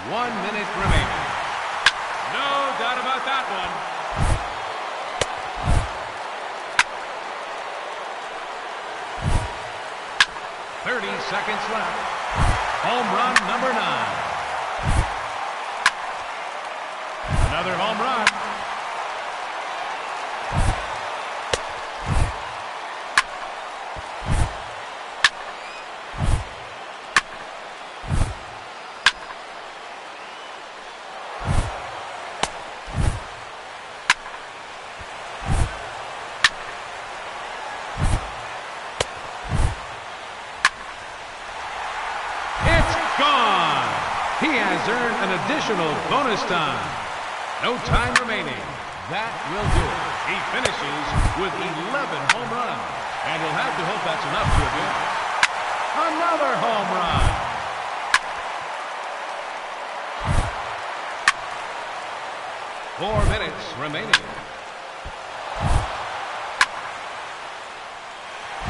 One minute remaining. No doubt about that one. Seconds left. Home run number 9. Another home run. He has earned an additional bonus time. No time remaining. That will do it. He finishes with 11 home runs. And we'll have to hope that's enough to advance. Another home run. Four minutes remaining.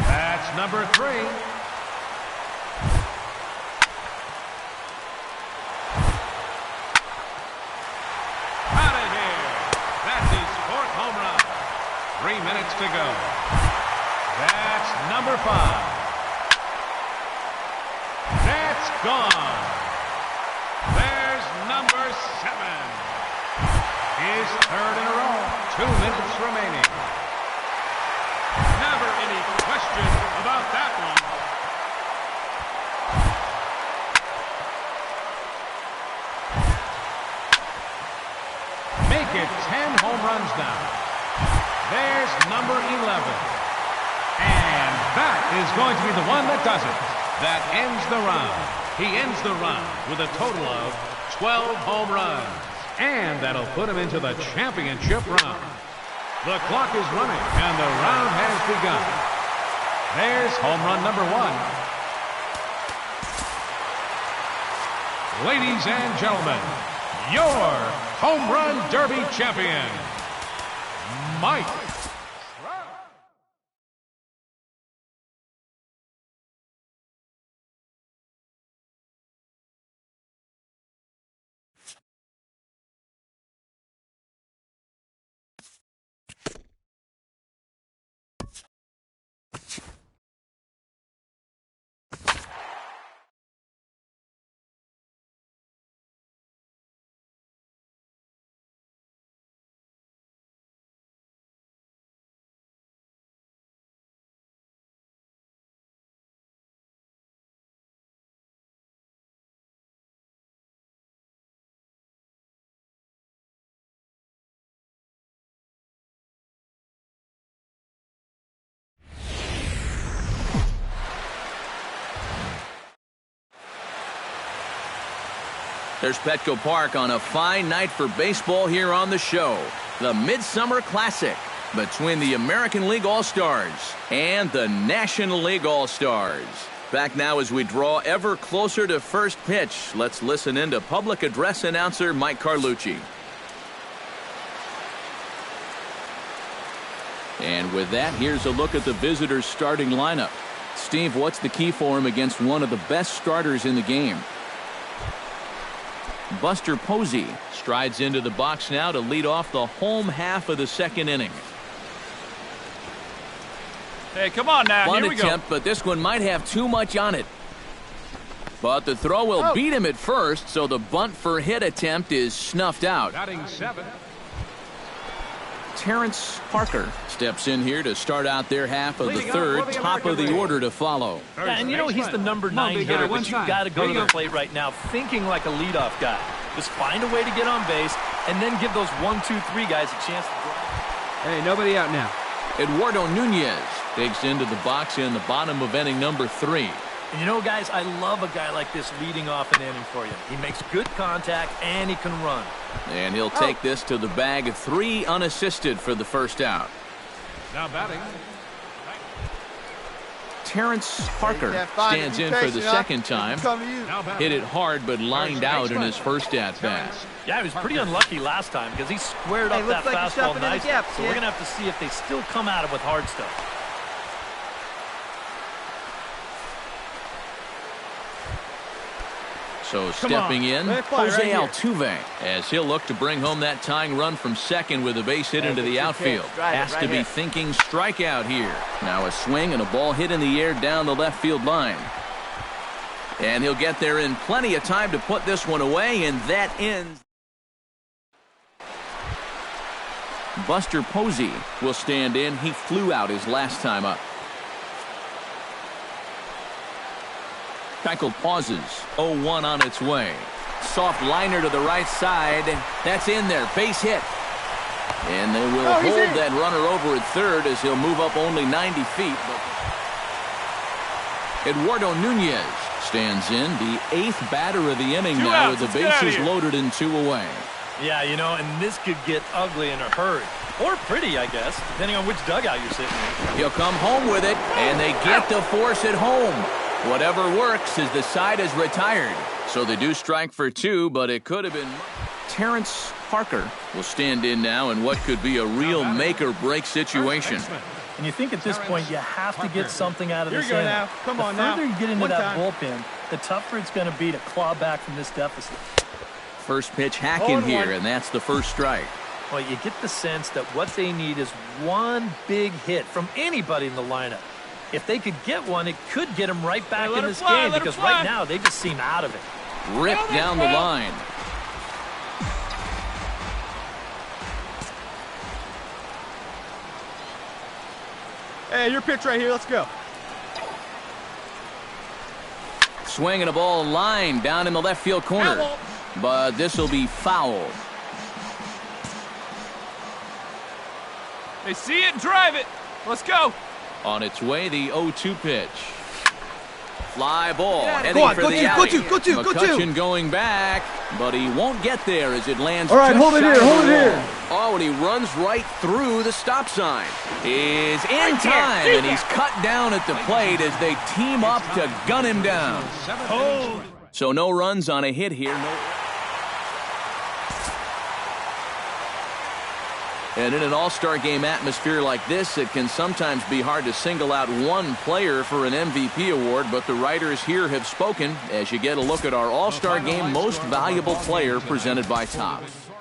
That's number 3. To go. That's number 5. That's gone. There's number 7. His third in a row. 2 minutes remaining. Never any question about that one. Make it 10 home runs now. There's number 11. And that is going to be the one that does it. That ends the round. He ends the round with a total of 12 home runs. And that'll put him into the championship round. The clock is running and the round has begun. There's home run number 1. Ladies and gentlemen, your home run derby champion, Mike. There's Petco Park on a fine night for baseball here on the show. The Midsummer Classic between the American League All-Stars and the National League All-Stars. Back now as we draw ever closer to first pitch. Let's listen in to public address announcer Mike Carlucci. And with that, here's a look at the visitors' starting lineup. Steve, what's the key for him against one of the best starters in the game? Buster Posey strides into the box now to lead off the home half of the second inning. Hey, come on now. One Here we attempt, go. but this one might have too much on it. But the throw will beat him at first, so the bunt for hit attempt is snuffed out. Batting 7. Terrence Parker steps in here to start out their half of the third, top of the order to follow. Yeah, and you know he's the number 9 big guy, hitter, one but you've time. got to go There to you the go. plate right now thinking like a leadoff guy. Just find a way to get on base and then give those 1, 2, 3 guys a chance to drive. Hey, nobody out now. Eduardo Nunez digs into the box in the bottom of inning number 3. And you know, guys, I love a guy like this leading off an inning for you. He makes good contact and he can run. And he'll take this to the bag of 3 unassisted for the first out. Now batting. Terrence Parker stands in for the second time. Hit it hard but lined out in his first at-bat. Yeah, he was pretty unlucky last time because he squared up that looks like you're fastball shoving in the nicely. gap, So kid. we're going to have to see if they still come at him with hard stuff. So stepping in, Let it fly Jose right here. Altuve, as he'll look to bring home that tying run from second with a base hit into the outfield. Drive it Has right to be here. thinking strikeout here. Now a swing and a ball hit in the air down the left field line. And he'll get there in plenty of time to put this one away, and that ends. Buster Posey will stand in. He flew out his last time up. Keuchel pauses. 0-1 on its way. Soft liner to the right side. That's in there. Base hit. And they will hold that runner over at third as he'll move up only 90 feet. Eduardo Nunez stands in, the 8th batter of the inning now with the bases loaded and 2 away. Yeah, you know, and this could get ugly in a hurry. Or pretty, I guess, depending on which dugout you're sitting in. He'll come home with it, and they get the force at home. Whatever works as the side is retired. So they do strike for 2, but it could have been. Terrence Parker will stand in now in what could be a real make-or-break situation. And you think at this point you have to get something out of this Here you go inning. now. Come on the now. further you get into One that time. bullpen, the tougher it's going to be to claw back from this deficit. First pitch hacking here, and that's the first strike. Well, you get the sense that what they need is one big hit from anybody in the lineup. If they could get one, it could get them right back in this game because right now they just seem out of it. Ripped down the line. Hey, your pitch right here. Let's go. Swinging a ball line down in the left field corner. But this will be foul. They see it and drive it. Let's go. On its way, the 0-2 pitch. Fly ball heading Go on, for go the two, alley. go two. McCutcheon going back, but he won't get there as it lands. All right, just hold it shy here, of the hold it wall. here. Oh, and he runs right through the stop sign. Is in time, and he's cut down at the plate as they team up to gun him down. So no runs on a hit here. And in an all-star game atmosphere like this, it can sometimes be hard to single out one player for an MVP award, but the writers here have spoken as you get a look at our all-star game most valuable player presented by Topps.